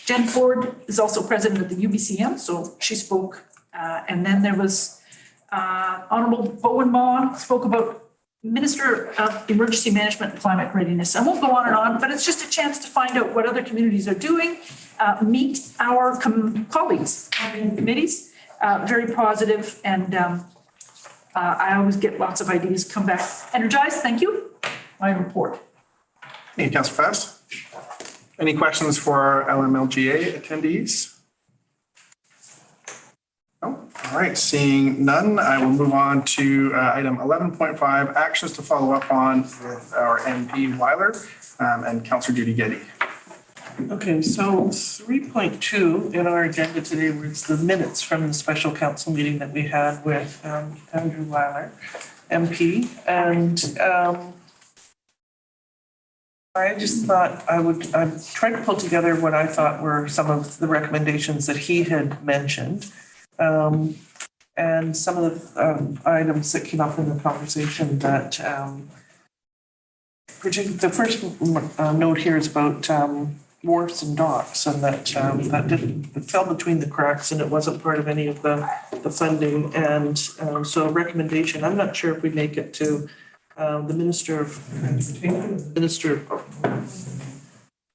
Jen Ford is also president of the UBCM, so she spoke. And then there was Honorable Bowen Maughan spoke about Minister of Emergency Management and Climate Readiness. I won't go on and on, but it's just a chance to find out what other communities are doing, meet our colleagues in committees, very positive, and I always get lots of ideas, come back energized. Thank you. My report. Thank you, Councillor Fast. Any questions for our LMLGA attendees? No? All right, seeing none, I will move on to item 11.5, actions to follow up on with our MP Weiler and Councillor Judy Getty. Okay, so 3.2 in our agenda today was the minutes from the special council meeting that we had with Andrew Weiler, MP. And I just thought I'd try to pull together what I thought were some of the recommendations that he had mentioned. And some of the items that came up in the conversation that, the first note here is about wharfs and docks, and that it fell between the cracks and it wasn't part of any of the funding. And so a recommendation, I'm not sure if we make it to the Minister of Transportation, Minister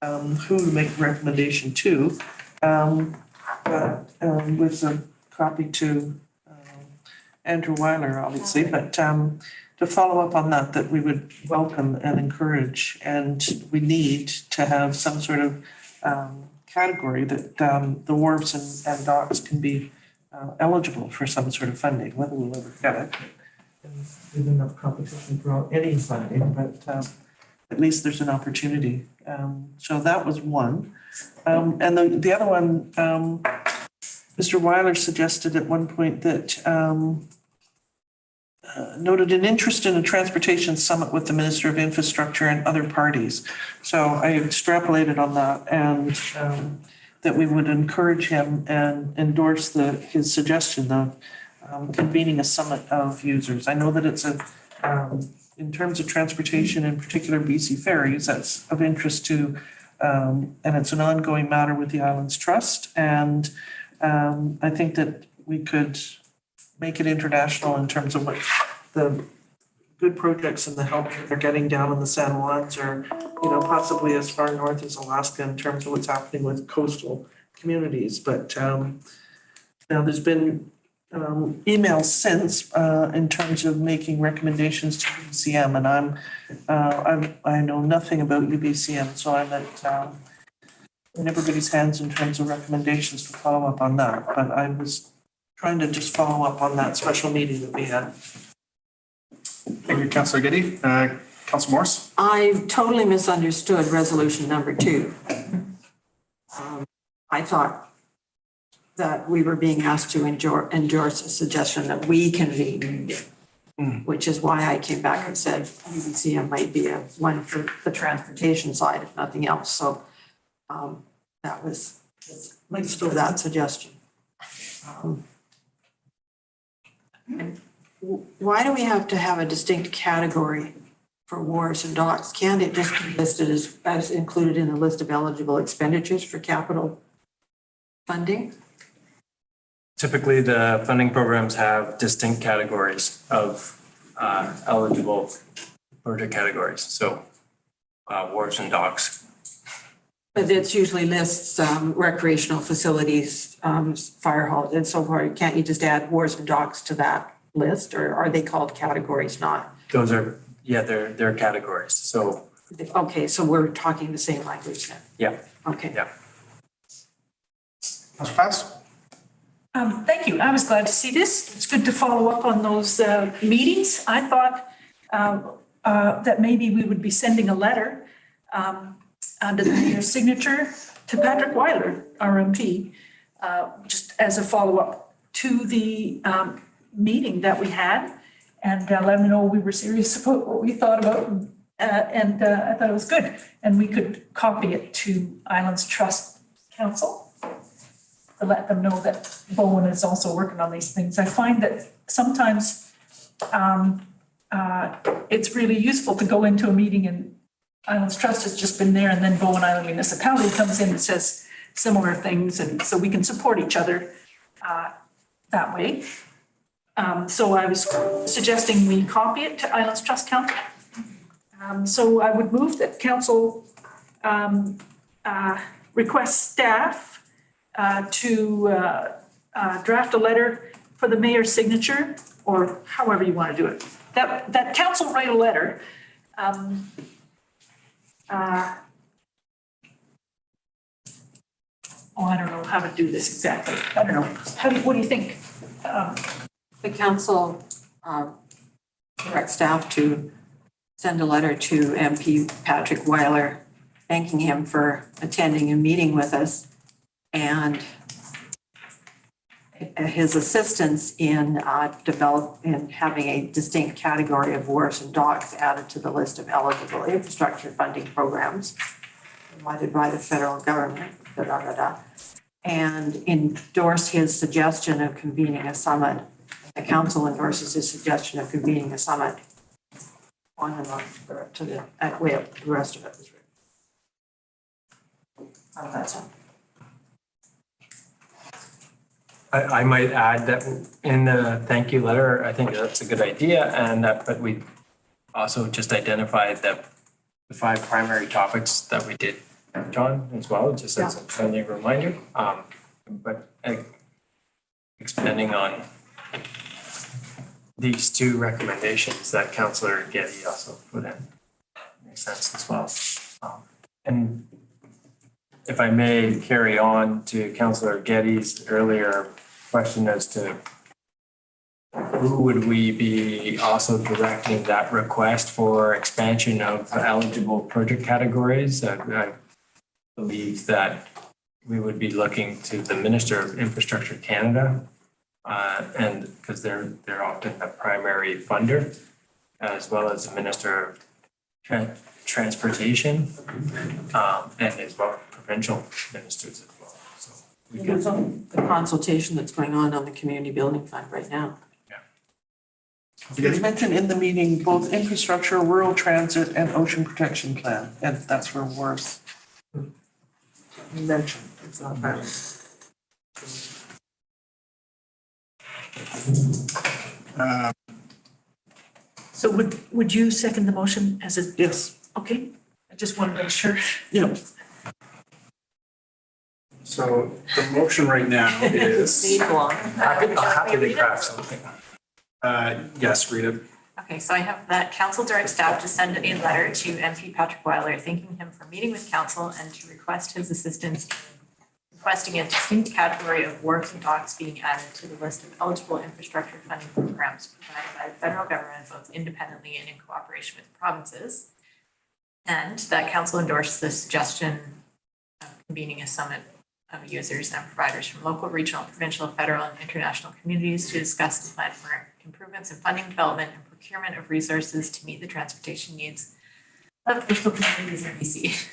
who to make a recommendation to, with a copy to Andrew Weiler, obviously, but to follow up on that we would welcome and encourage, and we need to have some sort of category that the wharves and docks can be eligible for some sort of funding, whether we'll ever get it. There's enough competition for any funding, but at least there's an opportunity. So that was one. And the other one, Mr. Weiler suggested at one point that noted an interest in a transportation summit with the Minister of Infrastructure and other parties. So I extrapolated on that, and that we would encourage him and endorse his suggestion of convening a summit of users. I know that it's in terms of transportation, in particular BC Ferries, that's of interest to, and it's an ongoing matter with the Islands Trust. And I think that we could make it international in terms of what the good projects and the help that they're getting down in the San Juans, or, possibly as far north as Alaska in terms of what's happening with coastal communities. But now there's been emails since in terms of making recommendations to UBCM, and I know nothing about UBCM, so I'm in everybody's hands in terms of recommendations to follow up on that. But I was trying to just follow up on that special meeting that we had. Thank you, Councillor Getty. Councillor Morse? I totally misunderstood resolution number 2. I thought that we were being asked to endorse a suggestion that we convene, which is why I came back and said UBCM might be one for the transportation side, if nothing else. So that was linked to that suggestion. And why do we have to have a distinct category for wharves and docks? Can't it just be listed as included in the list of eligible expenditures for capital funding? Typically, the funding programs have distinct categories of eligible project categories. So wharves and docks. But it usually lists recreational facilities, fire halls and so forth. Can't you just add wharves and docks to that list, or are they called categories not? Those are, they're categories. So. Okay, so we're talking the same language then? Yeah. Okay. Yeah. Councillor Fass? Thank you. I was glad to see this. It's good to follow up on those meetings. I thought that maybe we would be sending a letter under the mayor's signature to Patrick Weiler, our MP, just as a follow-up to the meeting that we had, and let him know we were serious about what we thought about, and I thought it was good. And we could copy it to Islands Trust Council to let them know that Bowen is also working on these things. I find that sometimes it's really useful to go into a meeting and Islands Trust has just been there, and then Bowen Island Municipality comes in and says similar things, and so we can support each other that way. So I was suggesting we copy it to Islands Trust Council. So I would move that council request staff to draft a letter for the mayor's signature, or however you want to do it. That council write a letter. I don't know how to do this exactly. I don't know. What do you think? The council direct staff to send a letter to MP Patrick Weiler, thanking him for attending and meeting with us and his assistance in in having a distinct category of wharves and docks added to the list of eligible infrastructure funding programs provided by the federal government, and endorse his suggestion of convening a summit. The council endorses his suggestion of convening a summit on and on to the way up the rest of it was written. How does that sound? I might add that in the thank you letter, I think that's a good idea, and that, but we also just identified that the 5 primary topics that we did, John, as well, just as a friendly reminder. But expanding on these 2 recommendations that Councillor Getty also put in, makes sense as well. And if I may carry on to Councillor Getty's earlier question as to who would we be also directing that request for expansion of eligible project categories? I believe that we would be looking to the Minister of Infrastructure Canada, and because they're often the primary funder, as well as the Minister of Transportation, and as well provincial ministers as well. So It's on the consultation that's going on the community building fund right now. It's mentioned in the meeting, both infrastructure, rural transit, and ocean protection plan, and that's where wharves mentioned. It's not bad. So would you second the motion as a? Yes. Okay, I just want to make sure. Yeah. So the motion right now is, I'll happily craft something. yes, read it. Okay, so I have that council direct staff to send a letter to MP Patrick Weiler, thanking him for meeting with council and to request his assistance in requesting a distinct category of wharves and docks being added to the list of eligible infrastructure funding programs provided by the federal government, both independently and in cooperation with provinces. And that council endorsed the suggestion of convening a summit of users and providers from local, regional, provincial, federal, and international communities to discuss the plan for improvements in funding development and procurement of resources to meet the transportation needs of coastal communities in BC.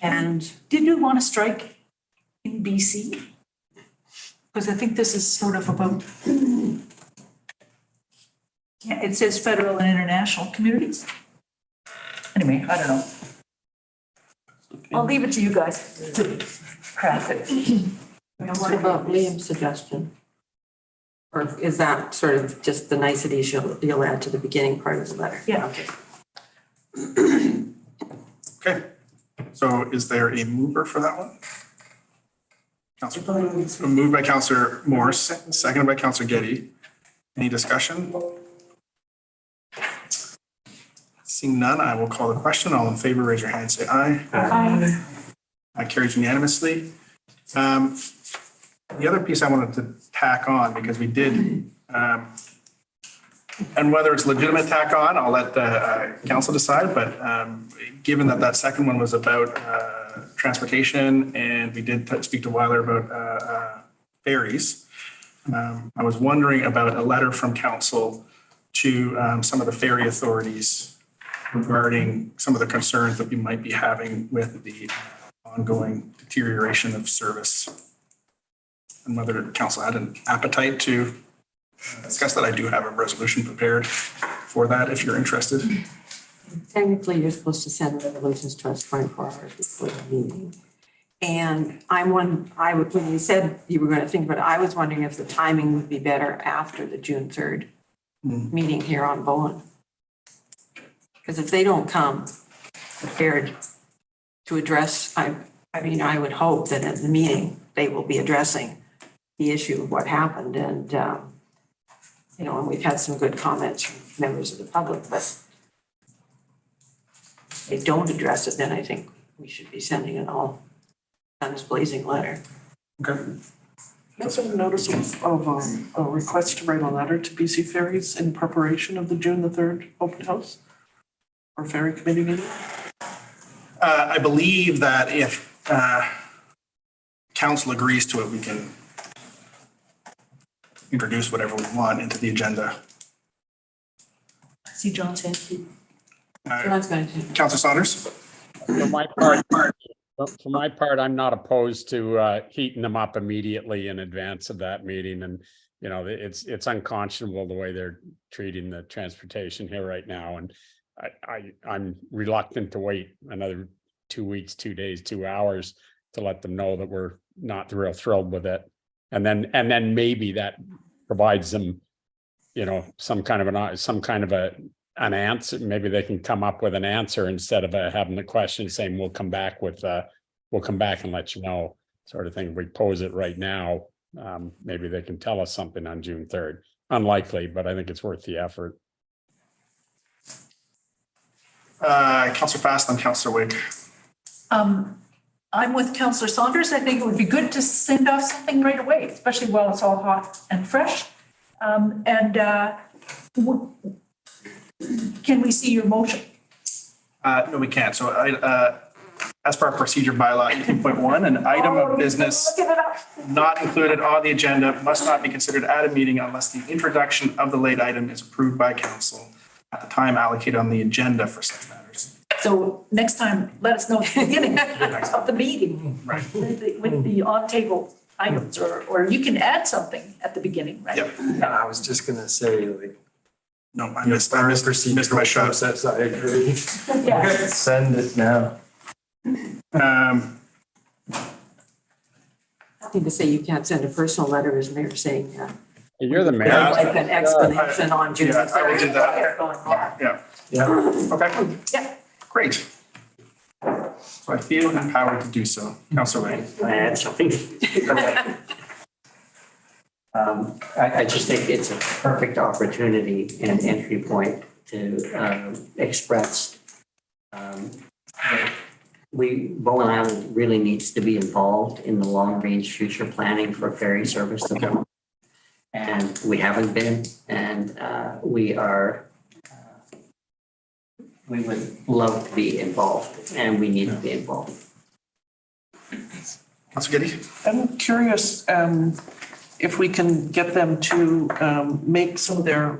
And Did you want to strike in BC? Because I think this is sort of about, yeah, it says federal and international communities. Anyway, I don't know. I'll leave it to you guys to craft it. what about Liam's suggestion? Or is that sort of just the niceties you'll add to the beginning part of the letter? Yeah. Okay. Okay, so is there a mover for that one? Councilor, so moved by Councilor Morse, seconded by Councilor Getty. Any discussion? Seeing none, I will call the question. All in favor, raise your hand, say aye. Aye. Carries unanimously. The other piece I wanted to tack on, because we did, and whether it's legitimate tack on, I'll let council decide, but given that that second one was about transportation and we did speak to Weiler about ferries, I was wondering about a letter from council to some of the ferry authorities regarding some of the concerns that we might be having with the ongoing deterioration of service, and whether council had an appetite to discuss that. I do have a resolution prepared for that if you're interested. Technically, you're supposed to send resolutions to us 24 hours before the meeting. And when you said you were going to think about it, I was wondering if the timing would be better after the June 3rd meeting here on Bowen. Because if they don't come prepared to address, I mean, I would hope that at the meeting, they will be addressing the issue of what happened. And, and we've had some good comments from members of the public, but if they don't address it, then I think we should be sending an all guns blazing letter. Okay. Also notice of a request to write a letter to BC Ferries in preparation of the June the 3rd open house or ferry committee meeting. I believe that if council agrees to it, we can introduce whatever we want into the agenda. See John's hand. John's going to. Councillor Saunders? For my part, I'm not opposed to heating them up immediately in advance of that meeting. And, you know, it's unconscionable the way they're treating the transportation here right now. And I'm reluctant to wait another 2 weeks, 2 days, 2 hours to let them know that we're not real thrilled with it. And then maybe that provides them, you know, some kind of an answer. Maybe they can come up with an answer instead of having the question saying, we'll come back and let you know, sort of thing. If we pose it right now, maybe they can tell us something on June 3rd. Unlikely, but I think it's worth the effort. Councillor Fast and Councillor Wig. I'm with Councillor Saunders. I think it would be good to send off something right away, especially while it's all hot and fresh. Can we see your motion? No, we can't. So as per our procedure bylaw 18.1, an item of business not included on the agenda must not be considered at a meeting unless the introduction of the late item is approved by council at the time allocated on the agenda for such matters. So next time, let us know at the beginning of the meeting. Right. With the on-table items, or you can add something at the beginning, right? Yep. Yeah, I was just gonna say, like, No, I missed my shot. process, I agree. Yeah. Send it now. Nothing to say you can't send a personal letter, as Mayor saying, You're the mayor. like an explanation on June. Yeah, I will do that. Yeah. Yeah. Okay. Yeah. Great. So I feel empowered to do so. Councillor Wayne. Can I add something? I just think it's a perfect opportunity and entry point to express that Bowen Island really needs to be involved in the long-range future planning for ferry service to Bowen. And we haven't been, and we would love to be involved, and we need to be involved. Councillor Getty. I'm curious if we can get them to make some of their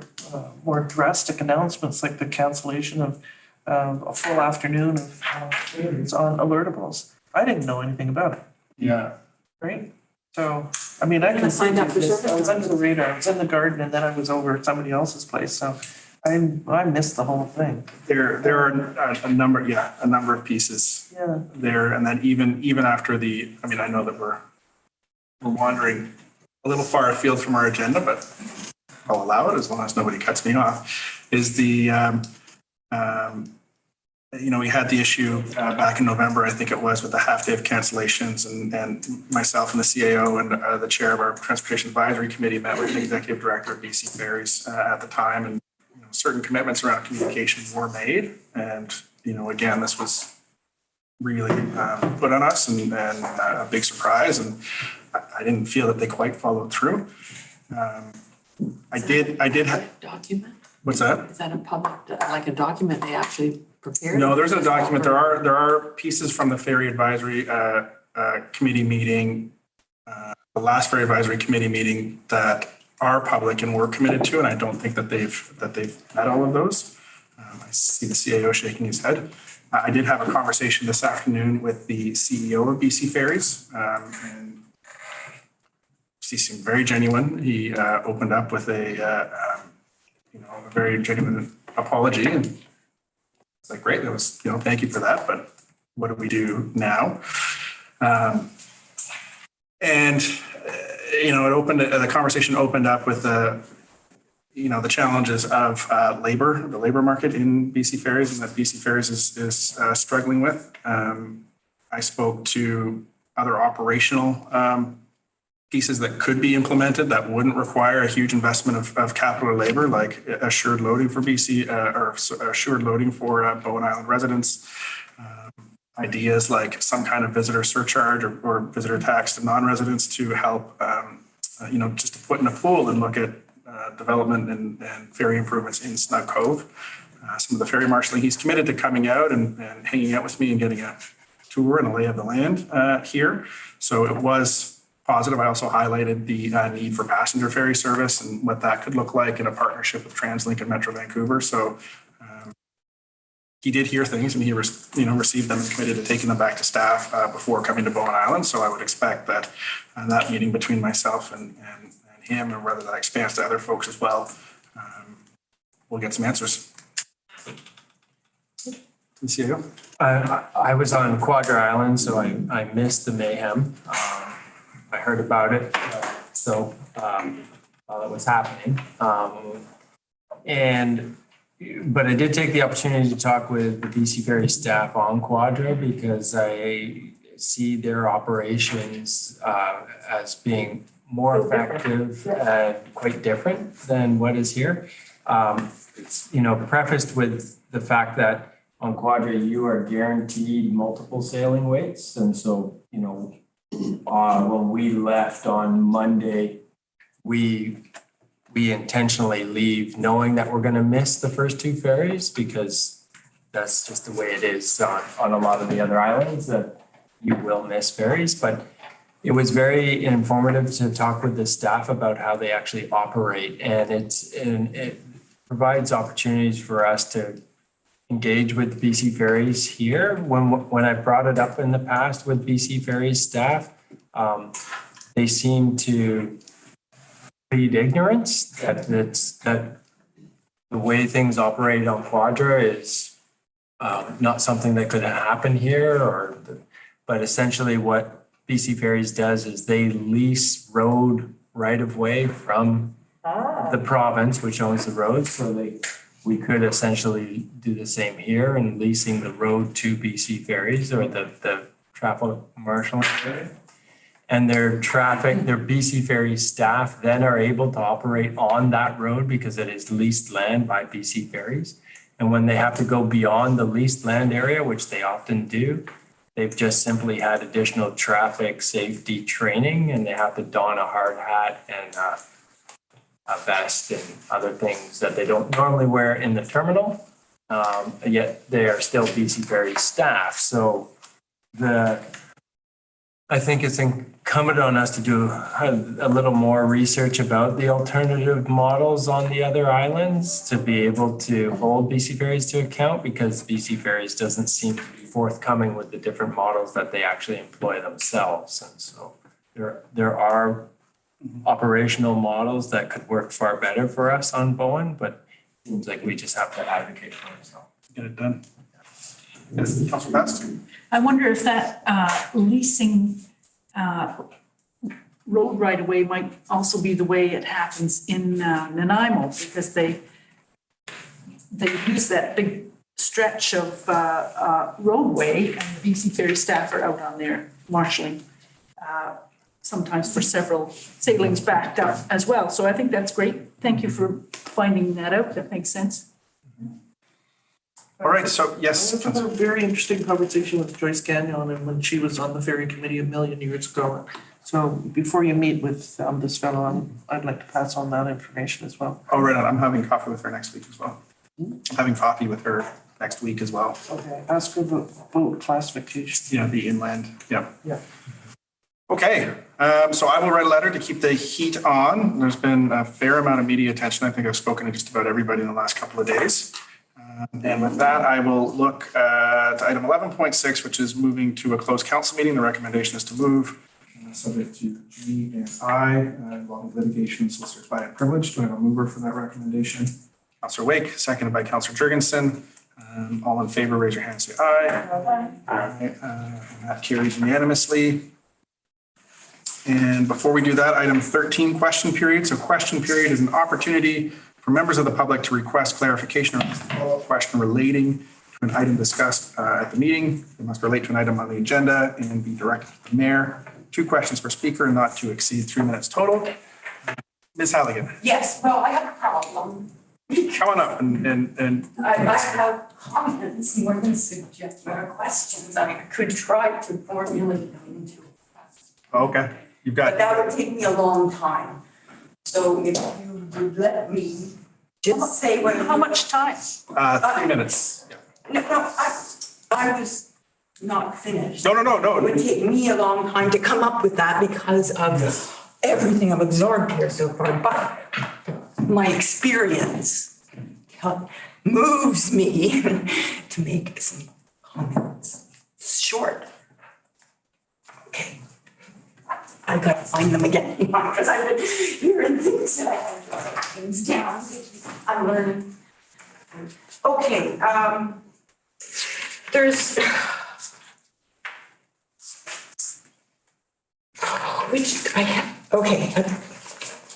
more drastic announcements, like the cancellation of a full afternoon of trainings on alertables. I didn't know anything about it. Yeah. Right? So, I mean, I can Sign up for this. I was service. under the radar. I was in the garden and then I was over at somebody else's place. So I missed the whole thing. There are a number of pieces Yeah. there. And then even after I know that we're wandering a little far afield from our agenda, but I'll allow it as long as nobody cuts me off, is the, we had the issue back in November, I think it was, with the half day of cancellations, and myself and the CAO and the chair of our Transportation Advisory Committee met with the executive director of BC Ferries at the time, and certain commitments around communication were made. And, again, this was really put on us and a big surprise, and I didn't feel that they quite followed through. I did have. Document? What's that? Is that a public, like a document they actually prepared? No, there's a document. There are pieces from the Ferry Advisory Committee meeting, the last Ferry Advisory Committee meeting, that are public and we're committed to, and I don't think that they've met all of those. I see the CAO shaking his head. I did have a conversation this afternoon with the CEO of BC Ferries, and he seemed very genuine. He opened up with a very genuine apology, and it's like, great, that was, thank you for that, but what do we do now? The conversation opened up with the challenges of the labor market in BC Ferries, and that BC Ferries is struggling with. I spoke to other operational pieces that could be implemented that wouldn't require a huge investment of capital or labor, like assured loading for BC or assured loading for Bowen Island residents. Ideas like some kind of visitor surcharge or visitor tax to non-residents to help just to put in a pool and look at development and ferry improvements in Snug Cove. Some of the ferry marshalling, he's committed to coming out and hanging out with me and getting a tour and a lay of the land here. So it was positive. I also highlighted the need for passenger ferry service and what that could look like in a partnership with TransLink and Metro Vancouver. So he did hear things and he received them and committed to taking them back to staff before coming to Bowen Island. So I would expect that that meeting between myself and him, and whether that expands to other folks as well, we'll get some answers. CIO? I was on Quadra Island, so I missed the mayhem. I heard about it, while it was happening. But I did take the opportunity to talk with the BC Ferry staff on Quadra because I see their operations as being more effective and quite different than what is here. It's, prefaced with the fact that on Quadra, you are guaranteed multiple sailing weights. And so, when we left on Monday, we intentionally leave knowing that we're going to miss the first two ferries because that's just the way it is on a lot of the other islands, that you will miss ferries. But it was very informative to talk with the staff about how they actually operate, and it provides opportunities for us to engage with BC Ferries here. When I brought it up in the past with BC Ferries staff, they seem to plead ignorance that the way things operate on Quadra is not something that could happen here, but essentially what BC Ferries does is they lease road right of way from the province, which owns the road. So we could essentially do the same here and leasing the road to BC Ferries or the traffic marshalling area. And their BC Ferries staff then are able to operate on that road because it is leased land by BC Ferries. And when they have to go beyond the leased land area, which they often do, they've just simply had additional traffic safety training, and they have to don a hard hat and a vest and other things that they don't normally wear in the terminal. Yet they are still BC Ferries staff. So I think it's incumbent on us to do a little more research about the alternative models on the other islands to be able to hold BC Ferries to account, because BC Ferries doesn't seem to be forthcoming with the different models that they actually employ themselves. And so there are operational models that could work far better for us on Bowen, but it seems like we just have to advocate for ourselves. Get it done. Yes, Councilor Best? I wonder if that leasing road right away might also be the way it happens in Nanaimo, because they use that big stretch of roadway, and the BC Ferry staff are out on there marshalling, sometimes for several sailings backed up as well. So I think that's great. Thank you for finding that out. That makes sense. All right, so yes. I had a very interesting conversation with Joyce Gagnon and when she was on the ferry committee a million years ago. So before you meet with this fellow, I'd like to pass on that information as well. Oh, right on. I'm having coffee with her next week as well. I'm having coffee with her next week as well. Okay, ask her about boat classification. Yeah, the inland. Yeah. Yeah. Okay, so I will write a letter to keep the heat on. There's been a fair amount of media attention. I think I've spoken to just about everybody in the last couple of days. And with that, I will look at item 11.6, which is moving to a closed council meeting. The recommendation is to move, subject to G and I, involving litigation, solicitor's client privilege. Do I have a mover for that recommendation? Councillor Wake, seconded by Councillor Jurgensen. All in favor, raise your hand, say aye. Aye. And that carries unanimously. And before we do that, item 13, question period. So question period is an opportunity for members of the public to request clarification or a follow-up question relating to an item discussed at the meeting. It must relate to an item on the agenda and be directed to the mayor. 2 questions per speaker, not to exceed 3 minutes total. Ms. Halligan. Yes, well, I have a problem. Come on up and I have comments more than suggestions or questions. I could try to formulate them into a question. Okay. You've But got, that would take me a long time. So if you would let me just say what. How much time? 3 minutes. No, I was not finished. No. It would take me a long time to come up with that because of everything I've absorbed here so far. But my experience moves me to make some comments. Short. Okay. I've got to find them again because I've been hearing things that I have to write things down. I'm learning. Okay, there's which I have, okay,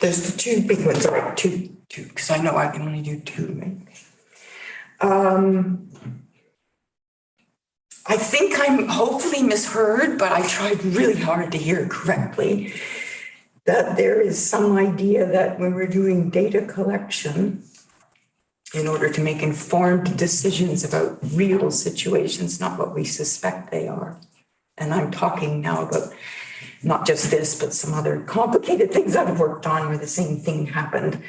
there's the two big ones, all right, two, because I know I can only do two, right? I think I'm hopefully misheard, but I tried really hard to hear correctly that there is some idea that when we're doing data collection, in order to make informed decisions about real situations, not what we suspect they are. And I'm talking now about not just this, but some other complicated things I've worked on where the same thing happened.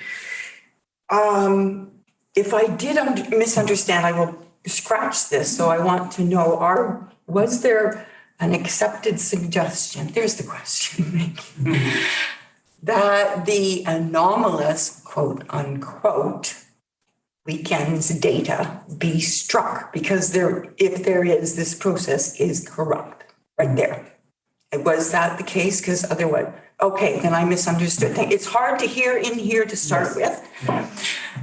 If I did misunderstand, I will scratch this. So I want to know, was there an accepted suggestion? There's the question. That the anomalous, quote unquote, weekends data be struck because if there is, this process is corrupt right there. Was that the case? Because otherwise, okay, then I misunderstood. It's hard to hear in here to start with.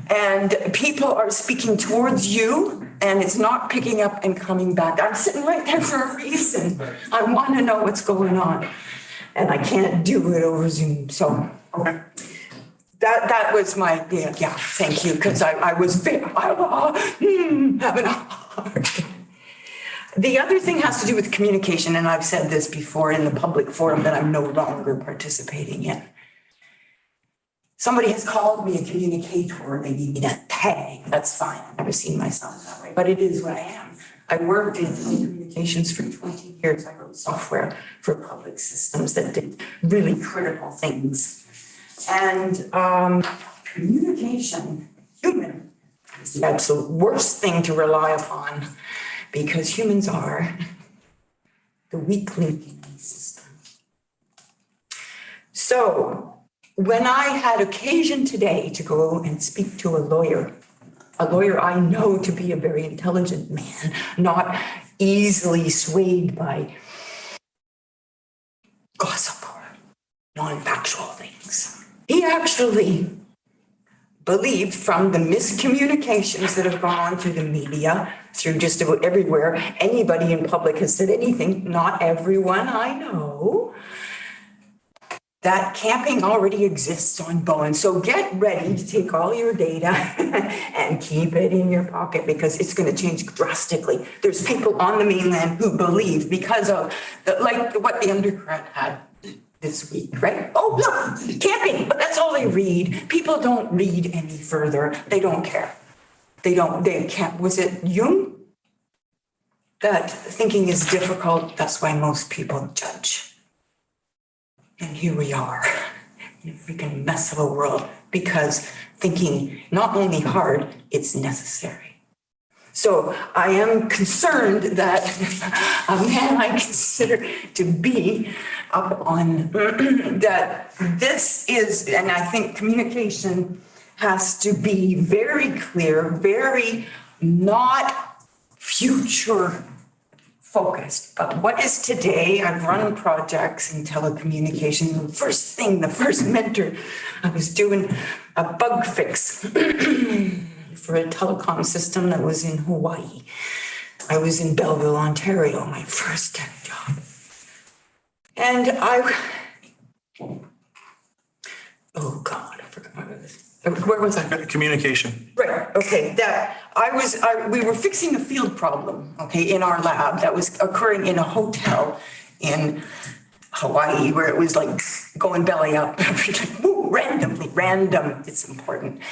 And people are speaking towards you and it's not picking up and coming back. I'm sitting right there for a reason. I want to know what's going on. And I can't do it over Zoom. So, okay. That was my, yeah, thank you, because I was having a hard time. The other thing has to do with communication, and I've said this before in the public forum that I'm no longer participating in. Somebody has called me a communicator, they need me to tag, that's fine, I've never seen myself that way, but it is what I am. I worked in communications for 20 years, I wrote software for public systems that did really critical things. And communication, human, is the absolute worst thing to rely upon because humans are the weak link in the system. So when I had occasion today to go and speak to a lawyer I know to be a very intelligent man, not easily swayed by gossip or non-factual things. He actually believed from the miscommunications that have gone on through the media, through just about everywhere, anybody in public has said anything, not everyone I know, that camping already exists on Bowen. So get ready to take all your data and keep it in your pocket because it's going to change drastically. There's people on the mainland who believe because of what the undergrad had this week, right? Oh, look, camping, but that's all they read. People don't read any further. They don't care. They can't. Was it Jung? That thinking is difficult. That's why most people judge. And here we are in a freaking mess of a world because thinking not only hard, it's necessary. So I am concerned that a man I consider to be up on that this is, and I think communication has to be very clear, very not future focused, but what is today? I've run projects in telecommunication. The first mentor, I was doing a bug fix for a telecom system that was in Hawaii. I was in Belleville, Ontario, my first tech job. And oh God, I forgot what it was. Where was I? Communication. Right, okay, we were fixing a field problem, okay, in our lab that was occurring in a hotel in Hawaii where it was like going belly up, random, it's important.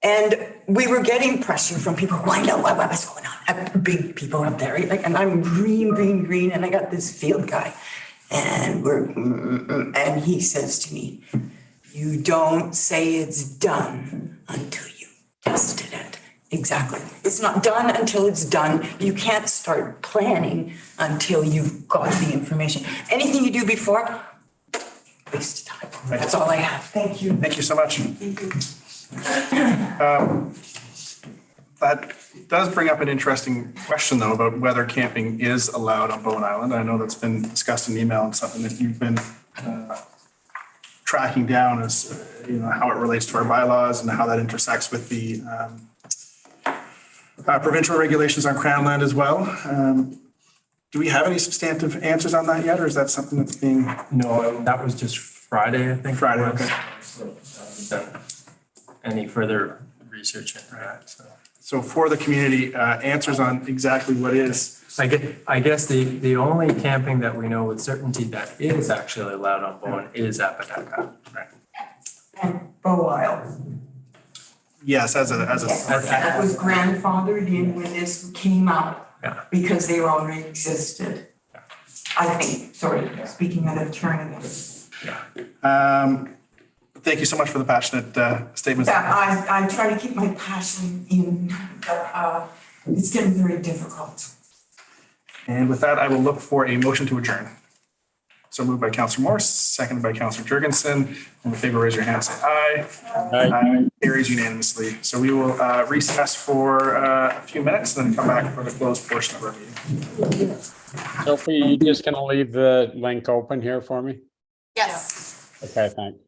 And we were getting pressure from people who I know what was going on, big people up there, right? And I'm green, and I got this field guy. And and he says to me, you don't say it's done until you tested it. Exactly. It's not done until it's done. You can't start planning until you've got the information. Anything you do before, waste of time. That's all I have. Thank you. Thank you so much. That does bring up an interesting question, though, about whether camping is allowed on Bowen Island. I know that's been discussed in email and something that you've been tracking down as, how it relates to our bylaws and how that intersects with the provincial regulations on Crown land as well. Do we have any substantive answers on that yet, or is that something that's being? No, that was just Friday, I think. Friday, okay. So, haven't done any further research into that, so. So for the community, answers on exactly what is. I guess the only camping that we know with certainty that is actually allowed on Bowen is Apateka. Right. And Bow Isle. Yes, as a. That was grandfathered in when this came out. Yeah. Because they already existed. I think, sorry, speaking out of turn. Thank you so much for the passionate statements. Yeah, I try to keep my passion in, but it's getting very difficult. And with that, I will look for a motion to adjourn. So moved by Councillor Morse, seconded by Councillor Jurgensen. All in favor, raise your hand, say aye. Aye. Carries unanimously. So we will recess for a few minutes, then come back for the closed portion of our meeting. Sophie, you just gonna leave the link open here for me? Yes. Okay, thanks.